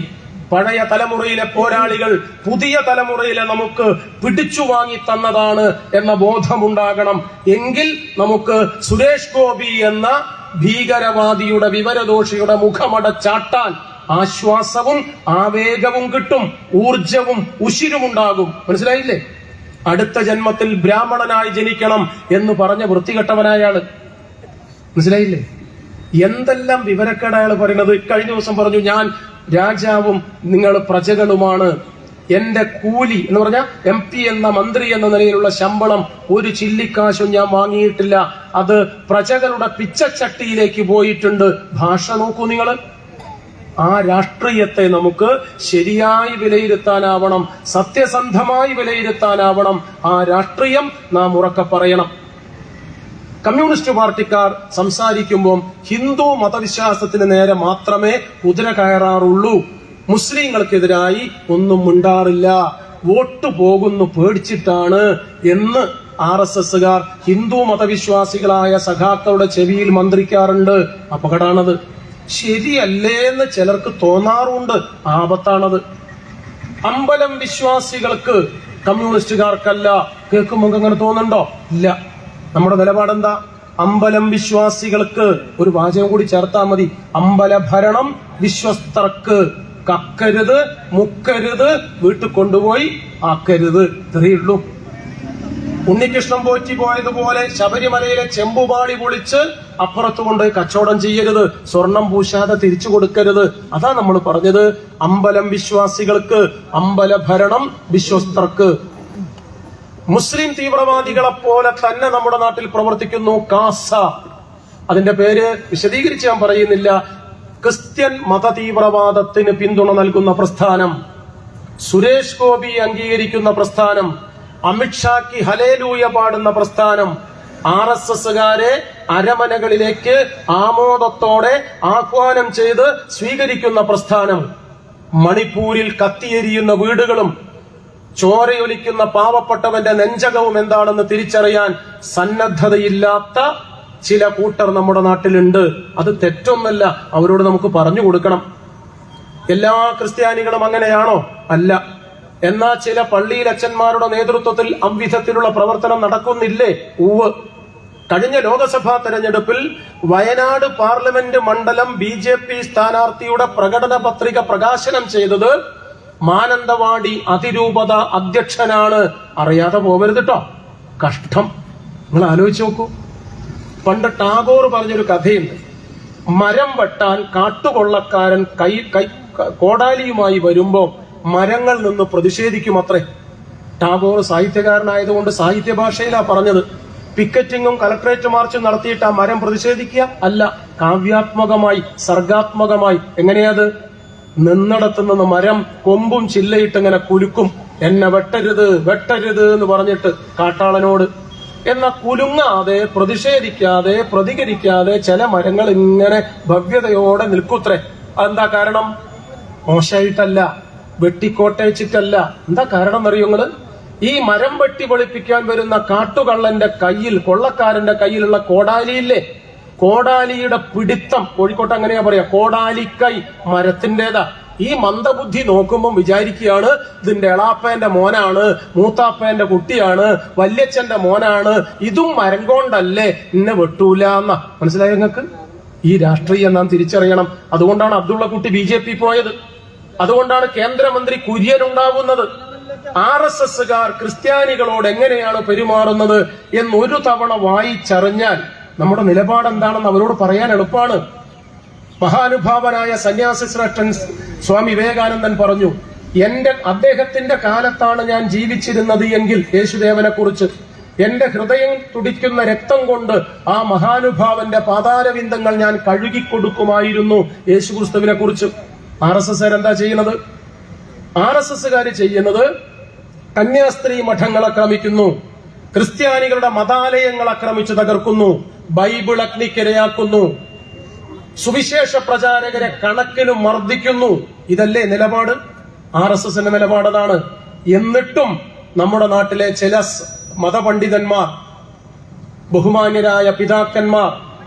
പഴയ തലമുറയിലെ പോരാളികൾ പുതിയ തലമുറയിലെ നമുക്ക് പിടിച്ചു വാങ്ങി തന്നതാണ് എന്ന ബോധമുണ്ടാകണം. എങ്കിൽ നമുക്ക് സുരേഷ് ഗോപി എന്ന ഭീകരവാദിയുടെ വിവരദോഷിയുടെ മുഖമടച്ചാട്ടാൻ ആശ്വാസവും ആവേഗവും കിട്ടും, ഊർജവും ഉശിരുമുണ്ടാകും. മനസ്സിലായില്ലേ? അടുത്ത ജന്മത്തിൽ ബ്രാഹ്മണനായി ജനിക്കണം എന്ന് പറഞ്ഞ വൃത്തികെട്ടവനായ ആള്. മനസ്സിലായില്ലേ? എന്തെല്ലാം വിവരക്കേടയാള് പറയുന്നത്. കഴിഞ്ഞ ദിവസം പറഞ്ഞു, ഞാൻ രാജാവും നിങ്ങൾ പ്രജകളുമാണ്, എന്റെ കൂലി എന്ന് പറഞ്ഞാൽ MP എന്ന മന്ത്രി എന്ന നിലയിലുള്ള ശമ്പളം ഒരു ചില്ലിക്കാശും ഞാൻ വാങ്ങിയിട്ടില്ല, അത് പ്രജകളുടെ പിച്ചച്ചട്ടിയിലേക്ക് പോയിട്ടുണ്ട്. ഭാഷ നോക്കൂ നിങ്ങൾ. ആ രാഷ്ട്രീയത്തെ നമുക്ക് ശരിയായി വിലയിരുത്താനാവണം, സത്യസന്ധമായി വിലയിരുത്താനാവണം. ആ രാഷ്ട്രീയം നാം ഉറക്കെ പറയണം. കമ്മ്യൂണിസ്റ്റ് പാർട്ടിക്കാർ സംസാരിക്കുമ്പോൾ ഹിന്ദു മതവിശ്വാസത്തിന് നേരെ മാത്രമേ കുതിര കയറാറുള്ളൂ, മുസ്ലിങ്ങൾക്കെതിരായി ഒന്നും മിണ്ടാറില്ല, വോട്ട് പോകുന്നു പേടിച്ചിട്ടാണ് എന്ന് RSSകാർ ഹിന്ദു മതവിശ്വാസികളായ സഖാക്കളുടെ ചെവിയിൽ മന്ത്രിക്കാറുണ്ട്. അപകടമാണത്. ശരിയല്ലേ എന്ന് ചിലർക്ക് തോന്നാറുണ്ട്. ആപത്താണത്. അമ്പലം വിശ്വാസികൾക്ക് കമ്മ്യൂണിസ്റ്റുകാർക്കല്ല. കേൾക്കുമ്പോൾ അങ്ങനെ തോന്നുന്നുണ്ടോ? ഇല്ല. നമ്മുടെ നിലപാടെന്താ? അമ്പലം വിശ്വാസികൾക്ക് ഒരു വാചകം കൂടി ചേർത്താൽ മതി. അമ്പല ഭരണം വിശ്വസ്തർക്ക്. കക്കരുത്, മുക്കരുത്, വീട്ടിൽ കൊണ്ടുപോയി ആക്കരുത്. ഇത്രയേ ഉള്ളൂ. ഉണ്ണികൃഷ്ണൻ പോറ്റി പോയതുപോലെ ശബരിമലയിലെ ചെമ്പുപാളി പൊളിച്ച് അപ്പുറത്ത് കൊണ്ടുപോയി കച്ചവടം ചെയ്യരുത്, സ്വർണം പൂശാതെ തിരിച്ചു കൊടുക്കരുത്. അതാ നമ്മൾ പറഞ്ഞത്. അമ്പലം വിശ്വാസികൾക്ക്, അമ്പല ഭരണം വിശ്വസ്തർക്ക്. മുസ്ലിം തീവ്രവാദികളെ പോലെ തന്നെ നമ്മുടെ നാട്ടിൽ പ്രവർത്തിക്കുന്നു കാസ. അതിന്റെ പേര് വിശദീകരിച്ച് ഞാൻ പറയുന്നില്ല. ക്രിസ്ത്യൻ മത തീവ്രവാദത്തിന് പിന്തുണ നൽകുന്ന പ്രസ്ഥാനം, സുരേഷ് ഗോപി അംഗീകരിക്കുന്ന പ്രസ്ഥാനം, അമിത്ഷാക്ക് ഹലേലൂയ പാടുന്ന പ്രസ്ഥാനം, RSSകാരെ അരമനകളിലേക്ക് ആമോദത്തോടെ ആഹ്വാനം ചെയ്ത് സ്വീകരിക്കുന്ന പ്രസ്ഥാനം, മണിപ്പൂരിൽ കത്തിയെരിയുന്ന വീടുകളും ചോരയൊലിക്കുന്ന പാവപ്പെട്ടവന്റെ നെഞ്ചകവും എന്താണെന്ന് തിരിച്ചറിയാൻ സന്നദ്ധതയില്ലാത്ത ചില കൂട്ടർ നമ്മുടെ നാട്ടിലുണ്ട്. അത് തെറ്റൊന്നല്ല, അവരോട് നമുക്ക് പറഞ്ഞു കൊടുക്കണം. എല്ലാ ക്രിസ്ത്യാനികളും അങ്ങനെയാണോ? അല്ല. എന്നാൽ ചില പള്ളിയിലച്ചന്മാരുടെ നേതൃത്വത്തിൽ അവിധത്തിലുള്ള പ്രവർത്തനം നടക്കുന്നില്ലേ? ഉവ്. കഴിഞ്ഞ ലോക്സഭാ തെരഞ്ഞെടുപ്പിൽ വയനാട് പാർലമെന്റ് മണ്ഡലം BJP സ്ഥാനാർത്ഥിയുടെ പ്രകടന പത്രിക പ്രകാശനം ചെയ്തത് മാനന്തവാടി അതിരൂപത അധ്യക്ഷനാണ്. അറിയാതെ പോകരുത് കേട്ടോ. കഷ്ടം. നിങ്ങൾ ആലോചിച്ച് നോക്കൂ. പണ്ട് ടാഗോർ പറഞ്ഞൊരു കഥയുണ്ട്. മരം വെട്ടാൻ കാട്ടുകൊള്ളക്കാരൻ കോടാലിയുമായി വരുമ്പോ മരങ്ങൾ നിന്ന് പ്രതിഷേധിക്കുമത്രേ. ടാഗോർ സാഹിത്യകാരനായതുകൊണ്ട് സാഹിത്യ ഭാഷയിലാ പറഞ്ഞത്. പിക്കറ്റിങ്ങും കലക്ട്രേറ്റ് മാർച്ചും നടത്തിയിട്ട് ആ മരം പ്രതിഷേധിക്കുക അല്ല, കാവ്യാത്മകമായി സർഗാത്മകമായി. എങ്ങനെയത്? നിന്നിടത്തുനിന്ന് മരം കൊമ്പും ചില്ലയിട്ട് ഇങ്ങനെ കുലുക്കും. എന്നെ വെട്ടരുത് വെട്ടരുത് എന്ന് പറഞ്ഞിട്ട് കാട്ടാളനോട്. എന്നാൽ കുലുങ്ങാതെ, പ്രതിഷേധിക്കാതെ, പ്രതികരിക്കാതെ ചില മരങ്ങൾ ഇങ്ങനെ ഭവ്യതയോടെ നിൽക്കുത്രേ. അതെന്താ കാരണം? മോശമായിട്ടല്ല, വെട്ടിക്കോട്ടയച്ചിട്ടല്ല. എന്താ കാരണം എന്നറിയുങ്ങള്? ഈ മരം വെട്ടി വെളുപ്പിക്കാൻ വരുന്ന കാട്ടുകള്ളന്റെ കയ്യിൽ, കൊള്ളക്കാരന്റെ കയ്യിലുള്ള കോടാലിയില്ലേ, കോടാലിയുടെ പിടിത്തം, കോഴിക്കോട്ട് അങ്ങനെയാ പറയാ, കോടാലിക്കൈ മരത്തിന്റേതാ. ഈ മന്ദബുദ്ധി നോക്കുമ്പോൾ വിചാരിക്കുകയാണ് ഇതിന്റെ എളാപ്പേന്റെ മോനാണ്, മൂത്താപ്പേന്റെ കുട്ടിയാണ്, വല്യച്ഛന്റെ മോനാണ്, ഇതും മരം കൊണ്ടല്ലേ ഇന്നെ വെട്ടൂല എന്നാ. മനസ്സിലായോ നിങ്ങൾക്ക്? ഈ രാഷ്ട്രീയം നാം തിരിച്ചറിയണം. അതുകൊണ്ടാണ് അബ്ദുള്ള കുട്ടി BJP പോയത്. അതുകൊണ്ടാണ് കേന്ദ്രമന്ത്രി കുര്യൻ ഉണ്ടാവുന്നത്. RSSകാർ ക്രിസ്ത്യാനികളോട് എങ്ങനെയാണ് പെരുമാറുന്നത് എന്നൊരു തവണ വായിച്ചറിഞ്ഞാൽ നമ്മുടെ നിലപാട് എന്താണെന്ന് അവരോട് പറയാൻ എളുപ്പമാണ്. മഹാനുഭാവനായ സന്യാസി ശ്രേഷ്ഠൻ സ്വാമി വിവേകാനന്ദൻ പറഞ്ഞു, അദ്ദേഹത്തിന്റെ കാലത്താണ് ഞാൻ ജീവിച്ചിരുന്നത് എങ്കിൽ, യേശുദേവനെ കുറിച്ച്, എന്റെ ഹൃദയം തുടിക്കുന്ന രക്തം കൊണ്ട് ആ മഹാനുഭാവന്റെ പാതാരവിന്ദങ്ങൾ ഞാൻ കഴുകിക്കൊടുക്കുമായിരുന്നു. യേശുക്രിസ്തുവിനെ കുറിച്ച്. RSSകാർ എന്താ ചെയ്യുന്നത്? RSSകാര് ചെയ്യുന്നത് കന്യാസ്ത്രീ മഠങ്ങൾ ആക്രമിക്കുന്നു, ക്രിസ്ത്യാനികളുടെ മതാലയങ്ങൾ ആക്രമിച്ചു തകർക്കുന്നു, ബൈബിൾ അഗ്നിക്കിരയാക്കുന്നു, സുവിശേഷ പ്രചാരകരെ കണക്കിന് മർദ്ദിക്കുന്നു. ഇതല്ലേ നിലപാട്? RSSന്റെ നിലപാടതാണ്. എന്നിട്ടും നമ്മുടെ നാട്ടിലെ ചില മതപണ്ഡിതന്മാർ, ബഹുമാന്യരായ പിതാക്കന്മാർ,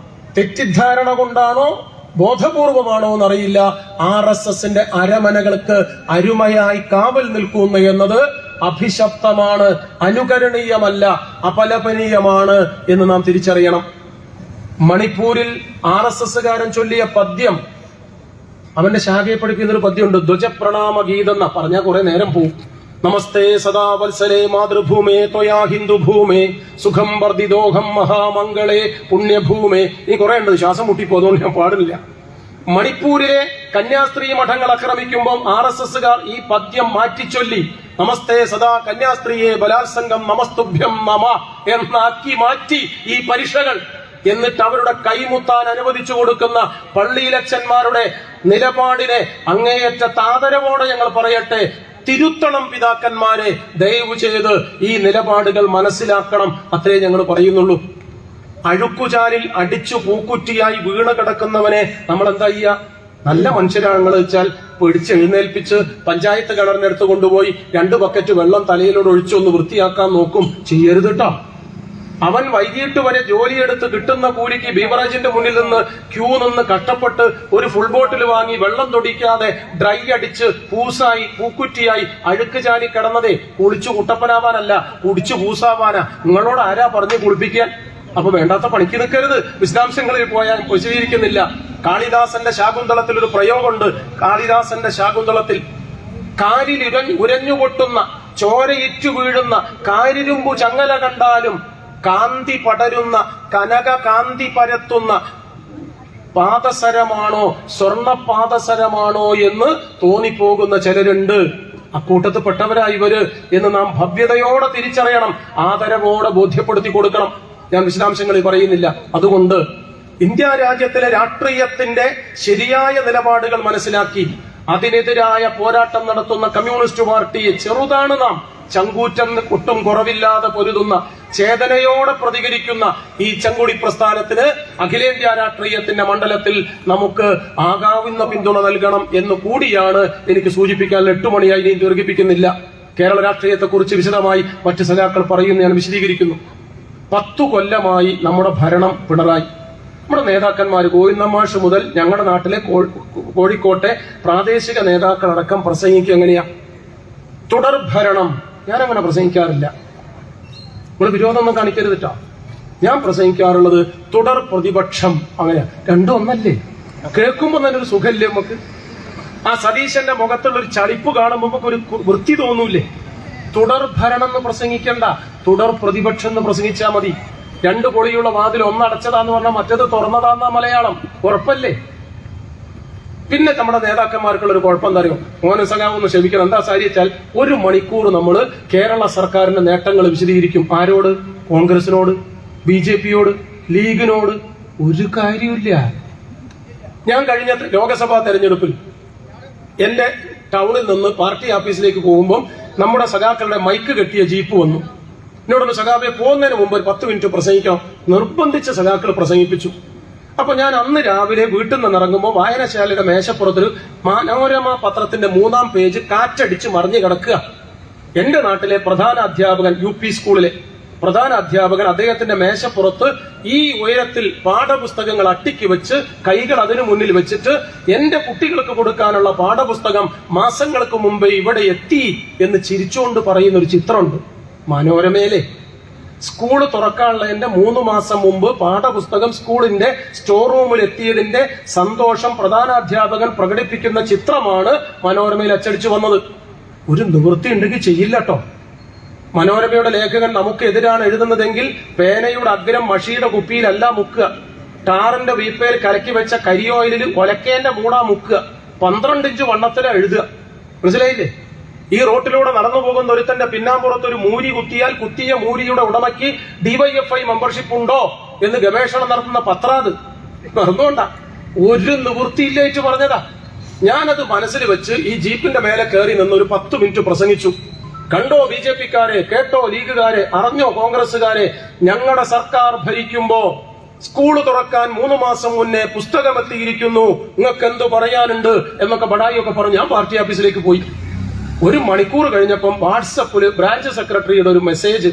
തെറ്റിദ്ധാരണ കൊണ്ടാണോ ബോധപൂർവമാണോ എന്നറിയില്ല, RSSന്റെ അരമനകൾക്ക് അരുമയായി കാവൽ നിൽക്കുന്നു എന്നത് അഭിശപ്തമാണ്, അനുകരണീയമല്ല, അപലപനീയമാണ് എന്ന് നാം തിരിച്ചറിയണം. മണിപ്പൂരിൽ RSSകാരൻ ചൊല്ലിയ പദ്യം, അവന്റെ ശാഖയെ പഠിപ്പിക്കുന്ന ഒരു പദ്യമുണ്ട്, ധ്വജപ്രണാമ ഗീതം എന്നാ. പറഞ്ഞാൽ കുറെ നേരം പോവും. നമസ്തേ സദാ വത്സലേ മാതൃഭൂമേ ത്വയാ ഹിന്ദുഭൂമേ സുഖം വർദ്ധിതോഹം മഹാമംഗളേ പുണ്യഭൂമേ. ഈ കുറെ ഉണ്ട്, ശ്വാസം മുട്ടിപ്പോതുകൊണ്ട് ഞാൻ പാടില്ല. മണിപ്പൂരിലെ കന്യാസ്ത്രീ മഠങ്ങൾ ആക്രമിക്കുമ്പോൾ RSSകാർ ഈ പദ്യം മാറ്റിച്ചൊല്ലി, നമസ്തേ സദാ കന്യാസ്ത്രീയെ ബലാത്സംഗം നമസ്തുഭ്യം നമ എന്നാക്കി മാറ്റി ഈ പരീക്ഷകൾ. എന്നിട്ട് അവരുടെ കൈമുത്താൻ അനുവദിച്ചു കൊടുക്കുന്ന പള്ളിയിലച്ചന്മാരുടെ നിലപാടിനെ അങ്ങേയറ്റ ആദരവോടെ ഞങ്ങൾ പറയട്ടെ, തിരുത്തണം പിതാക്കന്മാരെ, ദയവ് ചെയ്ത് ഈ നിലപാടുകൾ മനസ്സിലാക്കണം, അത്രേ ഞങ്ങൾ പറയുന്നുള്ളൂ. അഴുക്കുചാലിൽ അടിച്ചു പൂക്കുറ്റിയായി വീണ് കിടക്കുന്നവനെ നമ്മൾ എന്താ ചെയ്യുക? നല്ല മനുഷ്യരാണെന്ന് വെച്ചാൽ പിടിച്ചെഴുന്നേൽപ്പിച്ച് പഞ്ചായത്ത് കിണറിനടുത്ത് കൊണ്ടുപോയി 2 ബക്കറ്റ് വെള്ളം തലയിലോട് ഒഴിച്ചൊന്ന് വൃത്തിയാക്കാൻ നോക്കും. ചെയ്യരുത് കേട്ടോ. അവൻ വൈകിട്ട് വരെ ജോലിയെടുത്ത് കിട്ടുന്ന കൂലിക്ക് ബീവറേജിന്റെ മുന്നിൽ നിന്ന് ക്യൂ നിന്ന് കഷ്ടപ്പെട്ട് ഒരു ഫുൾ ബോട്ടിൽ വാങ്ങി വെള്ളം തൊടിക്കാതെ ഡ്രൈ അടിച്ച് പൂസായി പൂക്കുറ്റിയായി അഴുക്ക് ചാലി കിടന്നതേ കുളിച്ചു കുട്ടപ്പനാവാനല്ല, കുടിച്ചു പൂസാവാനാ. നിങ്ങളോട് ആരാ പറഞ്ഞു കുളിപ്പിക്കാൻ? അപ്പൊ വേണ്ടാത്ത പണിക്ക് നിൽക്കരുത്. വിശദാംശങ്ങളിൽ പോയാൽ വിശദീകരിക്കുന്നില്ല. കാളിദാസന്റെ ശാകുന്തളത്തിൽ ഒരു പ്രയോഗമുണ്ട്. കാളിദാസന്റെ ശാകുന്തളത്തിൽ കാലിൽ ഉരഞ്ഞുപൊട്ടുന്ന, ചോരയിറ്റു വീഴുന്ന, കാരിരുമ്പു ചങ്ങല കണ്ടാലും കാന്തി പടരുന്ന, കനക കാന്തി പരത്തുന്ന പാദസരമാണോ സ്വർണ പാദസരമാണോ എന്ന് തോന്നിപ്പോകുന്ന ചിലരുണ്ട്. അക്കൂട്ടത്ത് പെട്ടവരായി ഇവര് എന്ന് നാം ഭവ്യതയോടെ തിരിച്ചറിയണം, ആദരവോടെ ബോധ്യപ്പെടുത്തി കൊടുക്കണം. ഞാൻ വിശദാംശങ്ങളിൽ പറയുന്നില്ല. അതുകൊണ്ട് ഇന്ത്യ രാജ്യത്തിലെ രാഷ്ട്രീയത്തിന്റെ ശരിയായ നിലപാടുകൾ മനസ്സിലാക്കി അതിനെതിരായ പോരാട്ടം നടത്തുന്ന കമ്മ്യൂണിസ്റ്റ് പാർട്ടിയെ ചെറുതാണ് നാം, ചങ്കൂറ്റം ഒട്ടും കുറവില്ലാതെ പൊരുതുന്ന, ചേതനയോടെ പ്രതികരിക്കുന്ന ഈ ചങ്കുടി പ്രസ്ഥാനത്തിന് അഖിലേന്ത്യാ രാഷ്ട്രീയത്തിന്റെ മണ്ഡലത്തിൽ നമുക്ക് ആകാവുന്ന പിന്തുണ നൽകണം എന്ന് കൂടിയാണ് എനിക്ക് സൂചിപ്പിക്കാൻ. 8 മണിയായി ഇനി ദീർഘിപ്പിക്കുന്നില്ല. കേരള രാഷ്ട്രീയത്തെക്കുറിച്ച് വിശദമായി മറ്റ് സഖാക്കൾ പറയുന്നു, ഞാൻ വിശദീകരിക്കുന്നു. 10 കൊല്ലമായി നമ്മുടെ ഭരണം പിണറായി. നമ്മുടെ നേതാക്കന്മാർ ഗോവിന്ദമാഷ് മുതൽ ഞങ്ങളുടെ നാട്ടിലെ കോഴിക്കോട്ടെ പ്രാദേശിക നേതാക്കളടക്കം പ്രസംഗിക്കുക എങ്ങനെയാ? തുടർ ഭരണം. ഞാനങ്ങനെ പ്രസംഗിക്കാറില്ല. നിങ്ങൾ വിരോധമൊന്നും കാണിക്കരുത് കേട്ടോ. ഞാൻ പ്രസംഗിക്കാറുള്ളത് തുടർ പ്രതിപക്ഷം. അങ്ങനെയാ, രണ്ടും ഒന്നല്ലേ? കേൾക്കുമ്പോൾ തന്നെ ഒരു സുഖല്ലേ നമുക്ക്? ആ സതീശന്റെ മുഖത്തുള്ള ഒരു ചളിപ്പ് കാണുമ്പോൾ നമുക്ക് ഒരു വൃത്തി തോന്നൂലേ? തുടർ ഭരണം എന്ന് പ്രസംഗിക്കണ്ട, തുടർ പ്രതിപക്ഷം എന്ന് പ്രസംഗിച്ചാൽ മതി. 2 പൊളിയുള്ള വാതിൽ ഒന്നടച്ചതാന്ന് പറഞ്ഞാൽ മറ്റേത് തുറന്നതാന്ന മലയാളം. ഉറപ്പല്ലേ? പിന്നെ നമ്മുടെ നേതാക്കന്മാർക്കുള്ള ഒരു കുഴപ്പം എന്താ അറിയോ? മോഹൻ സഖാവൊന്ന് ക്ഷമിക്കണം. എന്താ സാരിച്ചാൽ 1 മണിക്കൂർ നമ്മൾ കേരള സർക്കാരിന്റെ നേട്ടങ്ങൾ വിശദീകരിക്കും. ആരോട്? കോൺഗ്രസിനോട്, BJPയോട്, ലീഗിനോട്. ഒരു കാര്യമില്ല. ഞാൻ കഴിഞ്ഞ ലോക്സഭാ തെരഞ്ഞെടുപ്പിൽ എന്റെ ടൗണിൽ നിന്ന് പാർട്ടി ഓഫീസിലേക്ക് പോകുമ്പോൾ നമ്മുടെ സഖാക്കളുടെ മൈക്ക് കെട്ടിയ ജീപ്പ് വന്നു. എന്നോടൊന്ന് സഖാബെ പോകുന്നതിന് മുമ്പ് ഒരു 10 മിനിറ്റ് പ്രസംഗിക്കണം നിർബന്ധിച്ച സഖാക്കൾ പ്രസംഗിപ്പിച്ചു. അപ്പൊ ഞാൻ അന്ന് രാവിലെ വീട്ടിൽ നിന്ന് ഇറങ്ങുമ്പോൾ വായനശാലയുടെ മേശപ്പുറത്തൊരു മനോരമ പത്രത്തിന്റെ 3-ാം പേജ് കാറ്റടിച്ച് മറിഞ്ഞു കിടക്കുക. എന്റെ നാട്ടിലെ പ്രധാന അധ്യാപകൻ, UP സ്കൂളിലെ പ്രധാന അധ്യാപകൻ, അദ്ദേഹത്തിന്റെ മേശപ്പുറത്ത് ഈ ഉയരത്തിൽ പാഠപുസ്തകങ്ങൾ അട്ടിക്ക് വെച്ച് കൈകൾ അതിനു മുന്നിൽ വെച്ചിട്ട് എന്റെ കുട്ടികൾക്ക് കൊടുക്കാനുള്ള പാഠപുസ്തകം മാസങ്ങൾക്ക് മുമ്പേ ഇവിടെ എത്തി എന്ന് ചിരിച്ചുകൊണ്ട് പറയുന്ന ഒരു ചിത്രമുണ്ട് മനോരമയിലെ. സ്കൂള് തുറക്കാനുള്ളതിന്റെ 3 മാസം മുമ്പ് പാഠപുസ്തകം സ്കൂളിന്റെ സ്റ്റോർ റൂമിൽ എത്തിയതിന്റെ സന്തോഷം പ്രധാനാധ്യാപകൻ പ്രകടിപ്പിക്കുന്ന ചിത്രമാണ് മനോരമയിൽ അച്ചടിച്ചു വന്നത്. ഒരു നിവൃത്തി ഉണ്ടെങ്കിൽ ചെയ്യില്ല കേട്ടോ. മനോരമയുടെ ലേഖകൻ നമുക്കെതിരാണ് എഴുതുന്നതെങ്കിൽ പേനയുടെ അഗ്രം മഷിയുടെ കുപ്പിയിലല്ല മുക്കുക, ടാറിന്റെ വീപ്പയിൽ കലക്കി വെച്ച കരിയോയിലിൽ ഒലക്കേന്റെ മൂടാ മുക്കുക, 12 ഇഞ്ച് വണ്ണത്തില എഴുതുക. മനസ്സിലായില്ലേ? ഈ റോട്ടിലൂടെ നടന്നു പോകുന്ന ഒരുത്തന്റെ പിന്നാമ്പുറത്ത് ഒരു മൂരി കുത്തിയാൽ കുത്തിയ മൂരിയുടെ ഉടമയ്ക്ക് DYFI മെമ്പർഷിപ്പ് ഉണ്ടോ എന്ന് ഗവേഷണം നടത്തുന്ന പത്രാത്. മറന്നുകൊണ്ട ഒരു നിവൃത്തിയില്ലേറ്റ് പറഞ്ഞതാ. ഞാനത് മനസ്സിൽ വെച്ച് ഈ ജീപ്പിന്റെ മേലെ കയറി നിന്ന് ഒരു 10 മിനിറ്റ് പ്രസംഗിച്ചു. കണ്ടോ BJPക്കാരെ, കേട്ടോ ലീഗുകാരെ, അറിഞ്ഞോ കോൺഗ്രസുകാരെ, ഞങ്ങളുടെ സർക്കാർ ഭരിക്കുമ്പോ സ്കൂള് തുറക്കാൻ 3 മാസം മുന്നേ പുസ്തകം എത്തിയിരിക്കുന്നു, നിങ്ങൾക്ക് എന്ത് പറയാനുണ്ട് എന്നൊക്കെ ബടായിയൊക്കെ പറഞ്ഞു ഞാൻ പാർട്ടി ഓഫീസിലേക്ക് പോയി. 1 മണിക്കൂർ കഴിഞ്ഞപ്പം വാട്സപ്പില് ബ്രാഞ്ച് സെക്രട്ടറിയുടെ ഒരു മെസ്സേജ്,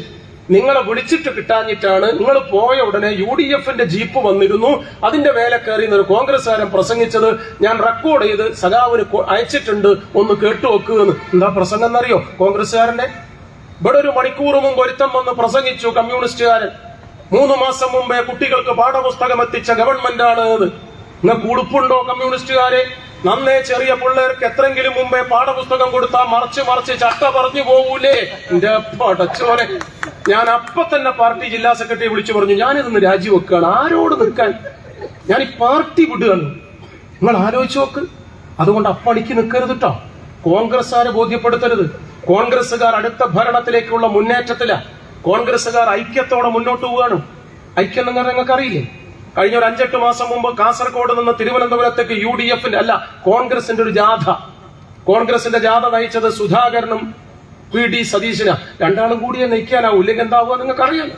നിങ്ങളെ വിളിച്ചിട്ട് കിട്ടാഞ്ഞിട്ടാണ്, നിങ്ങൾ പോയ ഉടനെ UDFന്റെ ജീപ്പ് വന്നിരുന്നു, അതിന്റെ മേലെ കയറി ഒരു കോൺഗ്രസ്സുകാരൻ പ്രസംഗിച്ചത് ഞാൻ റെക്കോർഡ് ചെയ്ത് സഖാവിന് അയച്ചിട്ടുണ്ട്, ഒന്ന് കേട്ടുവെക്കുമെന്ന്. എന്താ പ്രസംഗം എന്നറിയോ കോൺഗ്രസ്സുകാരന്റെ? ഇവിടെ 1 മണിക്കൂർ മുമ്പ് ഒരുത്തം വന്ന് പ്രസംഗിച്ചു കമ്മ്യൂണിസ്റ്റുകാരൻ, 3 മാസം മുമ്പേ കുട്ടികൾക്ക് പാഠപുസ്തകം എത്തിച്ച ഗവൺമെന്റാണ് എന്ന്. നിങ്ങൾക്ക് ഉടുപ്പുണ്ടോ കമ്മ്യൂണിസ്റ്റുകാരെ? നന്നേ ചെറിയ പിള്ളേർക്ക് എത്രയെങ്കിലും മുമ്പേ പാഠപുസ്തകം കൊടുത്താൽ മറിച്ച് ചട്ട പറഞ്ഞു പോകൂലേ? എന്റെ പടച്ചോനെ, ഞാൻ അപ്പൊ തന്നെ പാർട്ടി ജില്ലാ സെക്രട്ടറി വിളിച്ചു പറഞ്ഞു, ഞാനിതൊന്ന് രാജിവെക്കുകയാണ്, ആരോട് നിൽക്കാൻ, ഞാൻ ഈ പാർട്ടി വിടുകയാണ്. നിങ്ങൾ ആലോചിച്ച് നോക്ക്. അതുകൊണ്ട് അപ്പണിക്ക് നിൽക്കരുത് കേട്ടോ. കോൺഗ്രസ്സുകാരെ ബോധ്യപ്പെടുത്തരുത്. കോൺഗ്രസ്സുകാർ അടുത്ത ഭരണത്തിലേക്കുള്ള മുന്നേറ്റത്തില. കോൺഗ്രസ്സുകാർ ഐക്യത്തോടെ മുന്നോട്ട് പോവുകയാണ്. ഐക്യം നിങ്ങൾക്ക് അറിയില്ലേ? കഴിഞ്ഞ ഒരു 5-8 മാസം മുമ്പ് കാസർഗോഡ് നിന്ന് തിരുവനന്തപുരത്തേക്ക് UDFന്റെ അല്ല കോൺഗ്രസിന്റെ ഒരു ജാഥ, കോൺഗ്രസിന്റെ ജാഥ നയിച്ചത് സുധാകരനും PD സതീശനാ. രണ്ടാളും കൂടിയേ നയിക്കാനാവും, ഇല്ലെങ്കിൽ എന്താവുക നിങ്ങൾക്ക് അറിയാലോ.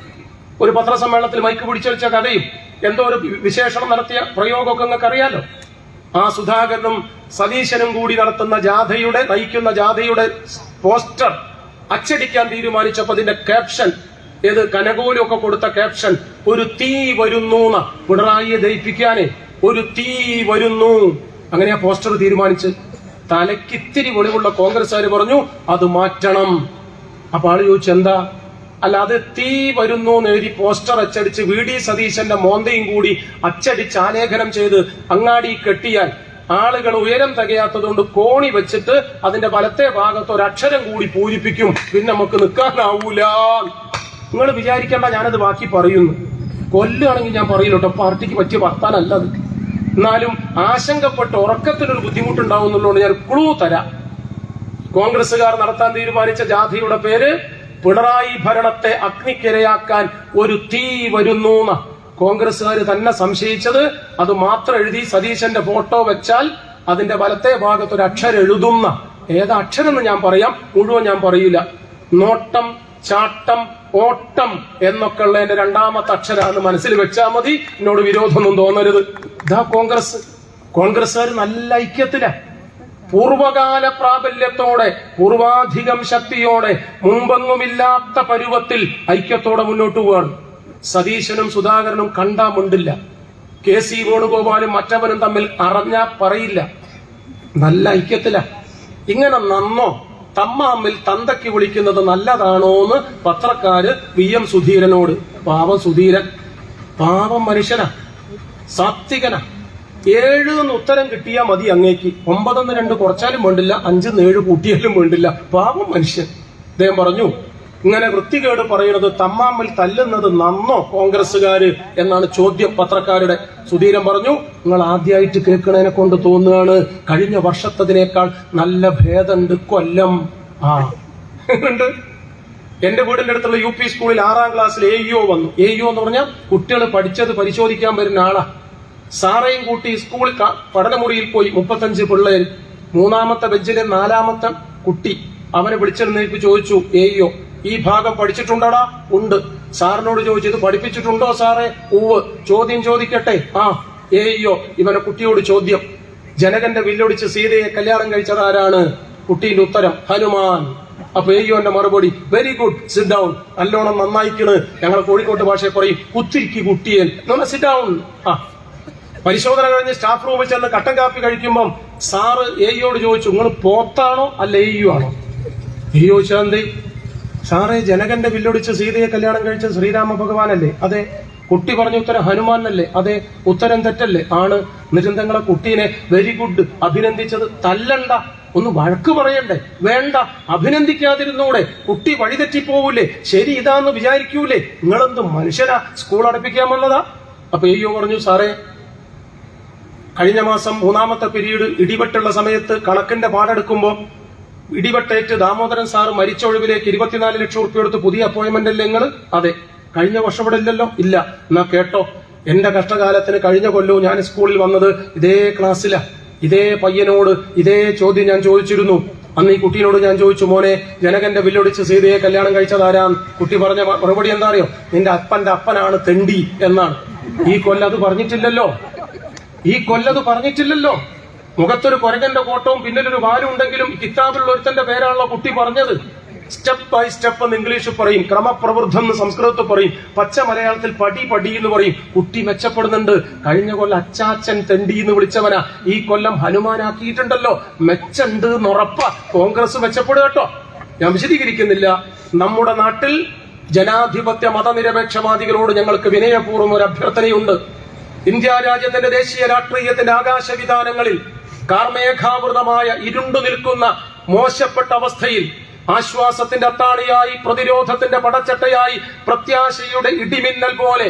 ഒരു പത്രസമ്മേളനത്തിൽ മൈക്ക് പിടിച്ചടിച്ച കഥയും എന്തോ ഒരു വിശേഷണം നടത്തിയ പ്രയോഗമൊക്കെ നിങ്ങൾക്ക് അറിയാലോ. ആ സുധാകരനും സതീശനും കൂടി നടത്തുന്ന നയിക്കുന്ന ജാഥയുടെ പോസ്റ്റർ അച്ചടിക്കാൻ തീരുമാനിച്ചപ്പോ അതിന്റെ ക്യാപ്ഷൻ ഏത് കനകോലൊക്കെ കൊടുത്ത ക്യാപ്ഷൻ, ഒരു തീ വരുന്നു, പിണറായിയെ ദയിപ്പിക്കാനേ ഒരു തീ വരുന്നു. അങ്ങനെ ആ പോസ്റ്റർ തീരുമാനിച്ച് തലക്കിത്തിരി വെളിവുള്ള കോൺഗ്രസ്സുകാർ പറഞ്ഞു അത് മാറ്റണം. അപ്പൊ ആള് ചോദിച്ചു എന്താ? അല്ല, അത് തീ വരുന്നു എന്ന് എഴുതി പോസ്റ്റർ അച്ചടിച്ച് VD സതീശന്റെ മോന്തയും കൂടി അച്ചടിച്ച് ആലേഖനം ചെയ്ത് അങ്ങാടി കെട്ടിയാൽ ആളുകൾ ഉയരം തികയാത്തതുകൊണ്ട് കോണി വെച്ചിട്ട് അതിന്റെ വലത്തെ ഭാഗത്ത് ഒരക്ഷരം കൂടി പൂരിപ്പിക്കും, പിന്നെ നമുക്ക് നിൽക്കാനാവൂല. നിങ്ങൾ വിചാരിക്കേണ്ട ഞാനത് ബാക്കി പറയുന്നു. കൊല്ലുകയാണെങ്കിൽ ഞാൻ പറയില്ല കേട്ടോ, പാർട്ടിക്ക് പറ്റിയ വർത്താനല്ല അത്. എന്നാലും ആശങ്കപ്പെട്ട് ഉറക്കത്തിനൊരു ബുദ്ധിമുട്ടുണ്ടാവും എന്നുള്ളതുകൊണ്ട് ഞാൻ ക്ലൂ തരാം. കോൺഗ്രസുകാർ നടത്താൻ തീരുമാനിച്ച ജാഥയുടെ പേര് പിണറായി ഭരണത്തെ അഗ്നിക്കിരയാക്കാൻ ഒരു തീ വരുന്നു. കോൺഗ്രസുകാർ തന്നെ സംശയിച്ചത് അത് മാത്രം എഴുതി സതീശന്റെ ഫോട്ടോ വെച്ചാൽ അതിന്റെ വലത്തെ ഭാഗത്ത് ഒരു അക്ഷരം എഴുതുന്ന. ഏതാ അക്ഷരം എന്ന് ഞാൻ പറയാം, മുഴുവൻ ഞാൻ പറയില്ല. നോട്ടം, ചാട്ടം, ഓട്ടം എന്നൊക്കെ ഉള്ളതിന്റെ 2ാമത്തെ അക്ഷരാന്ന് മനസ്സിൽ വെച്ചാൽ മതി. എന്നോട് വിരോധമൊന്നും തോന്നരുത്. ഇതാ കോൺഗ്രസ്സുകാർ നല്ല ഐക്യത്തില, പൂർവകാല പ്രാബല്യത്തോടെ, പൂർവാധികം ശക്തിയോടെ, മുമ്പെങ്ങുമില്ലാത്ത പരുവത്തിൽ ഐക്യത്തോടെ മുന്നോട്ട് പോവാണ്. സതീശനും സുധാകരനും കണ്ടാ മുണ്ടില്ല. KC വേണുഗോപാലും മറ്റവനും തമ്മിൽ അറിഞ്ഞാ പറയില്ല. നല്ല ഐക്യത്തില. ഇങ്ങനെ നന്നോ തമ്മാമ്മിൽ തന്തയ്ക്ക് വിളിക്കുന്നത് നല്ലതാണോ എന്ന് പത്രക്കാര് VM സുധീരനോട്. പാവം സുധീരൻ, പാവം മനുഷ്യനാ, സാത്വികനാ. 7 എന്ന് ഉത്തരം കിട്ടിയാ മതി അങ്ങേക്ക്. 9 എന്ന് 2 കുറച്ചാലും വേണ്ടില്ല, 5 എന്ന് 7 കൂട്ടിയാലും വേണ്ടില്ല. പാവം മനുഷ്യൻ. അദ്ദേഹം പറഞ്ഞു, ഇങ്ങനെ വൃത്തികേട് പറയുന്നത് തമ്മാമ്മിൽ തല്ലുന്നത് നന്നോ കോൺഗ്രസ്സുകാര് എന്നാണ് ചോദ്യം പത്രക്കാരുടെ. സുധീരൻ പറഞ്ഞു, നിങ്ങൾ ആദ്യമായിട്ട് കേൾക്കണതിനെ കൊണ്ട് തോന്നുകയാണ്, കഴിഞ്ഞ വർഷത്തതിനേക്കാൾ നല്ല ഭേദമുണ്ട് കൊല്ലം. ഉണ്ട്. എന്റെ വീടിന്റെ അടുത്തുള്ള UP സ്കൂളിൽ 6ാം ക്ലാസ്സിൽ AEO വന്നു. AEO എന്ന് പറഞ്ഞാൽ കുട്ടികൾ പഠിച്ചത് പരിശോധിക്കാൻ വരുന്ന ആളാ. സാറേയും കൂട്ടി സ്കൂൾ പഠനമുറിയിൽ പോയി. 35 പിള്ളേര്. 3ാമത്തെ ബെഞ്ചിലെ 4ാമത്തെ കുട്ടി അവനെ വിളിച്ചിരുന്നേക്ക് ചോദിച്ചു AEO, ഈ ഭാഗം പഠിച്ചിട്ടുണ്ടോടാ? ഉണ്ട്. സാറിനോട് ചോദിച്ചു, ഇത് പഠിപ്പിച്ചിട്ടുണ്ടോ സാറേ? ഉവ്. ചോദ്യം ചോദിക്കട്ടെ? AEO ഇവനെ കുട്ടിയോട് ചോദ്യം, ജനകന്റെ വില്ലൊടിച്ച് സീതയെ കല്യാണം കഴിച്ചത് ആരാണ്? കുട്ടിയുടെ ഉത്തരം, ഹനുമാൻ. അപ്പൊ എന്റെ മറുപടി വെരി ഗുഡ്, സിറ്റ് ഡൗൺ. നല്ലോണം നന്നായിക്കണ്. ഞങ്ങൾ കോഴിക്കോട്ട് ഭാഷയെ പറയും കുത്തിരിക്കി കുട്ടിയൻ, സിറ്റ് ഡൗൺ. പരിശോധന കഴിഞ്ഞ് സ്റ്റാഫ് റൂമിൽ ചെന്ന് കട്ടൻ കാപ്പി കഴിക്കുമ്പം സാറ് എയോട് ചോദിച്ചു, നിങ്ങൾ പോത്താണോ അല്ല എയ്യു ആണോ? ചോദിച്ചാൽ എന്തേ? സാറേ, ജനകന്റെ വില്ലൊടിച്ച് സീതയെ കല്യാണം കഴിച്ച ശ്രീരാമ ഭഗവാനല്ലേ? അതെ. കുട്ടി പറഞ്ഞ ഉത്തരം ഹനുമാനല്ലേ? അതെ. ഉത്തരം തെറ്റല്ലേ? ആണ്. എന്നിട്ട് നിങ്ങളെ കുട്ടീനെ വെരി ഗുഡ് അഭിനന്ദിച്ചത്? തല്ലണ്ട, ഒന്ന് വഴക്ക് പറയണ്ടേ? വേണ്ട, അഭിനന്ദിക്കാതിരുന്നൂടെ? കുട്ടി വഴിതെറ്റിപ്പോവൂലേ? ശരി ഇതാന്ന് വിചാരിക്കൂലേ? നിങ്ങളെന്ത് മനുഷ്യരാ? സ്കൂൾ അടപ്പിക്കാൻ വന്നതാ? അപ്പൊ അയ്യോ പറഞ്ഞു, സാറേ, കഴിഞ്ഞ മാസം 3ാമത്തെ പീരീഡ് ഇടിവെട്ടുള്ള സമയത്ത് കണക്കിന്റെ പാടെടുക്കുമ്പോ ഇടിവെട്ടേറ്റ് ദാമോദരൻ സാറ് മരിച്ച ഒഴിവിലേക്ക് 24 ലക്ഷം ഉറുപ്പിക എടുത്ത് പുതിയ അപ്പോയിന്റ്മെന്റ് അല്ലേ നിങ്ങള്? അതെ. കഴിഞ്ഞ വർഷം ഇവിടെ ഇല്ലല്ലോ? ഇല്ല. എന്നാ കേട്ടോ, എന്റെ കഷ്ടകാലത്തിന് കഴിഞ്ഞ കൊല്ലവും ഞാൻ സ്കൂളിൽ വന്നത് ഇതേ ക്ലാസ്സിലാ. ഇതേ പയ്യനോട് ഇതേ ചോദ്യം ഞാൻ ചോദിച്ചിരുന്നു. അന്ന് ഈ കുട്ടീനോട് ഞാൻ ചോദിച്ചു, മോനെ, ജനകന്റെ വില്ലൊടിച്ച് സീതയെ കല്യാണം കഴിച്ചതാരാ? കുട്ടി പറഞ്ഞ മറുപടി എന്താ അറിയോ? നിന്റെ അപ്പന്റെ അപ്പനാണ് തെണ്ടി എന്നാണ്. ഈ കൊല്ലത് പറഞ്ഞിട്ടില്ലല്ലോ. മുഖത്തൊരു കൊരകന്റെ കോട്ടവും പിന്നിലൊരു വാലും ഉണ്ടെങ്കിലും കിതാബിലുള്ള ഒരുത്തന്റെ പേരാണല്ലോ കുട്ടി പറഞ്ഞത്. സ്റ്റെപ്പ് ബൈ സ്റ്റെപ്പ് എന്ന് ഇംഗ്ലീഷ് പറയും, ക്രമപ്രവൃദ്ധം എന്ന് സംസ്കൃതത്തിൽ പറയും, പച്ച മലയാളത്തിൽ പടി എന്ന് പറയും. കുട്ടി മെച്ചപ്പെടുന്നുണ്ട്. കഴിഞ്ഞ കൊല്ലം അച്ചാച്ചൻ തെണ്ടി എന്ന് വിളിച്ചവനാ ഈ കൊല്ലം ഹനുമാനാക്കിയിട്ടുണ്ടല്ലോ. മെച്ചുണ്ട് എന്നുറപ്പ. കോൺഗ്രസ് മെച്ചപ്പെടുക കേട്ടോ. ഞാൻ വിശദീകരിക്കുന്നില്ല. നമ്മുടെ നാട്ടിൽ ജനാധിപത്യ മതനിരപേക്ഷവാദികളോട് ഞങ്ങൾക്ക് വിനയപൂർവ്വം ഒരു അഭ്യർത്ഥനയുണ്ട്. ഇന്ത്യ രാജ്യത്തിന്റെ ദേശീയ രാഷ്ട്രീയത്തിന്റെ ആകാശവിധാനങ്ങളിൽ കാർമേഘാവൃതമായ ഇരുണ്ടു നിൽക്കുന്ന മോശപ്പെട്ട അവസ്ഥയിൽ ആശ്വാസത്തിന്റെ അത്താണിയായി, പ്രതിരോധത്തിന്റെ പടച്ചട്ടയായി, പ്രത്യാശയുടെ ഇടിമിന്നൽ പോലെ,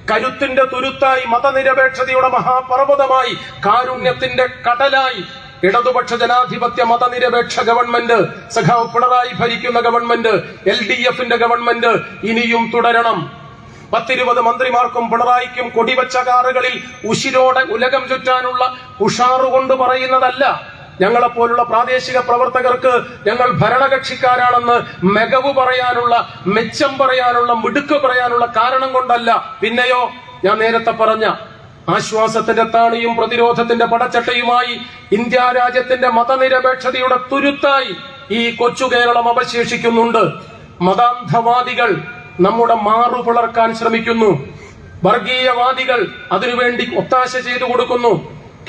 കരുത്തിന്റെ തുരുത്തായി, മതനിരപേക്ഷതയുടെ മഹാപർവ്വതമായി, കാരുണ്യത്തിന്റെ കടലായി ഇടതുപക്ഷ ജനാധിപത്യ മതനിരപേക്ഷ ഗവൺമെന്റ്, സഖാവ് പിണറായി ഭരിക്കുന്ന ഗവൺമെന്റ്, LDFന്റെ ഗവൺമെന്റ് ഇനിയും തുടരണം. 10-20 മന്ത്രിമാർക്കും പിണറായിക്കും കൊടിവച്ച കാറുകളിൽ ഉശിരോടെ ഉലകം ചുറ്റാനുള്ള ഉഷാറുകൊണ്ട് പറയുന്നതല്ല. ഞങ്ങളെപ്പോലുള്ള പ്രാദേശിക പ്രവർത്തകർക്ക് ഞങ്ങൾ ഭരണകക്ഷിക്കാരാണെന്ന് മികവ് പറയാനുള്ള, മെച്ചം പറയാനുള്ള, മിടുക്ക് പറയാനുള്ള കാരണം കൊണ്ടല്ല. പിന്നെയോ, ഞാൻ നേരത്തെ പറഞ്ഞ ആശ്വാസത്തിന്റെ താണിയും പ്രതിരോധത്തിന്റെ പടച്ചട്ടയുമായി ഇന്ത്യ രാജ്യത്തിന്റെ മതനിരപേക്ഷതയുടെ തുരുത്തായി ഈ കൊച്ചു കേരളം അവശേഷിക്കുന്നുണ്ട്. മതാന്ധവാദികൾ നമ്മുടെ മാറു പിളർക്കാൻ ശ്രമിക്കുന്നു. വർഗീയവാദികൾ അതിനുവേണ്ടി ഒത്താശ ചെയ്തു കൊടുക്കുന്നു.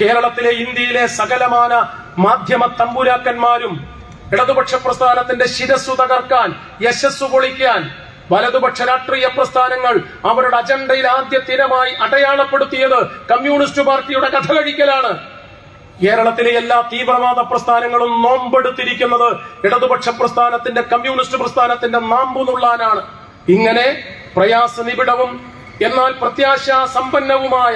കേരളത്തിലെ, ഇന്ത്യയിലെ സകലമാന മാധ്യമ തമ്പുരാക്കന്മാരും ഇടതുപക്ഷ പ്രസ്ഥാനത്തിന്റെ ശിരസ്സു തകർക്കാൻ, യശസ്സു പൊളിക്കാൻ വലതുപക്ഷ രാഷ്ട്രീയ പ്രസ്ഥാനങ്ങൾ അവരുടെ അജണ്ടയിൽ ആദ്യ തിരമായി അടയാളപ്പെടുത്തിയത് കമ്മ്യൂണിസ്റ്റ് പാർട്ടിയുടെ കഥ കഴിക്കലാണ്. കേരളത്തിലെ എല്ലാ തീവ്രവാദ പ്രസ്ഥാനങ്ങളും നോമ്പെടുത്തിരിക്കുന്നത് ഇടതുപക്ഷ പ്രസ്ഥാനത്തിന്റെ, കമ്മ്യൂണിസ്റ്റ് പ്രസ്ഥാനത്തിന്റെ നാമ്പുനുള്ളാനാണ്. ഇങ്ങനെ പ്രയാസനിബിഡവും എന്നാൽ പ്രത്യാശാ സമ്പന്നവുമായ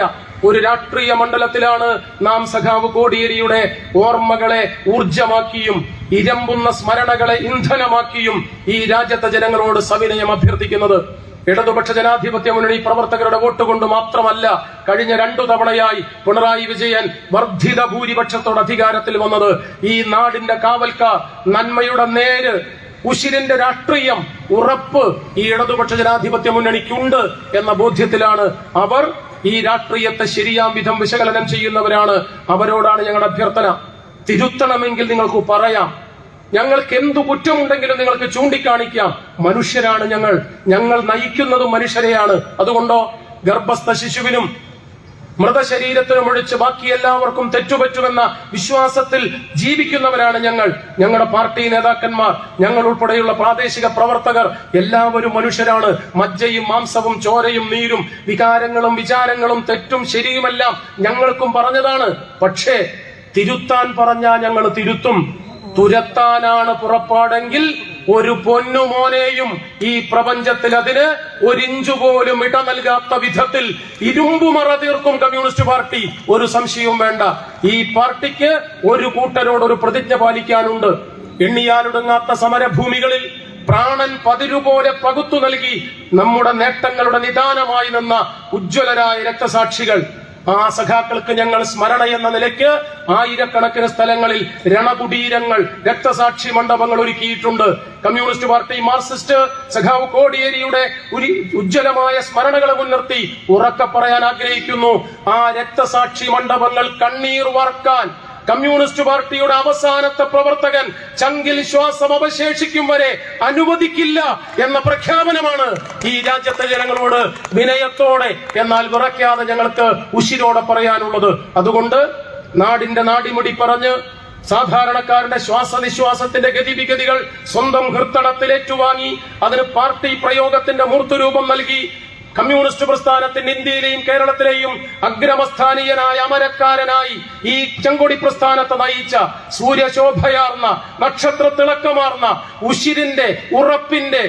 ഒരു രാഷ്ട്രീയ മണ്ഡലത്തിലാണ് നാം സഖാവ് കോടിയേരിയുടെ ഓർമ്മകളെ ഊർജമാക്കിയും ഇരമ്പുന്ന സ്മരണകളെ ഇന്ധനമാക്കിയും ഈ രാജ്യത്തെ ജനങ്ങളോട് സവിനയം അഭ്യർത്ഥിക്കുന്നത്. ഇടതുപക്ഷ ജനാധിപത്യ മുന്നണി പ്രവർത്തകരുടെ വോട്ട് കൊണ്ട് മാത്രമല്ല കഴിഞ്ഞ 2 തവണയായി പിണറായി വിജയൻ വർദ്ധിത ഭൂരിപക്ഷത്തോടെ അധികാരത്തിൽ വന്നത്. ഈ നാടിന്റെ കാവൽക്കാർ, നന്മയുടെ നേര്, ഉശിരിന്റെ രാഷ്ട്രീയം, ഉറപ്പ് ഈ ഇടതുപക്ഷ ജനാധിപത്യ മുന്നണിക്കുണ്ട് എന്ന ബോധ്യത്തിലാണ് അവർ. ഈ രാഷ്ട്രീയത്തെ ശരിയാം വിധം വിശകലനം ചെയ്യുന്നവരാണ്. അവരോടാണ് ഞങ്ങളുടെ അഭ്യർത്ഥന. തിരുത്തണമെങ്കിൽ നിങ്ങൾക്ക് പറയാം. ഞങ്ങൾക്ക് എന്തു കുറ്റമുണ്ടെങ്കിലും നിങ്ങൾക്ക് ചൂണ്ടിക്കാണിക്കാം. മനുഷ്യരാണ് ഞങ്ങൾ നയിക്കുന്നതും മനുഷ്യരെയാണ്. അതുകൊണ്ടോ ഗർഭസ്ഥ ശിശുവിനും മൃതശരീരത്തിനും ഒഴിച്ച് ബാക്കി എല്ലാവർക്കും തെറ്റുപറ്റുമെന്ന വിശ്വാസത്തിൽ ജീവിക്കുന്നവരാണ് ഞങ്ങളുടെ പാർട്ടി നേതാക്കന്മാർ, ഞങ്ങൾ ഉൾപ്പെടെയുള്ള പ്രാദേശിക പ്രവർത്തകർ. എല്ലാവരും മനുഷ്യരാണ്. മജ്ജയും മാംസവും ചോരയും നീരും വികാരങ്ങളും വിചാരങ്ങളും തെറ്റും ശരിയുമെല്ലാം ഞങ്ങൾക്കും പറഞ്ഞതാണ്. പക്ഷേ തിരുത്താൻ പറഞ്ഞാൽ ഞങ്ങൾ തിരുത്തും. തുരത്താനാണ് പുറപ്പാടെങ്കിൽ ഒരു പൊന്നുമോനെയും ഈ പ്രപഞ്ചത്തിൽ അതിന് 1 ഇഞ്ച് പോലും ഇട നൽകാത്ത വിധത്തിൽ ഇരുമ്പുമറ തീർക്കും കമ്മ്യൂണിസ്റ്റ് പാർട്ടി. ഒരു സംശയവും വേണ്ട. ഈ പാർട്ടിക്ക് ഒരു കൂട്ടരോട് ഒരു പ്രതിജ്ഞ പാലിക്കാനുണ്ട്. എണ്ണിയാലൊടുങ്ങാത്ത സമരഭൂമികളിൽ പ്രാണൻ പതിരുപോലെ പകുത്തു നൽകി നമ്മുടെ നേട്ടങ്ങളുടെ നിദാനമായി നിന്ന ഉജ്ജ്വലരായ രക്തസാക്ഷികൾ, ആ സഖാക്കൾക്ക് ഞങ്ങൾ സ്മരണ എന്ന നിലയ്ക്ക് ആയിരക്കണക്കിന് സ്ഥലങ്ങളിൽ രണകുടീരങ്ങൾ, രക്തസാക്ഷി മണ്ഡപങ്ങൾ ഒരുക്കിയിട്ടുണ്ട്. കമ്മ്യൂണിസ്റ്റ് പാർട്ടി മാർക്സിസ്റ്റ് സഖാവ് കോടിയേരിയുടെ ഒരു ഉജ്ജ്വലമായ സ്മരണകളെ മുൻനിർത്തി ഉറക്കെ പറയാൻ ആഗ്രഹിക്കുന്നു. ആ രക്തസാക്ഷി മണ്ഡപങ്ങൾ കണ്ണീർ വാർക്കാൻ, കമ്മ്യൂണിസ്റ്റ് പാർട്ടിയുടെ അവസാനത്തെ പ്രവർത്തകൻ ചങ്കിൽ ശ്വാസം അവശേഷിക്കും വരെ അനുവദിക്കില്ല എന്ന പ്രഖ്യാപനമാണ് ഈ രാജ്യത്തെ ജനങ്ങളോട് വിനയത്തോടെ എന്നാൽ വിറയ്ക്കാതെ ഞങ്ങൾക്ക് ഉശിരോടെ പറയാനുള്ളത്. അതുകൊണ്ട് നാടിന്റെ നാടിമുടി പറഞ്ഞ് സാധാരണക്കാരുടെ ശ്വാസനിശ്വാസത്തിന്റെ ഗതിവിഗതികൾ സ്വന്തം ഹൃത്തടത്തിൽ ഏറ്റുവാങ്ങി അതിന് പാർട്ടി പ്രയോഗത്തിന്റെ മൂർത്തരൂപം നൽകി കമ്മ്യൂണിസ്റ്റ് പ്രസ്ഥാനത്തിന് ഇന്ത്യയിലെയും കേരളത്തിലെയും അഗ്രമസ്ഥാനീയനായ അമരക്കാരനായി ഈ ചെങ്കൊടി പ്രസ്ഥാനത്തെ നയിച്ച സൂര്യശോഭയാർന്ന നക്ഷത്ര തിളക്കമാർന്ന ഉശിരിന്റെ ഉറപ്പിന്റെ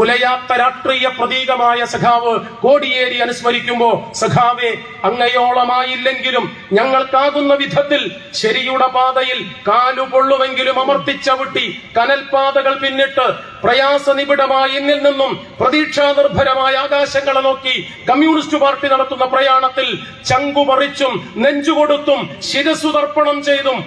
ഉലയാത്ത രാഷ്ട്രീയ പ്രതീകമായ സഖാവ് കോടിയേരി അനുസ്മരിക്കുമ്പോ സഖാവെ അങ്ങയോളമായില്ലെങ്കിലും ഞങ്ങൾക്കാകുന്ന വിധത്തിൽ ശരിയുടെ പാതയിൽ കാലുപൊള്ളുമെങ്കിലും അമർത്തിച്ചവിട്ടി കനൽപാതകൾ പിന്നിട്ട് പ്രയാസനിബിഡമായ എന്നിൽ നിന്നും പ്രതീക്ഷാ നിർഭരമായ ആകാശങ്ങളെ നോക്കി കമ്മ്യൂണിസ്റ്റ് പാർട്ടി നടത്തുന്ന പ്രയാണത്തിൽ ചങ്കുപറിച്ചും നെഞ്ചുകൊടുത്തും ശിരസുതർപ്പണം ചെയ്തും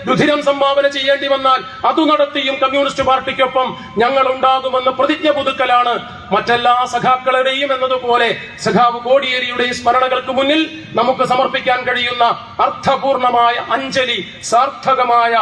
രുധിരം സംഭാവന ചെയ്യേണ്ടി വന്നാൽ അതു നടത്തിയും കമ്മ്യൂണിസ്റ്റ് പാർട്ടിക്കൊപ്പം ഞങ്ങൾ ഉണ്ടാകുമെന്ന് പ്രതിജ്ഞ പുതുക്കലാണ് മറ്റെല്ലാ സഖാക്കളുടെയും എന്നതുപോലെ സഖാവ് കോടിയേരിയുടെ സ്മരണകൾക്ക് മുന്നിൽ നമുക്ക് സമർപ്പിക്കാൻ കഴിയുന്ന അർത്ഥപൂർണമായ അഞ്ജലി, സാർത്ഥകമായ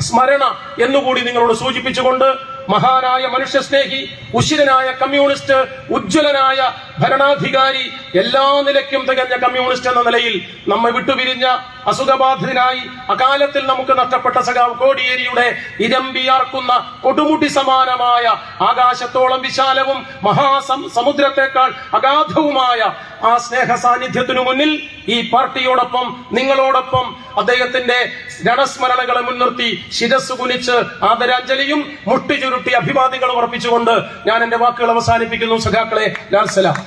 സ്മരണ എന്നുകൂടി നിങ്ങളോട് സൂചിപ്പിച്ചുകൊണ്ട് മഹാനായ മനുഷ്യസ്നേഹി, ഉശിരനായ കമ്മ്യൂണിസ്റ്റ്, ഉജ്ജ്വലനായ ഭരണാധികാരി, എല്ലാ നിലയ്ക്കും തികഞ്ഞ കമ്മ്യൂണിസ്റ്റ് എന്ന നിലയിൽ നമ്മെ വിട്ടുപിരിഞ്ഞ അസുഖബാധിതനായി അകാലത്തിൽ നമുക്ക് നഷ്ടപ്പെട്ട സഖാവ് കോടിയേരിയുടെ ഇരമ്പിയാർക്കുന്ന കൊടുമുടി സമാനമായ ആകാശത്തോളം വിശാലവും സമുദ്രത്തെക്കാൾ അഗാധവുമായ ആ സ്നേഹ സാന്നിധ്യത്തിനു മുന്നിൽ ഈ പാർട്ടിയോടൊപ്പം നിങ്ങളോടൊപ്പം അദ്ദേഹത്തിന്റെ രണസ്മരണകളെ മുൻനിർത്തി ശിരസ് കുനിച്ച് ആദരാഞ്ജലിയും മുട്ടിചുരുട്ടി അഭിവാദ്യങ്ങളും അർപ്പിച്ചുകൊണ്ട് ഞാൻ എന്റെ വാക്കുകൾ അവസാനിപ്പിക്കുന്നു. സഖാക്കളെ, ലാൽ സലാം.